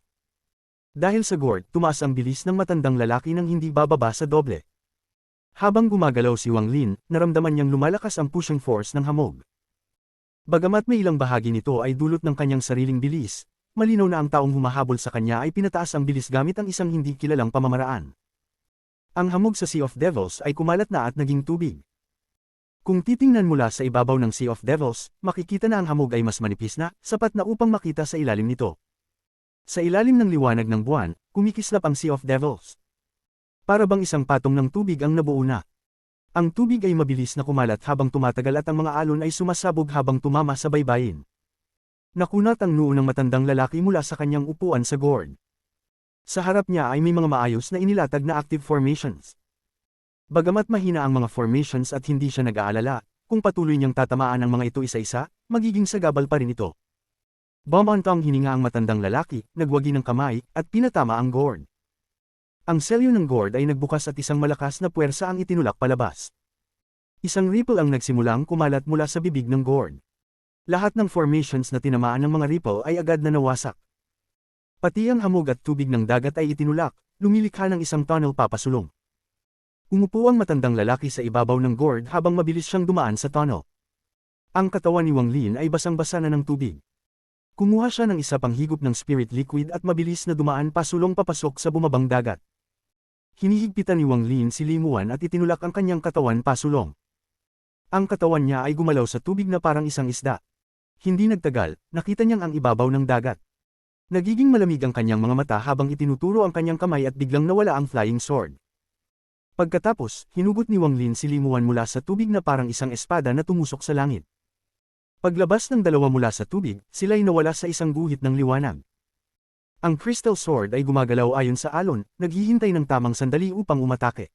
Dahil sa gourd, tumaas ang bilis ng matandang lalaki nang hindi bababa sa doble. Habang gumagalaw si Wang Lin, naramdaman niyang lumalakas ang pushing force ng hamog. Bagamat may ilang bahagi nito ay dulot ng kanyang sariling bilis, malinaw na ang taong humahabol sa kanya ay pinataas ang bilis gamit ang isang hindi kilalang pamamaraan. Ang hamog sa Sea of Devils ay kumalat na at naging tubig. Kung titingnan mula sa ibabaw ng Sea of Devils, makikita na ang hamog ay mas manipis na, sapat na upang makita sa ilalim nito. Sa ilalim ng liwanag ng buwan, kumikislap ang Sea of Devils. Para bang isang patong ng tubig ang nabuo na. Ang tubig ay mabilis na kumalat habang tumatagal at ang mga alon ay sumasabog habang tumama sa baybayin. Nakunat ang noo ng matandang lalaki mula sa kanyang upuan sa gourd. Sa harap niya ay may mga maayos na inilatag na active formations. Bagamat mahina ang mga formations at hindi siya nag-aalala, kung patuloy niyang tatamaan ang mga ito isa-isa, magiging sagabal pa rin ito. Bumantang hininga ang matandang lalaki, nagwagi ng kamay, at pinatama ang gourd. Ang selyo ng gourd ay nagbukas at isang malakas na puwersa ang itinulak palabas. Isang ripple ang nagsimulang kumalat mula sa bibig ng gourd. Lahat ng formations na tinamaan ng mga ripple ay agad na nawasak. Pati ang hamog at tubig ng dagat ay itinulak, lumilikha ng isang tunnel papasulong. Umupo ang matandang lalaki sa ibabaw ng gourd habang mabilis siyang dumaan sa tunnel. Ang katawan ni Wang Lin ay basang-basa na ng tubig. Kumuha siya ng isa pang higop ng spirit liquid at mabilis na dumaan pasulong papasok sa bumabang dagat. Hinihigpitan ni Wang Lin si Limuan at itinulak ang kanyang katawan pasulong. Ang katawan niya ay gumalaw sa tubig na parang isang isda. Hindi nagtagal, nakita niyang ang ibabaw ng dagat. Nagiging malamig ang kanyang mga mata habang itinuturo ang kanyang kamay at biglang nawala ang flying sword. Pagkatapos, hinugot ni Wang Lin si Limuan mula sa tubig na parang isang espada na tumusok sa langit. Paglabas ng dalawa mula sa tubig, sila'y nawala sa isang guhit ng liwanag. Ang crystal sword ay gumagalaw ayon sa alon, naghihintay ng tamang sandali upang umatake.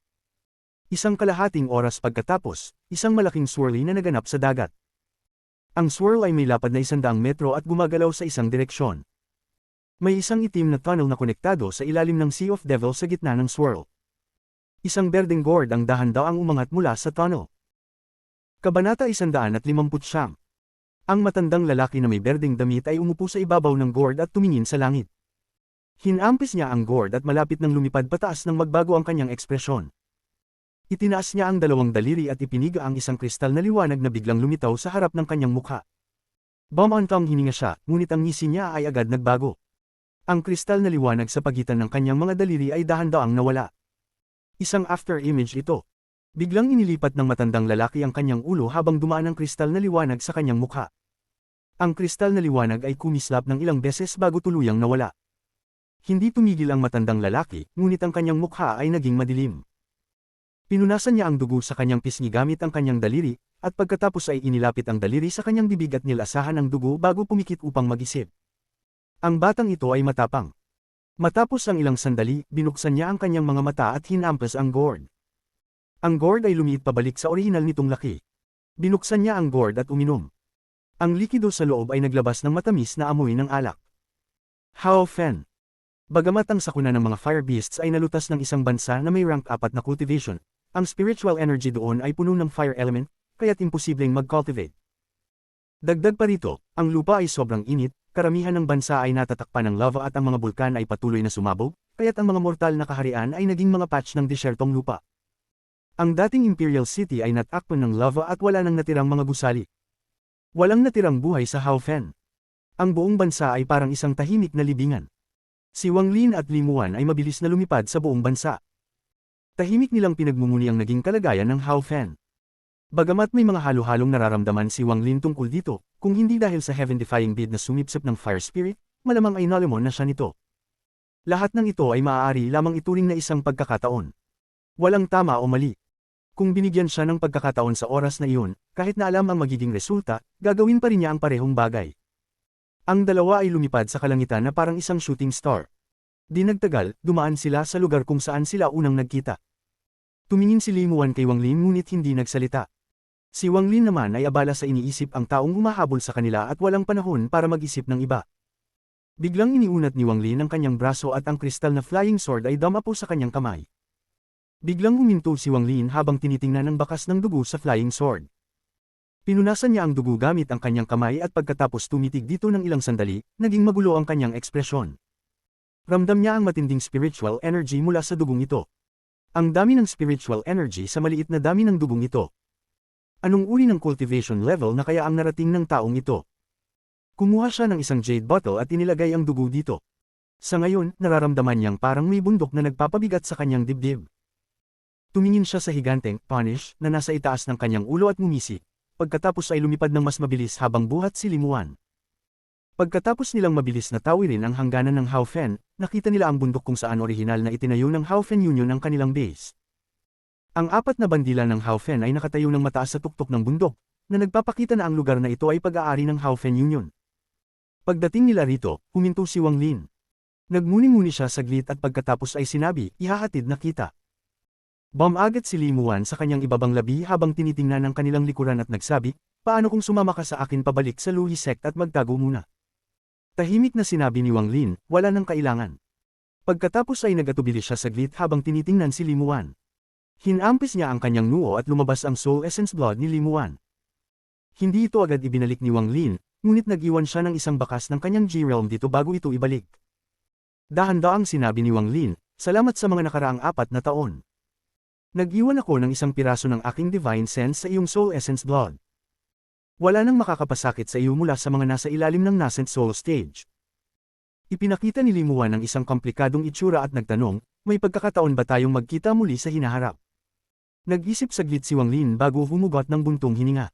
Isang kalahating oras pagkatapos, isang malaking swirly na naganap sa dagat. Ang swirl ay may lapad na 100 metro at gumagalaw sa isang direksyon. May isang itim na tunnel na konektado sa ilalim ng Sea of Devil sa gitna ng swirl. Isang berdeng gourd ang dahan-daang umangat mula sa tunnel. Kabanata 159. Ang matandang lalaki na may berdeng damit ay umupo sa ibabaw ng gourd at tumingin sa langit. Hinampis niya ang gourd at malapit nang lumipad pataas nang magbago ang kanyang ekspresyon. Itinaas niya ang dalawang daliri at ipiniga ang isang kristal na liwanag na biglang lumitaw sa harap ng kanyang mukha. Bumantong hininga siya, ngunit ang ngisi niya ay agad nagbago. Ang kristal na liwanag sa pagitan ng kanyang mga daliri ay dahan-daang nawala. Isang after image ito. Biglang inilipat ng matandang lalaki ang kanyang ulo habang dumaan ang kristal na liwanag sa kanyang mukha. Ang kristal na liwanag ay kumislap ng ilang beses bago tuluyang nawala. Hindi tumigil ang matandang lalaki, ngunit ang kanyang mukha ay naging madilim. Pinunasan niya ang dugo sa kanyang pisngi gamit ang kanyang daliri, at pagkatapos ay inilapit ang daliri sa kanyang bibig at nilasahan ang dugo bago pumikit upang mag-isip. Ang batang ito ay matapang. Matapos ang ilang sandali, binuksan niya ang kanyang mga mata at hinampas ang gourd. Ang gourd ay lumiit pabalik sa orihinal nitong laki. Binuksan niya ang gourd at uminom. Ang likido sa loob ay naglabas ng matamis na amoy ng alak. Hao Fen. Bagamat ang sakuna ng mga fire beasts ay nalutas ng isang bansa na may rank 4 na cultivation, ang spiritual energy doon ay puno ng fire element, kaya't imposibleng mag-cultivate. Dagdag pa rito, ang lupa ay sobrang init, karamihan ng bansa ay natatakpan ng lava at ang mga bulkan ay patuloy na sumabog, kaya't ang mga mortal na kaharian ay naging mga patch ng desyertong lupa. Ang dating Imperial City ay natakpan ng lava at wala nang natirang mga gusali. Walang natirang buhay sa Hao Fen. Ang buong bansa ay parang isang tahimik na libingan. Si Wang Lin at Limuan ay mabilis na lumipad sa buong bansa. Tahimik nilang pinagmumuni ang naging kalagayan ng Hao Fen. Bagamat may mga halo-halong nararamdaman si Wang Lin tungkol dito, kung hindi dahil sa heaven-defying bid na sumipsip ng fire spirit, malamang ay nalimon na siya nito. Lahat ng ito ay maaari lamang ituring na isang pagkakataon. Walang tama o mali. Kung binigyan siya ng pagkakataon sa oras na iyon, kahit na alam ang magiging resulta, gagawin pa rin niya ang parehong bagay. Ang dalawa ay lumipad sa kalangitan na parang isang shooting star. Di nagtagal, dumaan sila sa lugar kung saan sila unang nagkita. Tumingin si Limuan kay Wang Lin ngunit hindi nagsalita. Si Wang Lin naman ay abala sa iniisip ang taong humahabol sa kanila at walang panahon para mag-isip ng iba. Biglang iniunat ni Wang Lin ang kanyang braso at ang kristal na flying sword ay dumapo sa kanyang kamay. Biglang huminto si Wang Lin habang tinitingnan ang bakas ng dugo sa flying sword. Pinunasan niya ang dugo gamit ang kanyang kamay at pagkatapos tumitig dito ng ilang sandali, naging magulo ang kanyang ekspresyon. Ramdam niya ang matinding spiritual energy mula sa dugong ito. Ang dami ng spiritual energy sa maliit na dami ng dugong ito. Anong uri ng cultivation level na kaya ang narating ng taong ito? Kumuha siya ng isang jade bottle at inilagay ang dugo dito. Sa ngayon, nararamdaman niyang parang may bundok na nagpapabigat sa kanyang dibdib. Tumingin siya sa higanteng, Punish, na nasa itaas ng kanyang ulo at ngumisi, pagkatapos ay lumipad ng mas mabilis habang buhat si Limuan. Pagkatapos nilang mabilis na tawirin ang hangganan ng Hao Fen, nakita nila ang bundok kung saan orihinal na itinayo ng Hao Fen Union ang kanilang base. Ang apat na bandila ng Hao Fen ay nakatayo ng mataas sa tuktok ng bundok, na nagpapakita na ang lugar na ito ay pag-aari ng Hao Fen Union. Pagdating nila rito, huminto si Wang Lin. Nagmuni-muni siya saglit at pagkatapos ay sinabi, ihahatid na kita. Bumagat si Limuan sa kanyang ibabang labi habang tinitingnan ang kanilang likuran at nagsabi, paano kung sumama ka sa akin pabalik sa Luhi sect at magtago muna? Tahimik na sinabi ni Wang Lin, wala nang kailangan. Pagkatapos ay nagatubili siya saglit habang tinitingnan si Limuan. Hinampis niya ang kanyang noo at lumabas ang soul essence blood ni Limuan. Hindi ito agad ibinalik ni Wang Lin, ngunit nag-iwan siya ng isang bakas ng kanyang G-realm dito bago ito ibalik. Dahan-daang sinabi ni Wang Lin, salamat sa mga nakaraang 4 na taon. Nag-iwan ako ng isang piraso ng aking divine sense sa iyong soul essence blood. Wala nang makakapasakit sa iyo mula sa mga nasa ilalim ng nascent soul stage. Ipinakita ni Limuan ang isang komplikadong itsura at nagtanong, may pagkakataon ba tayong magkita muli sa hinaharap? Nag-isip saglit si Wang Lin bago humugot ng buntong hininga.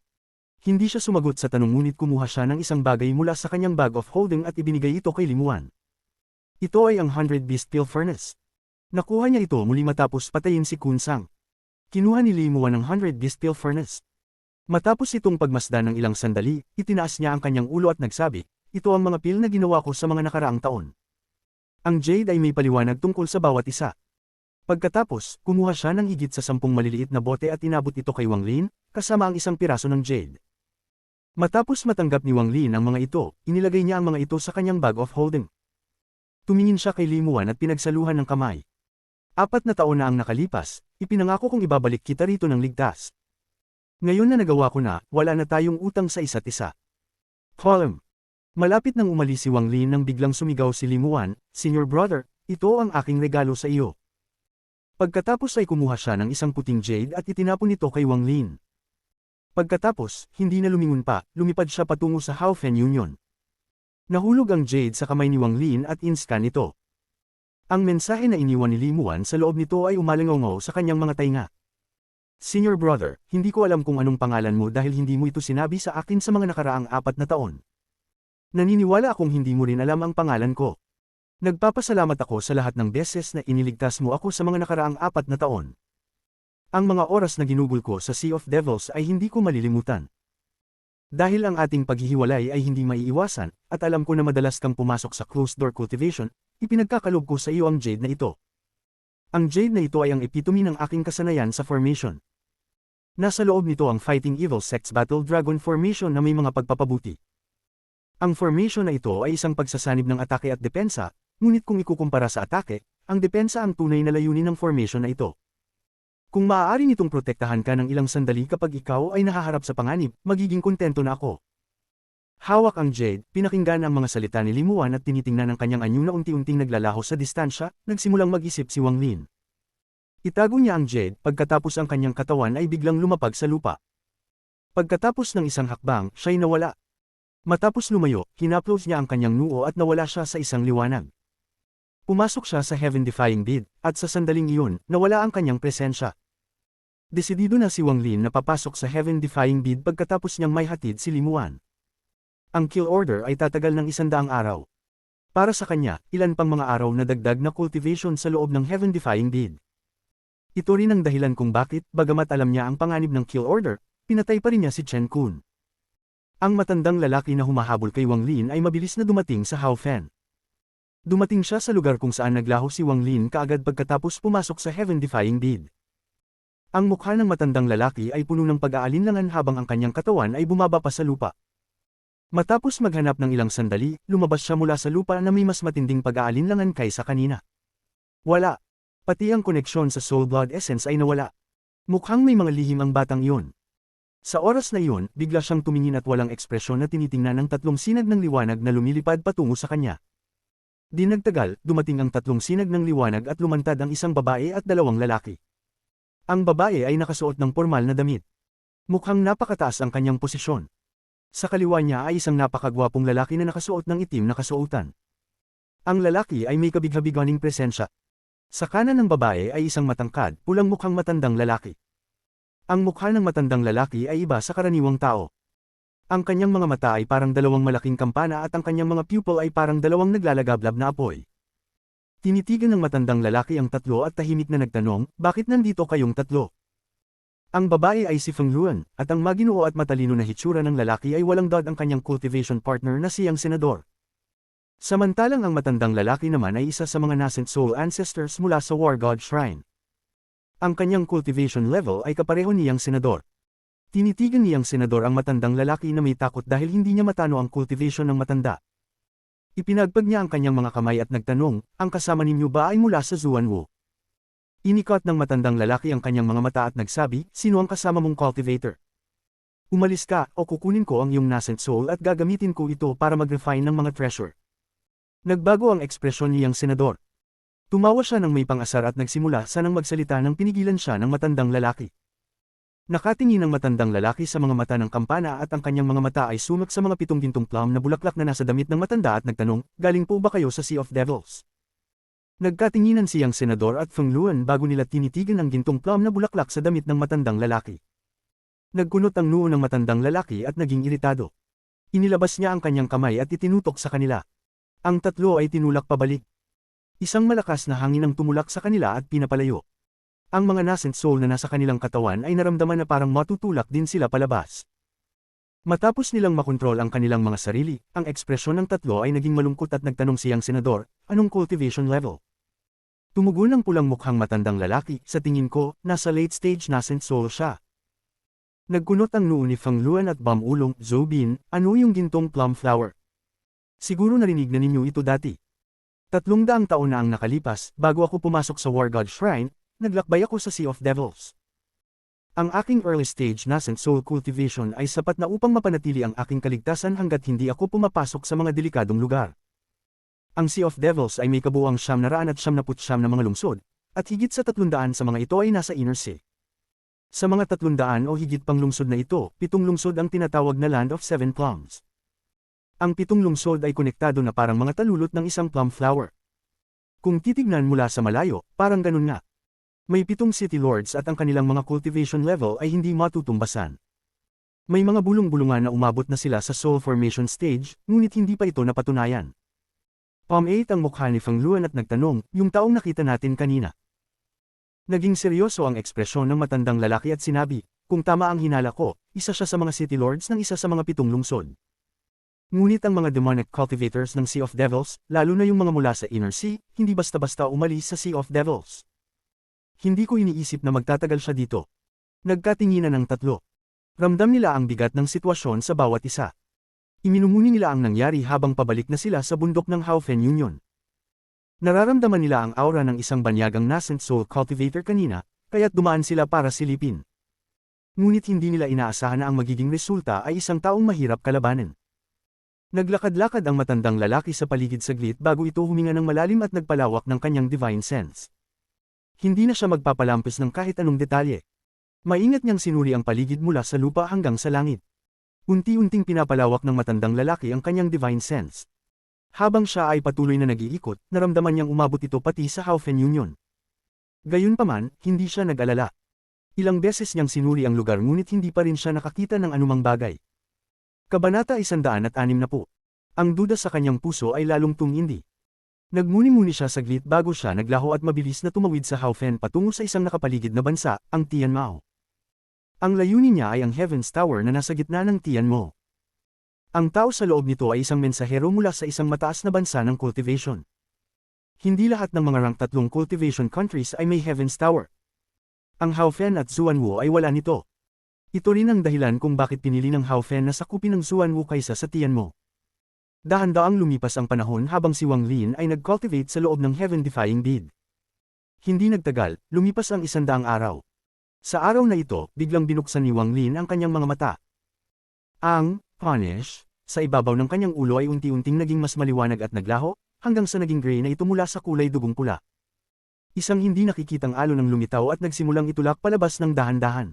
Hindi siya sumagot sa tanong ngunit kumuha siya ng isang bagay mula sa kanyang bag of holding at ibinigay ito kay Limuan. Ito ay ang 100 Beast Pill Furnace. Nakuha niya ito muli matapos patayin si Kun Sang. Kinuha ni Limuan ang 100 Beast Pill Furnace. Matapos itong pagmasdan ng ilang sandali, itinaas niya ang kanyang ulo at nagsabi, ito ang mga pill na ginawa ko sa mga nakaraang taon. Ang Jade ay may paliwanag tungkol sa bawat isa. Pagkatapos, kumuha siya ng higit sa 10 maliliit na bote at inabot ito kay Wang Lin, kasama ang isang piraso ng Jade. Matapos matanggap ni Wang Lin ang mga ito, inilagay niya ang mga ito sa kanyang bag of holding. Tumingin siya kay Limuan at pinagsaluhan ng kamay. 4 na taon na ang nakalipas, ipinangako kong ibabalik kita rito ng ligtas. Ngayon na nagawa ko na, wala na tayong utang sa isa't isa. Column. Malapit nang umalis si Wang Lin nang biglang sumigaw si Limuan, Senior Brother, ito ang aking regalo sa iyo. Pagkatapos ay kumuha siya ng isang puting jade at itinapon ito kay Wang Lin. Pagkatapos, hindi na lumingon pa, lumipad siya patungo sa Haofen Union. Nahulog ang jade sa kamay ni Wang Lin at inscan ito. Ang mensahe na iniwan ni Limuan sa loob nito ay umalingaw sa kanyang mga tainga. Senior Brother, hindi ko alam kung anong pangalan mo dahil hindi mo ito sinabi sa akin sa mga nakaraang 4 na taon. Naniniwala akong hindi mo rin alam ang pangalan ko. Nagpapasalamat ako sa lahat ng beses na iniligtas mo ako sa mga nakaraang 4 na taon. Ang mga oras na ginugol ko sa Sea of Devils ay hindi ko malilimutan. Dahil ang ating paghihiwalay ay hindi maiiwasan, at alam ko na madalas kang pumasok sa closed-door cultivation, ipinagkakalob ko sa iyo ang jade na ito. Ang jade na ito ay ang epitome ng aking kasanayan sa formation. Nasa loob nito ang Fighting Evil Sects Battle Dragon Formation na may mga pagpapabuti. Ang formation na ito ay isang pagsasanib ng atake at depensa, ngunit kung ikukumpara sa atake, ang depensa ang tunay na layunin ng formation na ito. Kung maaari nitong protektahan ka ng ilang sandali kapag ikaw ay nahaharap sa panganib, magiging kontento na ako. Hawak ang jade, pinakinggan ang mga salita ni Limuan at tinitingnan ang kanyang anyo na unti-unting naglalaho sa distansya, nagsimulang mag-isip si Wang Lin. Itago niya ang jade, pagkatapos ang kanyang katawan ay biglang lumapag sa lupa. Pagkatapos ng isang hakbang, siya'y nawala. Matapos lumayo, hinaplos niya ang kanyang noo at nawala siya sa isang liwanag. Pumasok siya sa heaven-defying bid, at sa sandaling iyon, nawala ang kanyang presensya. Desidido na si Wang Lin na papasok sa heaven-defying bid pagkatapos niyang may hatid si Limuan. Ang kill order ay tatagal ng 100 araw. Para sa kanya, ilan pang mga araw na dagdag na cultivation sa loob ng heaven-defying bid. Ito rin ang dahilan kung bakit, bagamat alam niya ang panganib ng kill order, pinatay pa rin niya si Chen Kun. Ang matandang lalaki na humahabol kay Wang Lin ay mabilis na dumating sa Haofen. Dumating siya sa lugar kung saan naglaho si Wang Lin kaagad pagkatapos pumasok sa heaven-defying bid. Ang mukha ng matandang lalaki ay puno ng pag-aalinlangan habang ang kanyang katawan ay bumaba pa sa lupa. Matapos maghanap ng ilang sandali, lumabas siya mula sa lupa na may mas matinding pag-aalinlangan kaysa kanina. Wala. Pati ang koneksyon sa soul blood essence ay nawala. Mukhang may mga lihim ang batang iyon. Sa oras na iyon, bigla siyang tumingin at walang ekspresyon na tinitingnan ng 3 sinag ng liwanag na lumilipad patungo sa kanya. Di nagtagal, dumating ang 3 sinag ng liwanag at lumantad ang isang babae at 2 lalaki. Ang babae ay nakasuot ng pormal na damit. Mukhang napakataas ang kanyang posisyon. Sa kaliwa niya ay isang napakagwapong lalaki na nakasuot ng itim na kasuotan. Ang lalaki ay may kabighabiganing presensya. Sa kanan ng babae ay isang matangkad, pulang mukhang matandang lalaki. Ang mukha ng matandang lalaki ay iba sa karaniwang tao. Ang kanyang mga mata ay parang 2 malaking kampana at ang kanyang mga pupil ay parang 2 naglalagablab na apoy. Tinitigan ng matandang lalaki ang 3 at tahimik na nagtanong, bakit nandito kayong 3? Ang babae ay si Feng Luan, at ang maginoo at matalino na hitsura ng lalaki ay walang dod ang kanyang cultivation partner na siyang senador. Samantalang ang matandang lalaki naman ay isa sa mga nascent soul ancestors mula sa War God Shrine. Ang kanyang cultivation level ay kapareho niyang senador. Tinitigan niyang senador ang matandang lalaki na may takot dahil hindi niya matano ang cultivation ng matanda. Ipinagpag niya ang kanyang mga kamay at nagtanong, ang kasama ninyo ba ay mula sa Zuanwu? Inikot ng matandang lalaki ang kanyang mga mata at nagsabi, "Sino ang kasama mong cultivator? Umalis ka, o kukunin ko ang iyong nascent soul at gagamitin ko ito para mag-refine ng mga treasure." Nagbago ang ekspresyon niyang senador. Tumawa siya ng may pang-asar at nagsimula sanang magsalita nang pinigilan siya ng matandang lalaki. Nakatingin ang matandang lalaki sa mga mata ng kampana at ang kanyang mga mata ay sumak sa mga 7 gintong plum na bulaklak na nasa damit ng matanda at nagtanong, "Galing po ba kayo sa Sea of Devils?" Nagkatinginan siyang senador at Feng Luan bago nila tinitigan ang gintong plum na bulaklak sa damit ng matandang lalaki. Nagkunot ang noo ng matandang lalaki at naging iritado. Inilabas niya ang kanyang kamay at itinutok sa kanila. Ang tatlo ay tinulak pabalik. Isang malakas na hangin ang tumulak sa kanila at pinapalayo. Ang mga nascent soul na nasa kanilang katawan ay naramdaman na parang matutulak din sila palabas. Matapos nilang makontrol ang kanilang mga sarili, ang ekspresyon ng tatlo ay naging malungkot at nagtanong siyang senador, "Anong cultivation level?" Tumugon ang pulang mukhang matandang lalaki, "Sa tingin ko, nasa late stage nascent soul siya." Nagkunot ang noo ni Feng Luan at Bam-ulong, "Zhou Bin, ano yung gintong plum flower? Siguro narinig na ninyo ito dati. 300 taon na ang nakalipas, bago ako pumasok sa War God Shrine, naglakbay ako sa Sea of Devils. Ang aking early stage nascent soul cultivation ay sapat na upang mapanatili ang aking kaligtasan hanggat hindi ako pumapasok sa mga delikadong lugar. Ang Sea of Devils ay may kabuuang 999 na mga lungsod, at higit sa 300 sa mga ito ay nasa Inner Sea. Sa mga 300 o higit pang lungsod na ito, 7 lungsod ang tinatawag na Land of Seven Plums. Ang 7 lungsod ay konektado na parang mga talulot ng isang plum flower. Kung titignan mula sa malayo, parang ganun nga. May 7 city lords at ang kanilang mga cultivation level ay hindi matutumbasan. May mga bulong-bulungan na umabot na sila sa soul formation stage, ngunit hindi pa ito napatunayan. Palm 8 ang mukha ni Feng Luan at nagtanong, "Yung taong nakita natin kanina?" Naging seryoso ang ekspresyon ng matandang lalaki at sinabi, "Kung tama ang hinala ko, isa siya sa mga city lords ng isa sa mga 7 lungsod." Ngunit ang mga demonic cultivators ng Sea of Devils, lalo na yung mga mula sa Inner Sea, hindi basta-basta umalis sa Sea of Devils. Hindi ko iniisip na magtatagal siya dito. Nagkatinginan ang tatlo. Ramdam nila ang bigat ng sitwasyon sa bawat isa. Iminumuni nila ang nangyari habang pabalik na sila sa bundok ng Haofen Union. Nararamdaman nila ang aura ng isang banyagang nascent soul cultivator kanina, kaya't dumaan sila para silipin. Ngunit hindi nila inaasahan na ang magiging resulta ay isang taong mahirap kalabanin. Naglakad-lakad ang matandang lalaki sa paligid saglit bago ito huminga ng malalim at nagpalawak ng kanyang divine sense. Hindi na siya magpapalampis ng kahit anong detalye. Maingat niyang sinuri ang paligid mula sa lupa hanggang sa langit. Unti-unting pinapalawak ng matandang lalaki ang kanyang divine sense. Habang siya ay patuloy na nag-iikot, naramdaman niyang umabot ito pati sa Haofen Union. Gayunpaman, hindi siya nag-alala. Ilang beses niyang sinuri ang lugar ngunit hindi pa rin siya nakakita ng anumang bagay. Kabanata 160. Ang duda sa kanyang puso ay lalong tumindi. Nagmuni-muni siya saglit bago siya naglaho at mabilis na tumawid sa Haofen patungo sa isang nakapaligid na bansa, ang Tianmao. Ang layunin niya ay ang Heaven's Tower na nasa gitna ng Tianmao. Ang tao sa loob nito ay isang mensahero mula sa isang mataas na bansa ng cultivation. Hindi lahat ng mga rank 3 cultivation countries ay may Heaven's Tower. Ang Haofen at Xuanwu ay wala nito. Ito rin ang dahilan kung bakit pinili ng Haofen na sakupin ng Xuanwu kaysa sa Tianmao. Dahan-daang lumipas ang panahon habang si Wang Lin ay nag-cultivate sa loob ng heaven-defying bead. Hindi nagtagal, lumipas ang 100 araw. Sa araw na ito, biglang binuksan ni Wang Lin ang kanyang mga mata. Ang punish sa ibabaw ng kanyang ulo ay unti-unting naging mas maliwanag at naglaho, hanggang sa naging gray na ito mula sa kulay dugong pula. Isang hindi nakikitang alon ang lumitaw at nagsimulang itulak palabas ng dahan-dahan.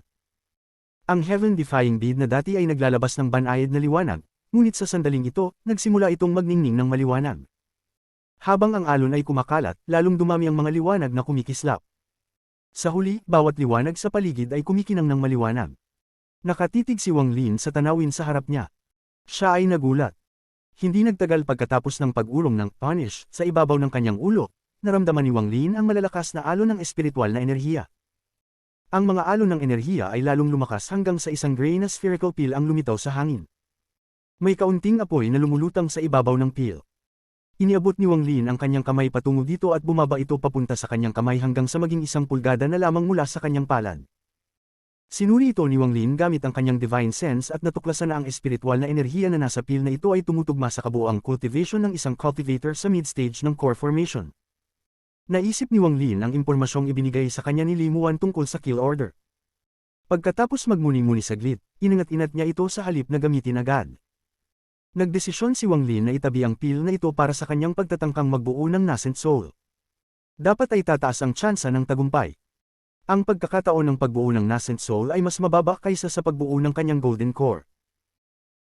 Ang heaven-defying bead na dati ay naglalabas ng banayad na liwanag, ngunit sa sandaling ito, nagsimula itong magningning ng maliwanag. Habang ang alon ay kumakalat, lalong dumami ang mga liwanag na kumikislap. Sa huli, bawat liwanag sa paligid ay kumikinang ng maliwanag. Nakatitig si Wang Lin sa tanawin sa harap niya. Siya ay nagulat. Hindi nagtagal pagkatapos ng pag-urong ng punish sa ibabaw ng kanyang ulo, naramdaman ni Wang Lin ang malalakas na alon ng espiritual na enerhiya. Ang mga alon ng enerhiya ay lalong lumakas hanggang sa isang gray na spherical pill ang lumitaw sa hangin. May kaunting apoy na lumulutang sa ibabaw ng pill. Iniabot ni Wang Lin ang kanyang kamay patungo dito at bumaba ito papunta sa kanyang kamay hanggang sa maging 1 pulgada na lamang mula sa kanyang palad. Sinuri ito ni Wang Lin gamit ang kanyang divine sense at natuklasan na ang espiritual na enerhiya na nasa pill na ito ay tumutugma sa kabuuang cultivation ng isang cultivator sa mid-stage ng core formation. Naisip ni Wang Lin ang impormasyong ibinigay sa kanya ni Limuan tungkol sa kill order. Pagkatapos magmuni-muni saglit, inangat-inat niya ito sa halip na gamitin agad. Nagdesisyon si Wang Lin na itabi ang pill na ito para sa kanyang pagtatangkang magbuo ng nascent soul. Dapat ay tataas ang tsansa ng tagumpay. Ang pagkakataon ng pagbuo ng nascent soul ay mas mababa kaysa sa pagbuo ng kanyang golden core.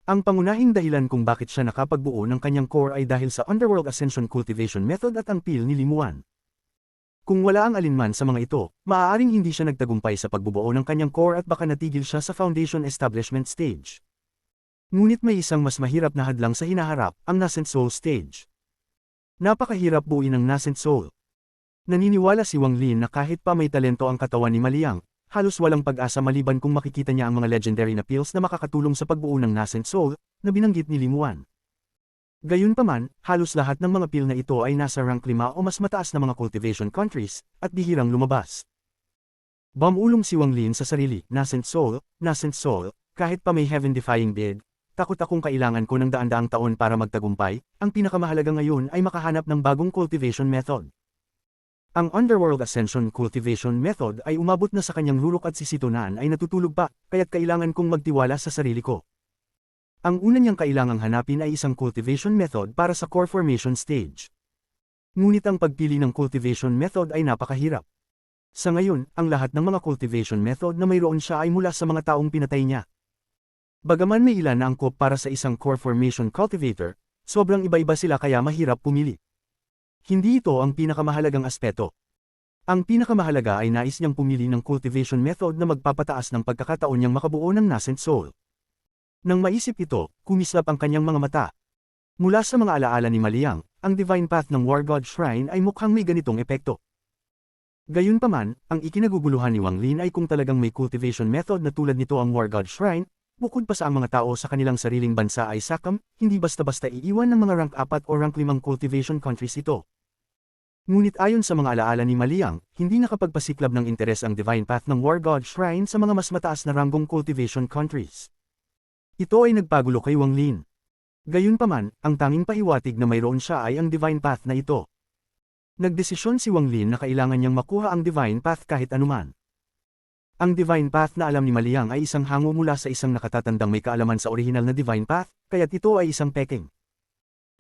Ang pangunahing dahilan kung bakit siya nakapagbuo ng kanyang core ay dahil sa Underworld Ascension Cultivation Method at ang pill ni Limuan. Kung wala ang alinman sa mga ito, maaaring hindi siya nagtagumpay sa pagbubuo ng kanyang core at baka natigil siya sa foundation establishment stage. Ngunit may isang mas mahirap na hadlang sa hinaharap, ang nascent soul stage. Napakahirap buuin ang nascent soul. Naniniwala si Wang Lin na kahit pa may talento ang katawan ni Maliang, halos walang pag-asa maliban kung makikita niya ang mga legendary na pills na makakatulong sa pagbuo ng nascent soul, na binanggit ni Limuan. Gayunpaman, halos lahat ng mga pill na ito ay nasa rank 5 o mas mataas na mga cultivation countries, at bihirang lumabas. Bumulong si Wang Lin sa sarili, nascent soul, kahit pa may heaven-defying bid, takot akong kailangan ko ng daan-daang taon para magtagumpay, ang pinakamahalaga ngayon ay makahanap ng bagong cultivation method. Ang Underworld Ascension Cultivation Method ay umabot na sa kanyang lurok at sisitunan ay natutulog pa, kaya't kailangan kong magtiwala sa sarili ko. Ang una niyang kailangang hanapin ay isang cultivation method para sa core formation stage. Ngunit ang pagpili ng cultivation method ay napakahirap. Sa ngayon, ang lahat ng mga cultivation method na mayroon siya ay mula sa mga taong pinatay niya. Bagaman may ilan na angkop para sa isang core formation cultivator, sobrang iba-iba sila kaya mahirap pumili. Hindi ito ang pinakamahalagang aspeto. Ang pinakamahalaga ay nais niyang pumili ng cultivation method na magpapataas ng pagkakataon niyang makabuo ng nascent soul. Nang maisip ito, kumislap ang kanyang mga mata. Mula sa mga alaala ni Maliang, ang divine path ng War God Shrine ay mukhang may ganitong epekto. Gayunpaman, ang ikinaguguluhan ni Wang Lin ay kung talagang may cultivation method na tulad nito ang War God Shrine, bukod pa sa ang mga tao sa kanilang sariling bansa ay sakam, hindi basta-basta iiwan ng mga rank 4 o rank 5 cultivation countries ito. Ngunit ayon sa mga alaala ni Maliang, hindi nakapagpasiklab ng interes ang divine path ng War God Shrine sa mga mas mataas na ranggong cultivation countries. Ito ay nagpagulo kay Wang Lin. Gayunpaman, ang tanging pahiwatig na mayroon siya ay ang divine path na ito. Nagdesisyon si Wang Lin na kailangan niyang makuha ang divine path kahit anuman. Ang divine path na alam ni Maliang ay isang hango mula sa isang nakatatandang may kaalaman sa orihinal na divine path, kaya't ito ay isang peking.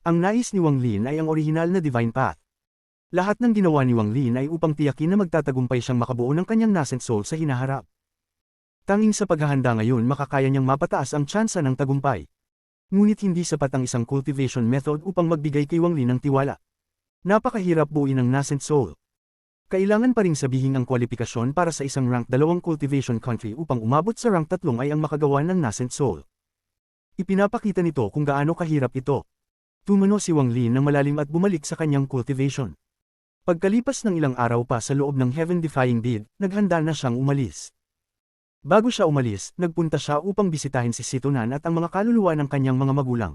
Ang nais ni Wang Lin ay ang orihinal na divine path. Lahat ng ginawa ni Wang Lin ay upang tiyakin na magtatagumpay siyang makabuo ng kanyang nascent soul sa hinaharap. Tanging sa paghahanda ngayon makakaya niyang mapataas ang tsansa ng tagumpay. Ngunit hindi sapat ang isang cultivation method upang magbigay kay Wang Lin ng tiwala. Napakahirap buuin ang nascent soul. Kailangan pa ring sabihin ang kwalifikasyon para sa isang rank 2 cultivation country upang umabot sa rank 3 ay ang makagawa ng nascent soul. Ipinapakita nito kung gaano kahirap ito. Tumano si Wang Lin ng malalim at bumalik sa kanyang cultivation. Pagkalipas ng ilang araw pa sa loob ng heaven-defying bid, naghanda na siyang umalis. Bago siya umalis, nagpunta siya upang bisitahin si Situnan at ang mga kaluluwa ng kanyang mga magulang.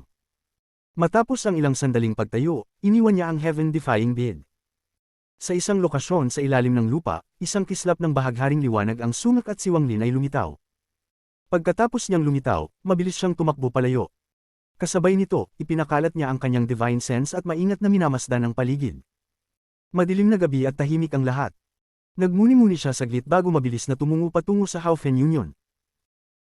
Matapos ang ilang sandaling pagtayo, iniwan niya ang heaven-defying bid. Sa isang lokasyon sa ilalim ng lupa, isang kislap ng bahagharing liwanag ang sumak at si Wang Lin ay lumitaw. Pagkatapos niyang lumitaw, mabilis siyang tumakbo palayo. Kasabay nito, ipinakalat niya ang kanyang divine sense at maingat na minamasdan ang paligid. Madilim na gabi at tahimik ang lahat. Nagmuni-muni siya saglit bago mabilis na tumungo patungo sa Haofen Union.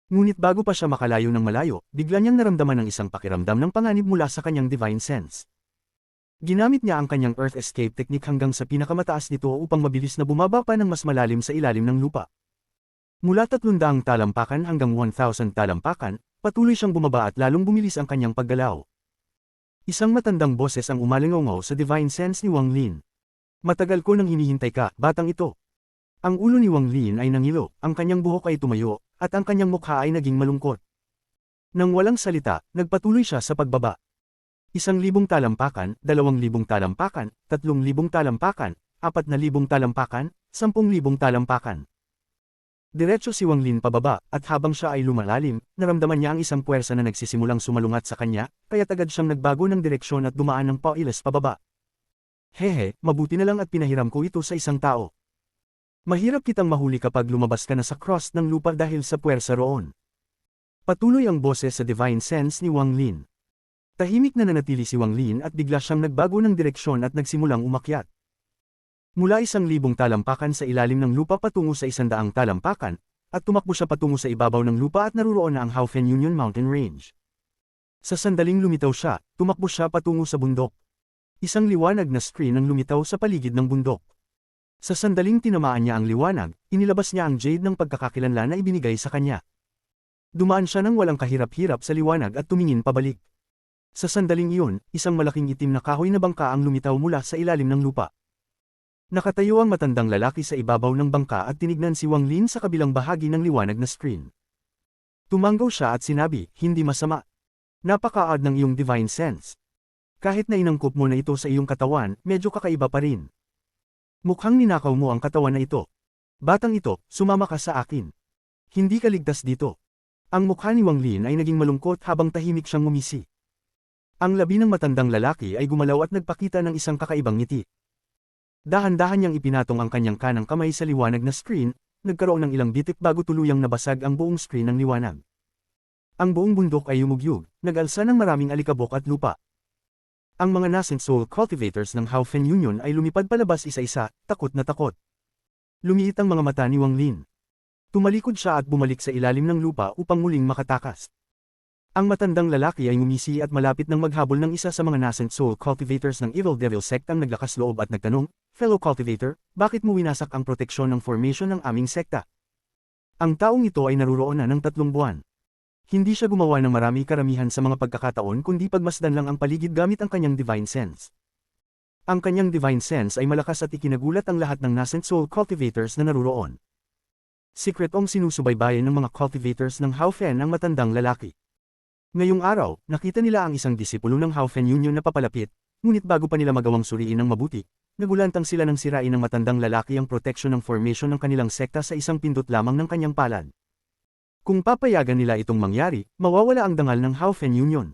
Ngunit bago pa siya makalayo ng malayo, bigla niyang naramdaman ng isang pakiramdam ng panganib mula sa kanyang divine sense. Ginamit niya ang kanyang Earth Escape technique hanggang sa pinakamataas nito upang mabilis na bumaba pa ng mas malalim sa ilalim ng lupa. Mula 300 talampakan hanggang 1,000 talampakan, patuloy siyang bumaba at lalong bumilis ang kanyang paggalaw. Isang matandang boses ang umalingaw sa divine sense ni Wang Lin. Matagal ko nang hinihintay ka, batang ito. Ang ulo ni Wang Lin ay nangilo, ang kanyang buhok ay tumayo, at ang kanyang mukha ay naging malungkot. Nang walang salita, nagpatuloy siya sa pagbaba. 1,000 talampakan, 2,000 talampakan, 3,000 talampakan, 4,000 talampakan, 10,000 talampakan. Diretso si Wang Lin pababa, at habang siya ay lumalalim, naramdaman niya ang isang puwersa na nagsisimulang sumalungat sa kanya, kaya agad siyang nagbago ng direksyon at dumaan ng pailas pababa. Hehe, mabuti na lang at pinahiram ko ito sa isang tao. Mahirap kitang mahuli kapag lumabas ka na sa cross ng lupa dahil sa puwersa roon. Patuloy ang boses sa divine sense ni Wang Lin. Tahimik na nanatili si Wang Lin at bigla siyang nagbago ng direksyon at nagsimulang umakyat. Mula 1,000 talampakan sa ilalim ng lupa patungo sa 100 talampakan, at tumakbo siya patungo sa ibabaw ng lupa at naruroon na ang Haofen Union Mountain Range. Sa sandaling lumitaw siya, tumakbo siya patungo sa bundok. Isang liwanag na screen ang lumitaw sa paligid ng bundok. Sa sandaling tinamaan niya ang liwanag, inilabas niya ang jade ng pagkakakilanlan na ibinigay sa kanya. Dumaan siya ng walang kahirap-hirap sa liwanag at tumingin pabalik. Sa sandaling iyon, isang malaking itim na kahoy na bangka ang lumitaw mula sa ilalim ng lupa. Nakatayo ang matandang lalaki sa ibabaw ng bangka at tinignan si Wang Lin sa kabilang bahagi ng liwanag na screen. Tumanggaw siya at sinabi, "Hindi masama. Napaka-odd ng iyong divine sense. Kahit na inangkop mo na ito sa iyong katawan, medyo kakaiba pa rin. Mukhang ninakaw mo ang katawan na ito. Batang ito, sumama ka sa akin. Hindi ka ligtas dito." Ang mukha ni Wang Lin ay naging malungkot habang tahimik siyang ngumisi. Ang labi ng matandang lalaki ay gumalaw at nagpakita ng isang kakaibang ngiti. Dahan-dahan niyang ipinatong ang kanyang kanang kamay sa liwanag na screen, nagkaroon ng ilang bitik bago tuluyang nabasag ang buong screen ng liwanag. Ang buong bundok ay yumugyug, nag-alsa ng maraming alikabok at lupa. Ang mga nascent soul cultivators ng Haofen Union ay lumipad palabas isa-isa, takot na takot. Lumiit ang mga mata ni Wang Lin. Tumalikod siya at bumalik sa ilalim ng lupa upang muling makatakas. Ang matandang lalaki ay ngumisi at malapit nang maghabol ng isa sa mga nascent soul cultivators ng Evil Devil sect ang naglakas loob at nagtanong, "Fellow cultivator, bakit mo winasak ang proteksyon ng formation ng aming sekta?" Ang taong ito ay naruroon na ng 3 buwan. Hindi siya gumawa ng marami karamihan sa mga pagkakataon kundi pagmasdan lang ang paligid gamit ang kanyang divine sense. Ang kanyang divine sense ay malakas at ikinagulat ang lahat ng nascent soul cultivators na naruroon. Sikretong sinusubaybayan ng mga cultivators ng Haofen ang matandang lalaki. Ngayong araw, nakita nila ang isang disipulo ng Haofen Union na papalapit, ngunit bago pa nila magawang suriin ng mabuti, nagulantang sila ng sirain ng matandang lalaki ang proteksyon ng formation ng kanilang sekta sa isang pindot lamang ng kanyang palad. Kung papayagan nila itong mangyari, mawawala ang dangal ng Haofen Union.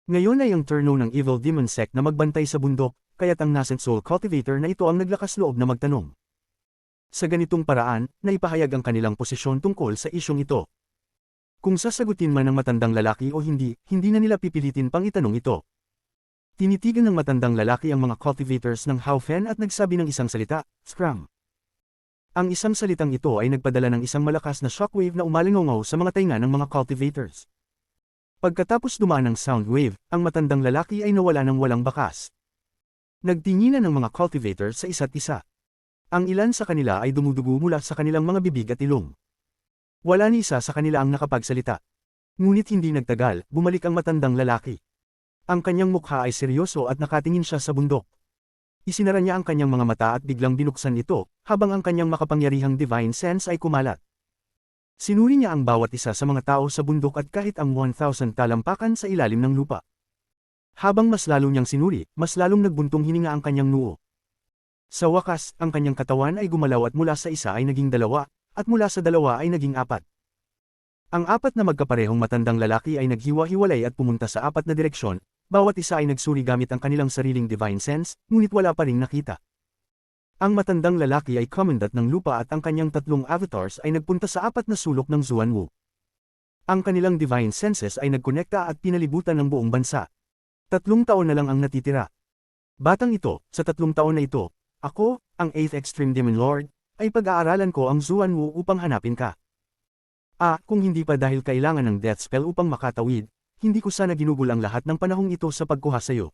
Ngayon ay ang turno ng Evil Demon sect na magbantay sa bundok, kaya't ang nascent soul cultivator na ito ang naglakas loob na magtanong. Sa ganitong paraan, naipahayag ang kanilang posisyon tungkol sa isyong ito. Kung sasagutin man ng matandang lalaki o hindi, hindi na nila pipilitin pang itanong ito. Tinitigan ng matandang lalaki ang mga cultivators ng Haofen at nagsabi ng isang salita, "Scram." Ang isang salitang ito ay nagpadala ng isang malakas na shockwave na umalingaw sa mga tainga ng mga cultivators. Pagkatapos dumaan ng sound wave, ang matandang lalaki ay nawala ng walang bakas. Nagtinginan ng mga cultivators sa isa't isa. Ang ilan sa kanila ay dumudugo mula sa kanilang mga bibig at ilong. Wala ni isa sa kanila ang nakapagsalita. Ngunit hindi nagtagal, bumalik ang matandang lalaki. Ang kanyang mukha ay seryoso at nakatingin siya sa bundok. Isinara niya ang kanyang mga mata at biglang binuksan ito, habang ang kanyang makapangyarihang divine sense ay kumalat. Sinuri niya ang bawat isa sa mga tao sa bundok at kahit ang 1,000 talampakan sa ilalim ng lupa. Habang mas lalo niyang sinuri, mas lalong nagbuntong hininga ang kanyang noo. Sa wakas, ang kanyang katawan ay gumalaw at mula sa isa ay naging 2, at mula sa 2 ay naging 4. Ang 4 na magkaparehong matandang lalaki ay naghiwa-hiwalay at pumunta sa 4 na direksyon, bawat isa ay nagsuri gamit ang kanilang sariling divine sense, ngunit wala pa ring nakita. Ang matandang lalaki ay commandant ng lupa at ang kanyang 3 avatars ay nagpunta sa 4 na sulok ng Xuanwu. Ang kanilang divine senses ay nagkonekta at pinalibutan ng buong bansa. 3 taon na lang ang natitira. Batang ito, sa 3 taon na ito, ako, ang 8th Extreme Demon Lord, ay pag-aaralan ko ang Xuanwu upang hanapin ka. Kung hindi pa dahil kailangan ng death spell upang makatawid, hindi ko sana ginugol ang lahat ng panahong ito sa pagkuha sa iyo.